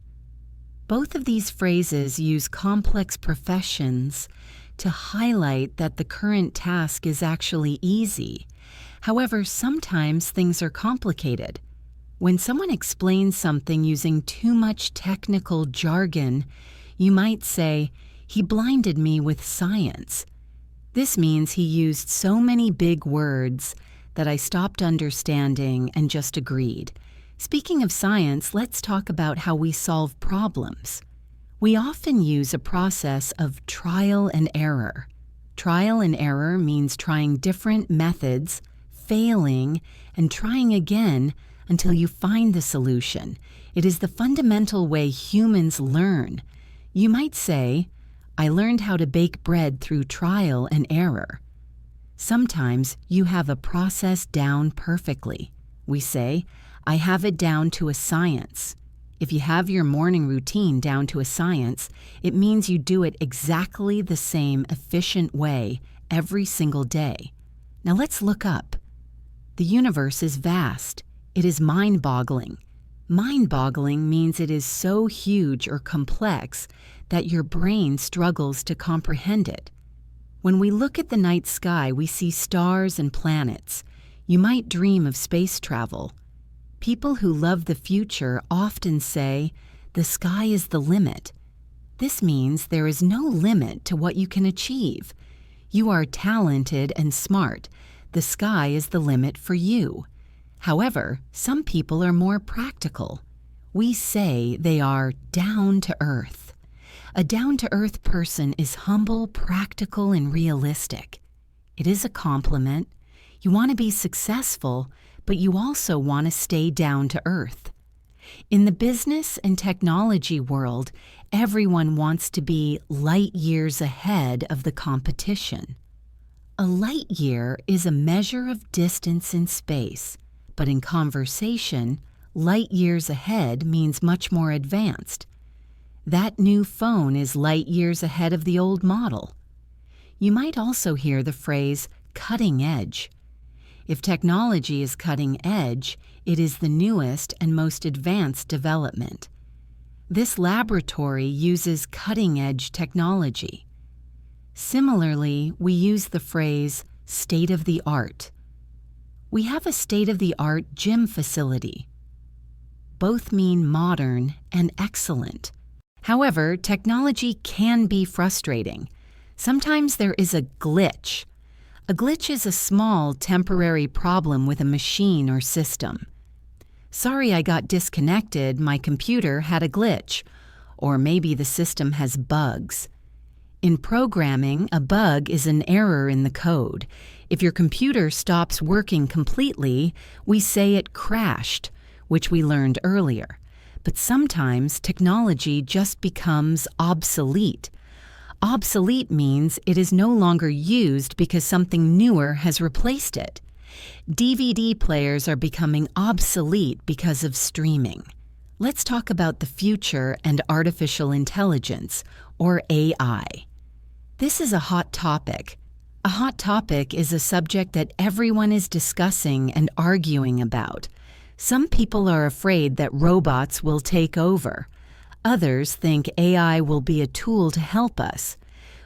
Both of these phrases use complex professions to highlight that the current task is actually easy. However, sometimes things are complicated. When someone explains something using too much technical jargon, you might say, "He blinded me with science." This means he used so many big words that I stopped understanding and just agreed. Speaking of science, let's talk about how we solve problems. We often use a process of trial and error. Trial and error means trying different methods, failing, and trying again until you find the solution. It is the fundamental way humans learn. You might say, "I learned how to bake bread through trial and error." Sometimes you have a process down perfectly. We say, "I have it down to a science." If you have your morning routine down to a science, it means you do it exactly the same efficient way every single day. Now let's look up. The universe is vast. It is mind-boggling. Mind-boggling means it is so huge or complex that your brain struggles to comprehend it. When we look at the night sky, we see stars and planets. You might dream of space travel. People who love the future often say, "The sky is the limit." This means there is no limit to what you can achieve. You are talented and smart. The sky is the limit for you. However, some people are more practical. We say they are down to earth. A down-to-earth person is humble, practical, and realistic. It is a compliment. You want to be successful, but you also want to stay down to earth. In the business and technology world, everyone wants to be light years ahead of the competition. A light year is a measure of distance in space, but in conversation, light years ahead means much more advanced. That new phone is light years ahead of the old model. You might also hear the phrase cutting edge. If technology is cutting edge, it is the newest and most advanced development. This laboratory uses cutting edge technology. Similarly, we use the phrase state of the art. We have a state of the art gym facility. Both mean modern and excellent. However, technology can be frustrating. Sometimes there is a glitch. A glitch is a small, temporary problem with a machine or system. "Sorry I got disconnected, my computer had a glitch," or maybe the system has bugs. In programming, a bug is an error in the code. If your computer stops working completely, we say it crashed, which we learned earlier. But sometimes technology just becomes obsolete. Obsolete means it is no longer used because something newer has replaced it. DVD players are becoming obsolete because of streaming. Let's talk about the future and artificial intelligence, or AI. This is a hot topic. A hot topic is a subject that everyone is discussing and arguing about. Some people are afraid that robots will take over. Others think AI will be a tool to help us.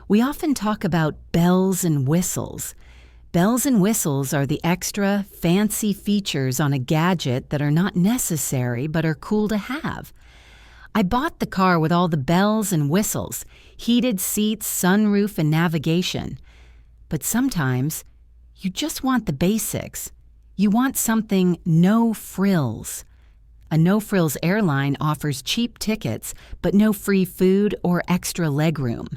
We often talk about bells and whistles. Bells and whistles are the extra, fancy features on a gadget that are not necessary but are cool to have. I bought the car with all the bells and whistles, heated seats, sunroof, and navigation. But sometimes, you just want the basics. You want something no frills. A no-frills airline offers cheap tickets, but no free food or extra legroom.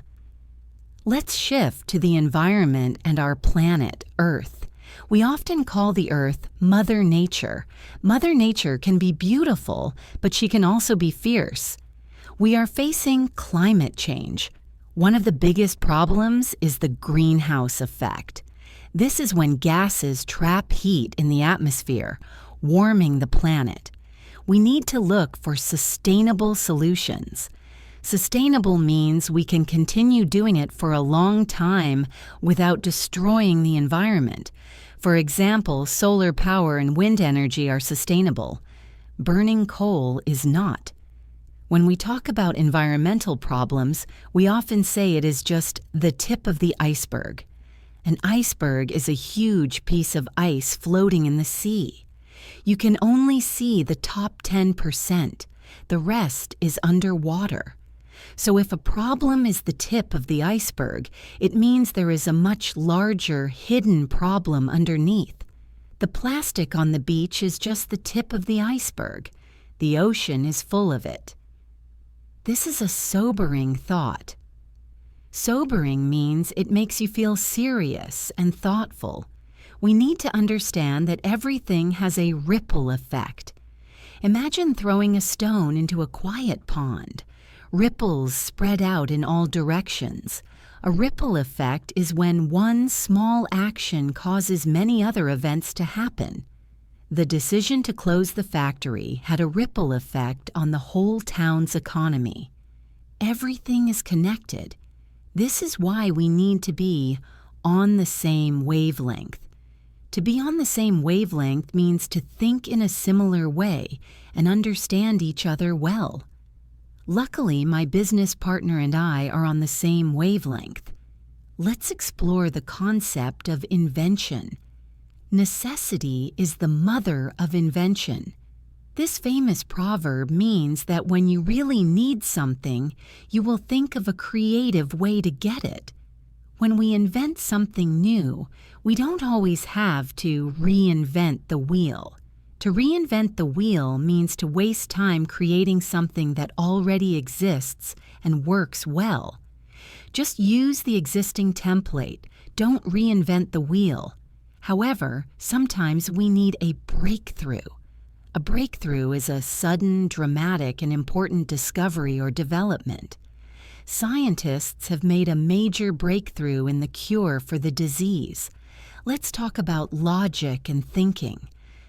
Let's shift to the environment and our planet, Earth. We often call the Earth Mother Nature. Mother Nature can be beautiful, but she can also be fierce. We are facing climate change. One of the biggest problems is the greenhouse effect. This is when gases trap heat in the atmosphere, warming the planet. We need to look for sustainable solutions. Sustainable means we can continue doing it for a long time without destroying the environment. For example, solar power and wind energy are sustainable. Burning coal is not. When we talk about environmental problems, we often say it is just the tip of the iceberg. An iceberg is a huge piece of ice floating in the sea. You can only see the top 10%. The rest is underwater. So if a problem is the tip of the iceberg, it means there is a much larger hidden problem underneath. The plastic on the beach is just the tip of the iceberg. The ocean is full of it. This is a sobering thought. Sobering means it makes you feel serious and thoughtful. We need to understand that everything has a ripple effect. Imagine throwing a stone into a quiet pond. Ripples spread out in all directions. A ripple effect is when one small action causes many other events to happen. The decision to close the factory had a ripple effect on the whole town's economy. Everything is connected. This is why we need to be on the same wavelength. To be on the same wavelength means to think in a similar way and understand each other well. Luckily, my business partner and I are on the same wavelength. Let's explore the concept of invention. Necessity is the mother of invention. This famous proverb means that when you really need something, you will think of a creative way to get it. When we invent something new, we don't always have to reinvent the wheel. To reinvent the wheel means to waste time creating something that already exists and works well. Just use the existing template. Don't reinvent the wheel. However, sometimes we need a breakthrough. A breakthrough is a sudden, dramatic, and important discovery or development. Scientists have made a major breakthrough in the cure for the disease. Let's talk about logic and thinking.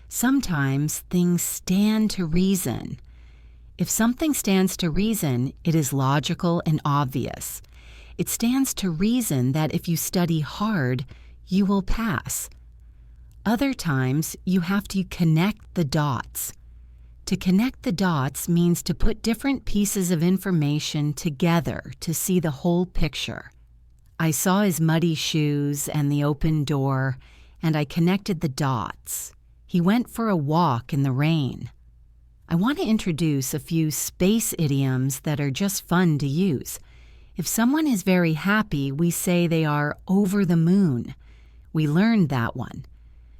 Sometimes things stand to reason. If something stands to reason, it is logical and obvious. It stands to reason that if you study hard, you will pass. Other times, you have to connect the dots. To connect the dots means to put different pieces of information together to see the whole picture. I saw his muddy shoes and the open door, and I connected the dots. He went for a walk in the rain. I want to introduce a few space idioms that are just fun to use. If someone is very happy, we say they are over the moon. We learned that one.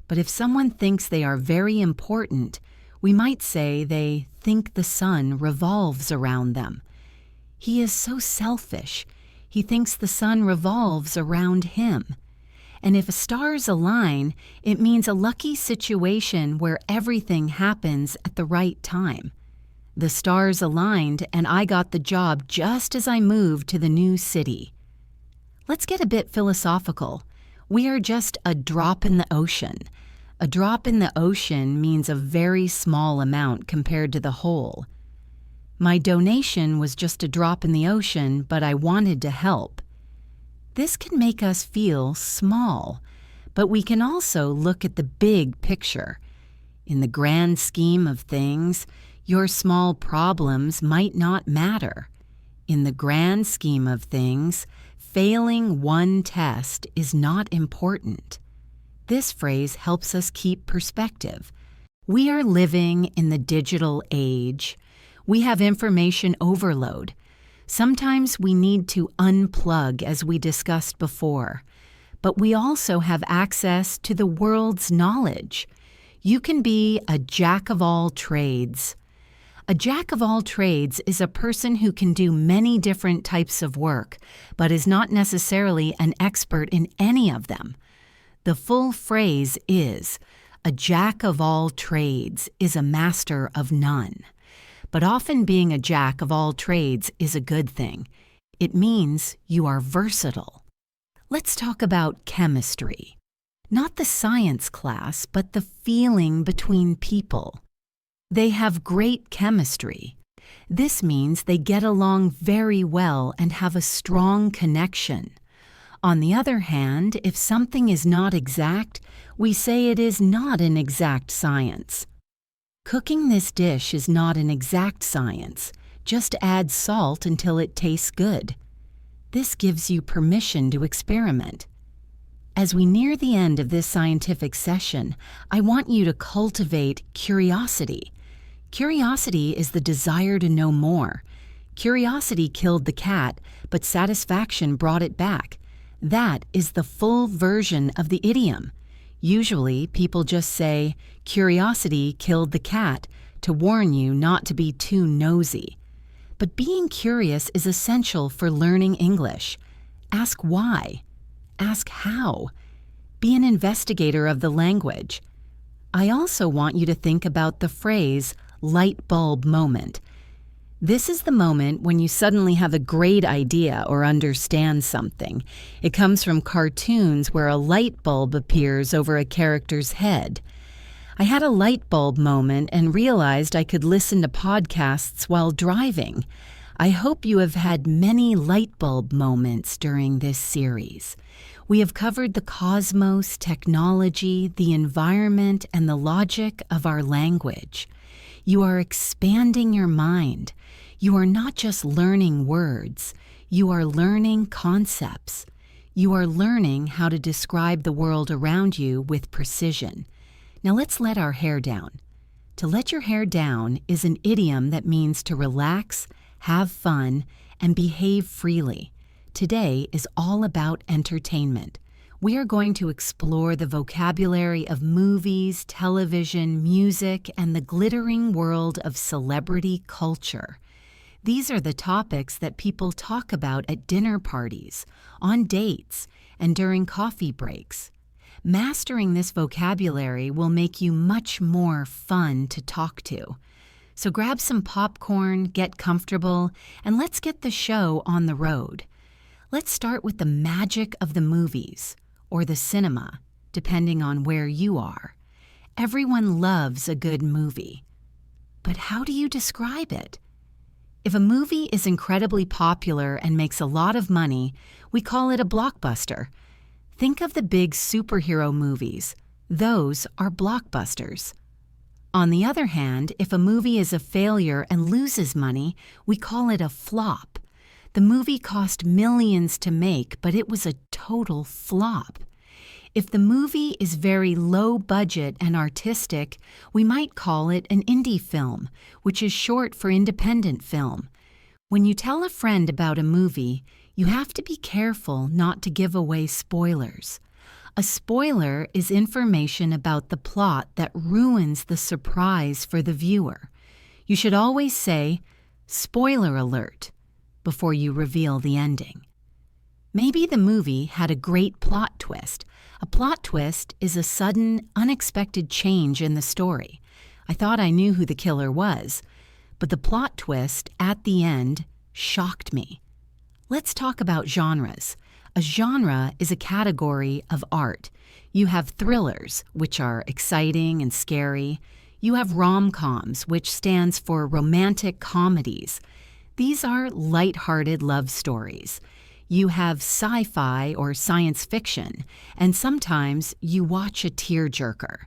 But if someone thinks they are very important, we might say they think the sun revolves around them. He is so selfish. He thinks the sun revolves around him. And if stars align, it means a lucky situation where everything happens at the right time. The stars aligned and I got the job just as I moved to the new city. Let's get a bit philosophical. We are just a drop in the ocean. A drop in the ocean means a very small amount compared to the whole. My donation was just a drop in the ocean, but I wanted to help. This can make us feel small, but we can also look at the big picture. In the grand scheme of things, Your small problems might not matter. In the grand scheme of things, failing one test is not important. This phrase helps us keep perspective. We are living in the digital age. We have information overload. Sometimes we need to unplug, as we discussed before. But we also have access to the world's knowledge. You can be a jack of all trades. A jack of all trades is a person who can do many different types of work, but is not necessarily an expert in any of them. The full phrase is, a jack of all trades is a master of none. But often being a jack of all trades is a good thing. It means you are versatile. Let's talk about chemistry. Not the science class, but the feeling between people. They have great chemistry. This means they get along very well and have a strong connection. On the other hand, if something is not exact, we say it is not an exact science. Cooking this dish is not an exact science. Just add salt until it tastes good. This gives you permission to experiment. As we near the end of this scientific session, I want you to cultivate curiosity. Curiosity is the desire to know more. Curiosity killed the cat, but satisfaction brought it back. That is the full version of the idiom. Usually, people just say, curiosity killed the cat, to warn you not to be too nosy. But being curious is essential for learning English. Ask why. Ask how. Be an investigator of the language. I also want you to think about the phrase, light bulb moment. This is the moment when you suddenly have a great idea or understand something. It comes from cartoons where a light bulb appears over a character's head. I had a light bulb moment and realized I could listen to podcasts while driving. I hope you have had many light bulb moments during this series. We have covered the cosmos, technology, the environment, and the logic of our language. You are expanding your mind. You are not just learning words. You are learning concepts. You are learning how to describe the world around you with precision. Now let's let our hair down. To let your hair down is an idiom that means to relax, have fun, and behave freely. Today is all about entertainment. We are going to explore the vocabulary of movies, television, music, and the glittering world of celebrity culture. These are the topics that people talk about at dinner parties, on dates, and during coffee breaks. Mastering this vocabulary will make you much more fun to talk to. So grab some popcorn, get comfortable, and let's get the show on the road. Let's start with the magic of the movies, or the cinema, depending on where you are. Everyone loves a good movie. But how do you describe it? If a movie is incredibly popular and makes a lot of money, we call it a blockbuster. Think of the big superhero movies. Those are blockbusters. On the other hand, if a movie is a failure and loses money, we call it a flop. The movie cost millions to make, but it was a total flop. If the movie is very low budget and artistic, we might call it an indie film, which is short for independent film. When you tell a friend about a movie, you have to be careful not to give away spoilers. A spoiler is information about the plot that ruins the surprise for the viewer. You should always say, "Spoiler alert," before you reveal the ending. Maybe the movie had a great plot twist. A plot twist is a sudden, unexpected change in the story. I thought I knew who the killer was, but the plot twist at the end shocked me. Let's talk about genres. A genre is a category of art. You have thrillers, which are exciting and scary. You have rom-coms, which stands for romantic comedies. These are light-hearted love stories. You have sci-fi or science fiction, and sometimes you watch a tearjerker.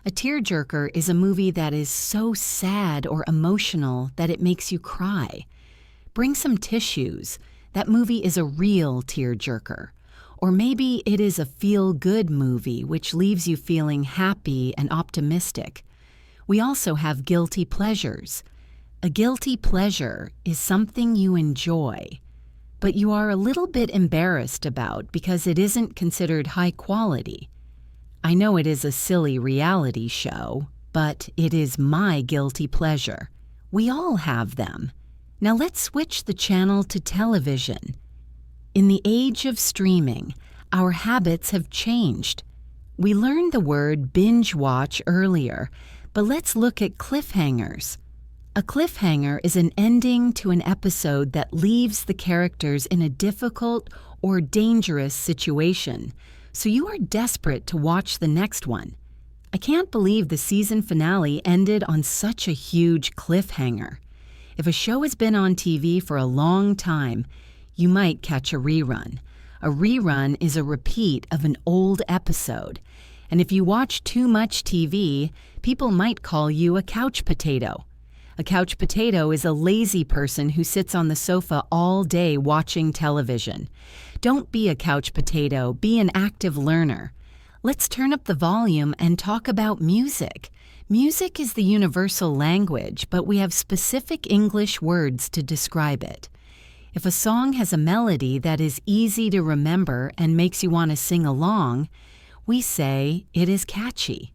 A tearjerker is a movie that is so sad or emotional that it makes you cry. Bring some tissues. That movie is a real tearjerker. Or maybe it is a feel-good movie which leaves you feeling happy and optimistic. We also have guilty pleasures. A guilty pleasure is something you enjoy, but you are a little bit embarrassed about because it isn't considered high quality. I know it is a silly reality show, but it is my guilty pleasure. We all have them. Now let's switch the channel to television. In the age of streaming, our habits have changed. We learned the word binge watch earlier, but let's look at cliffhangers. A cliffhanger is an ending to an episode that leaves the characters in a difficult or dangerous situation, so you are desperate to watch the next one. I can't believe the season finale ended on such a huge cliffhanger. If a show has been on TV for a long time, you might catch a rerun. A rerun is a repeat of an old episode. And if you watch too much TV, people might call you a couch potato. A couch potato is a lazy person who sits on the sofa all day watching television. Don't be a couch potato, be an active learner. Let's turn up the volume and talk about music. Music is the universal language, but we have specific English words to describe it. If a song has a melody that is easy to remember and makes you want to sing along, we say it is catchy.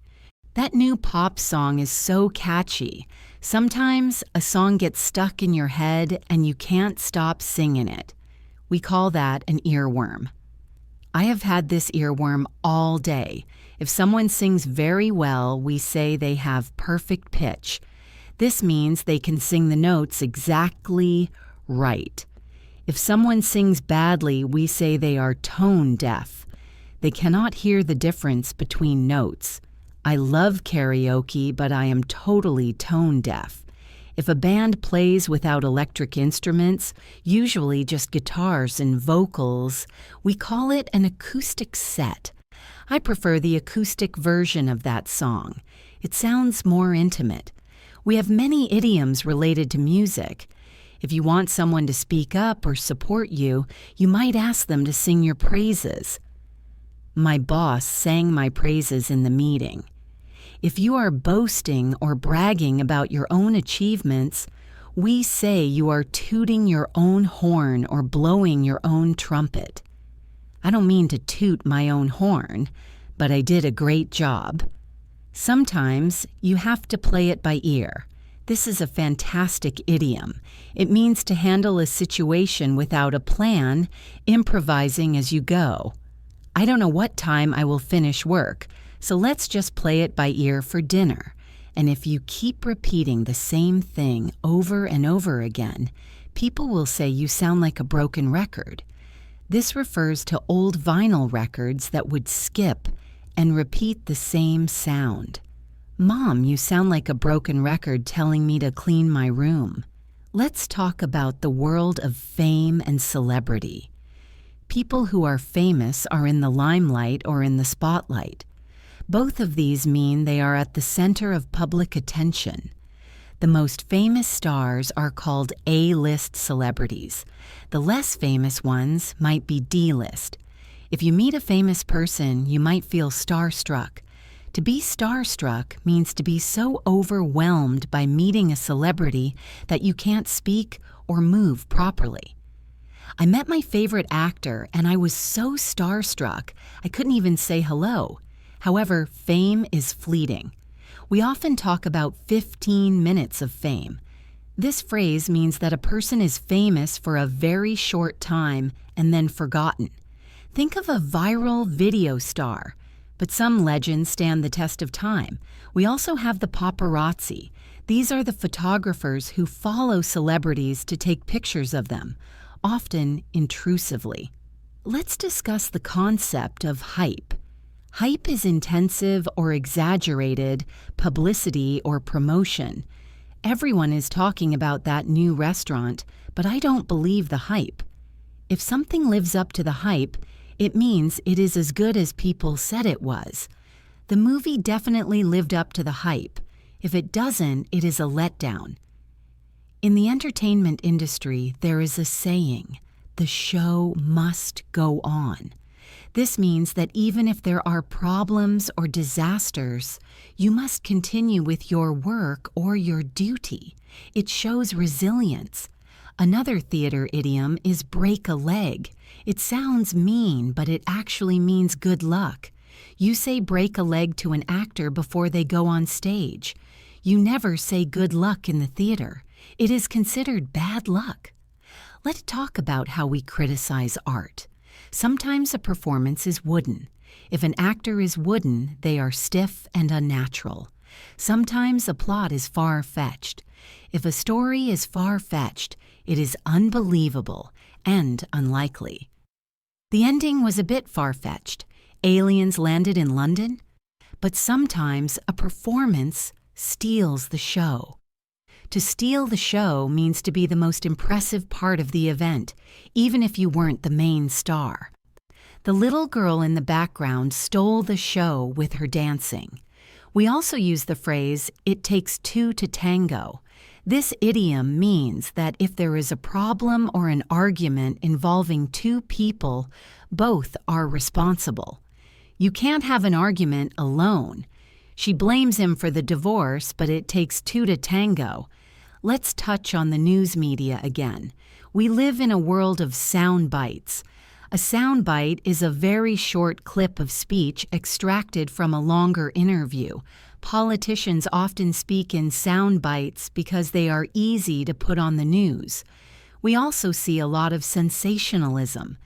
That new pop song is so catchy. Sometimes a song gets stuck in your head and you can't stop singing it. We call that an earworm. I have had this earworm all day. If someone sings very well, we say they have perfect pitch. This means they can sing the notes exactly right. If someone sings badly, we say they are tone deaf. They cannot hear the difference between notes. I love karaoke, but I am totally tone deaf. If a band plays without electric instruments, usually just guitars and vocals, we call it an acoustic set. I prefer the acoustic version of that song. It sounds more intimate. We have many idioms related to music. If you want someone to speak up or support you, you might ask them to sing your praises. My boss sang my praises in the meeting. If you are boasting or bragging about your own achievements, we say you are tooting your own horn or blowing your own trumpet. I don't mean to toot my own horn, but I did a great job. Sometimes you have to play it by ear. This is a fantastic idiom. It means to handle a situation without a plan, improvising as you go. I don't know what time I will finish work, so let's just play it by ear for dinner. And if you keep repeating the same thing over and over again, people will say you sound like a broken record. This refers to old vinyl records that would skip and repeat the same sound. Mom, you sound like a broken record telling me to clean my room. Let's talk about the world of fame and celebrity. People who are famous are in the limelight or in the spotlight. Both of these mean they are at the center of public attention. The most famous stars are called A-list celebrities. The less famous ones might be D-list. If you meet a famous person, you might feel starstruck. To be starstruck means to be so overwhelmed by meeting a celebrity that you can't speak or move properly. I met my favorite actor and I was so starstruck I couldn't even say hello. However, fame is fleeting. We often talk about 15 minutes of fame. This phrase means that a person is famous for a very short time and then forgotten. Think of a viral video star, but some legends stand the test of time. We also have the paparazzi. These are the photographers who follow celebrities to take pictures of them, often intrusively. Let's discuss the concept of hype. Hype is intensive or exaggerated publicity or promotion. Everyone is talking about that new restaurant, but I don't believe the hype. If something lives up to the hype, it means it is as good as people said it was. The movie definitely lived up to the hype. If it doesn't, it is a letdown. In the entertainment industry, there is a saying, "The show must go on." This means that even if there are problems or disasters, you must continue with your work or your duty. It shows resilience. Another theater idiom is break a leg. It sounds mean, but it actually means good luck. You say break a leg to an actor before they go on stage. You never say good luck in the theater. It is considered bad luck. Let's talk about how we criticize art. Sometimes a performance is wooden. If an actor is wooden, they are stiff and unnatural. Sometimes a plot is far-fetched. If a story is far-fetched, it is unbelievable and unlikely. The ending was a bit far-fetched. Aliens landed in London. But sometimes a performance steals the show. To steal the show means to be the most impressive part of the event, even if you weren't the main star. The little girl in the background stole the show with her dancing. We also use the phrase, "It takes two to tango." This idiom means that if there is a problem or an argument involving two people, both are responsible. You can't have an argument alone. She blames him for the divorce, but it takes two to tango. Let's touch on the news media again. We live in a world of sound bites. A sound bite is a very short clip of speech extracted from a longer interview. Politicians often speak in sound bites because they are easy to put on the news. We also see a lot of sensationalism.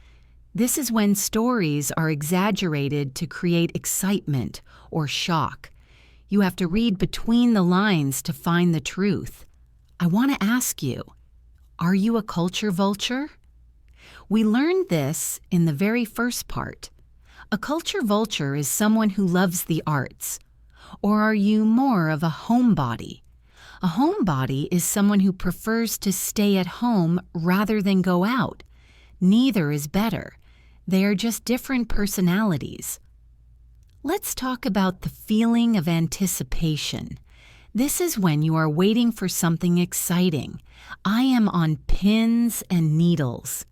This is when stories are exaggerated to create excitement or shock. You have to read between the lines to find the truth. I want to ask you, are you a culture vulture? We learned this in the very first part. A culture vulture is someone who loves the arts. Or are you more of a homebody? A homebody is someone who prefers to stay at home rather than go out. Neither is better. They are just different personalities. Let's talk about the feeling of anticipation. This is when you are waiting for something exciting. I am on pins and needles.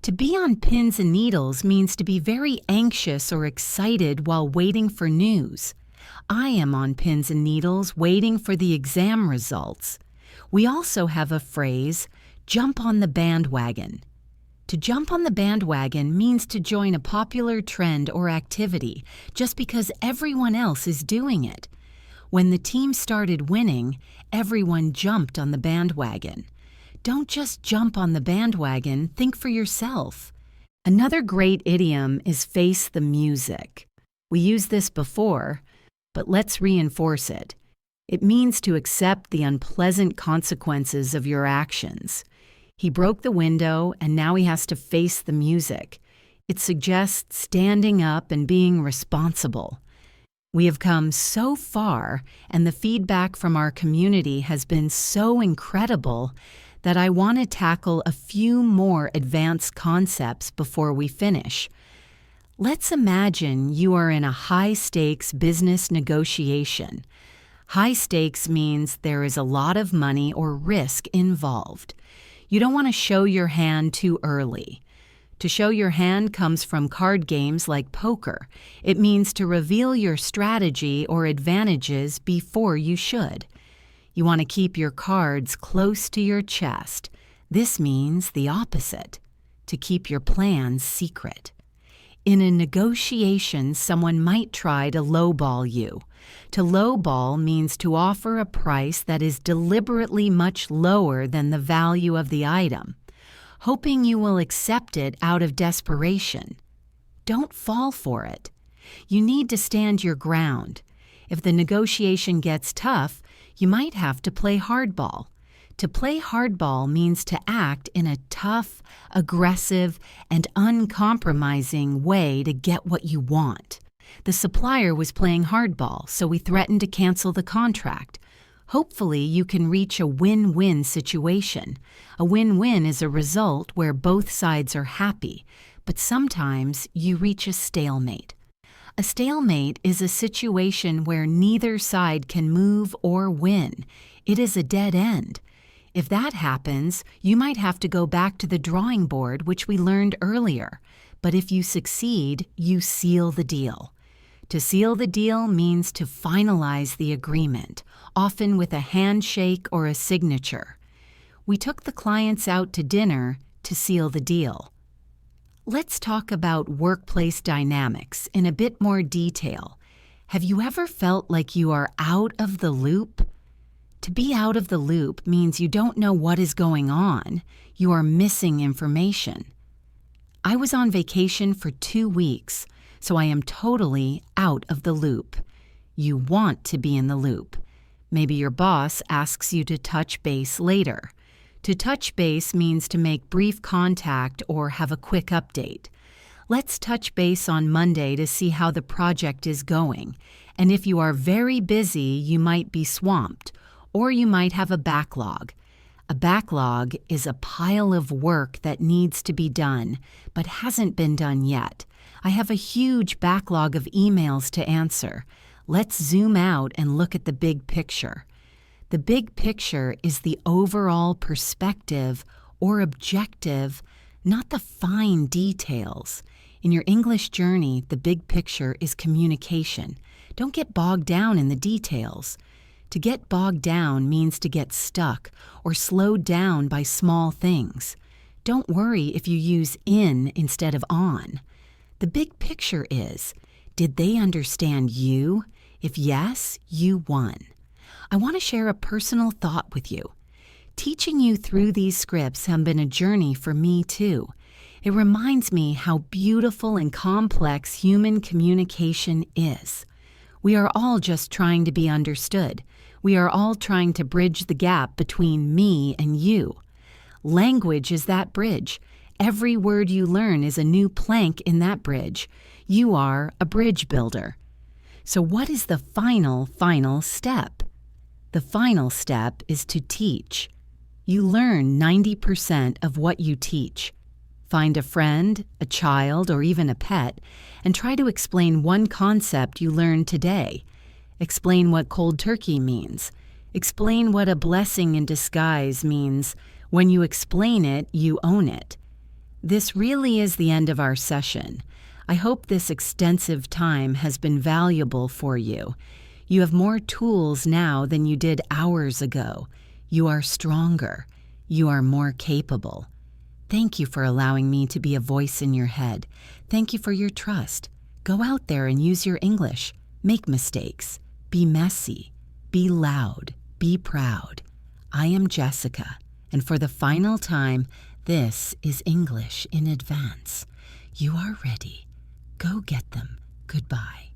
To be on pins and needles means to be very anxious or excited while waiting for news. I am on pins and needles waiting for the exam results. We also have a phrase, jump on the bandwagon. To jump on the bandwagon means to join a popular trend or activity just because everyone else is doing it. When the team started winning, everyone jumped on the bandwagon. Don't just jump on the bandwagon, think for yourself. Another great idiom is face the music. We used this before, but let's reinforce it. It means to accept the unpleasant consequences of your actions. He broke the window and now he has to face the music. It suggests standing up and being responsible. We have come so far, and the feedback from our community has been so incredible that I want to tackle a few more advanced concepts before we finish. Let's imagine you are in a high-stakes business negotiation. High stakes means there is a lot of money or risk involved. You don't want to show your hand too early. To show your hand comes from card games like poker. It means to reveal your strategy or advantages before you should. You want to keep your cards close to your chest. This means the opposite, to keep your plans secret. In a negotiation, someone might try to lowball you. To lowball means to offer a price that is deliberately much lower than the value of the item, hoping you will accept it out of desperation. Don't fall for it. You need to stand your ground. If the negotiation gets tough, you might have to play hardball. To play hardball means to act in a tough, aggressive, and uncompromising way to get what you want. The supplier was playing hardball, so we threatened to cancel the contract. Hopefully, you can reach a win-win situation. A win-win is a result where both sides are happy, but sometimes you reach a stalemate. A stalemate is a situation where neither side can move or win. It is a dead end. If that happens, you might have to go back to the drawing board, which we learned earlier. But if you succeed, you seal the deal. To seal the deal means to finalize the agreement, often with a handshake or a signature. We took the clients out to dinner to seal the deal. Let's talk about workplace dynamics in a bit more detail. Have you ever felt like you are out of the loop? To be out of the loop means you don't know what is going on. You are missing information. I was on vacation for 2 weeks, so I am totally out of the loop. You want to be in the loop. Maybe your boss asks you to touch base later. To touch base means to make brief contact or have a quick update. Let's touch base on Monday to see how the project is going. And if you are very busy, you might be swamped, or you might have a backlog. A backlog is a pile of work that needs to be done, but hasn't been done yet. I have a huge backlog of emails to answer. Let's zoom out and look at the big picture. The big picture is the overall perspective or objective, not the fine details. In your English journey, the big picture is communication. Don't get bogged down in the details. To get bogged down means to get stuck or slowed down by small things. Don't worry if you use in instead of on. The big picture is, did they understand you? If yes, you won. I want to share a personal thought with you. Teaching you through these scripts has been a journey for me too. It reminds me how beautiful and complex human communication is. We are all just trying to be understood. We are all trying to bridge the gap between me and you. Language is that bridge. Every word you learn is a new plank in that bridge. You are a bridge builder. So what is the final step? The final step is to teach. You learn 90% of what you teach. Find a friend, a child, or even a pet, and try to explain one concept you learned today. Explain what cold turkey means. Explain what a blessing in disguise means. When you explain it, you own it. This really is the end of our session. I hope this extensive time has been valuable for you. You have more tools now than you did hours ago. You are stronger. You are more capable. Thank you for allowing me to be a voice in your head. Thank you for your trust. Go out there and use your English. Make mistakes. Be messy. Be loud. Be proud. I am Jessica, and for the final time, this is English in Advance. You are ready. Go get them. Goodbye.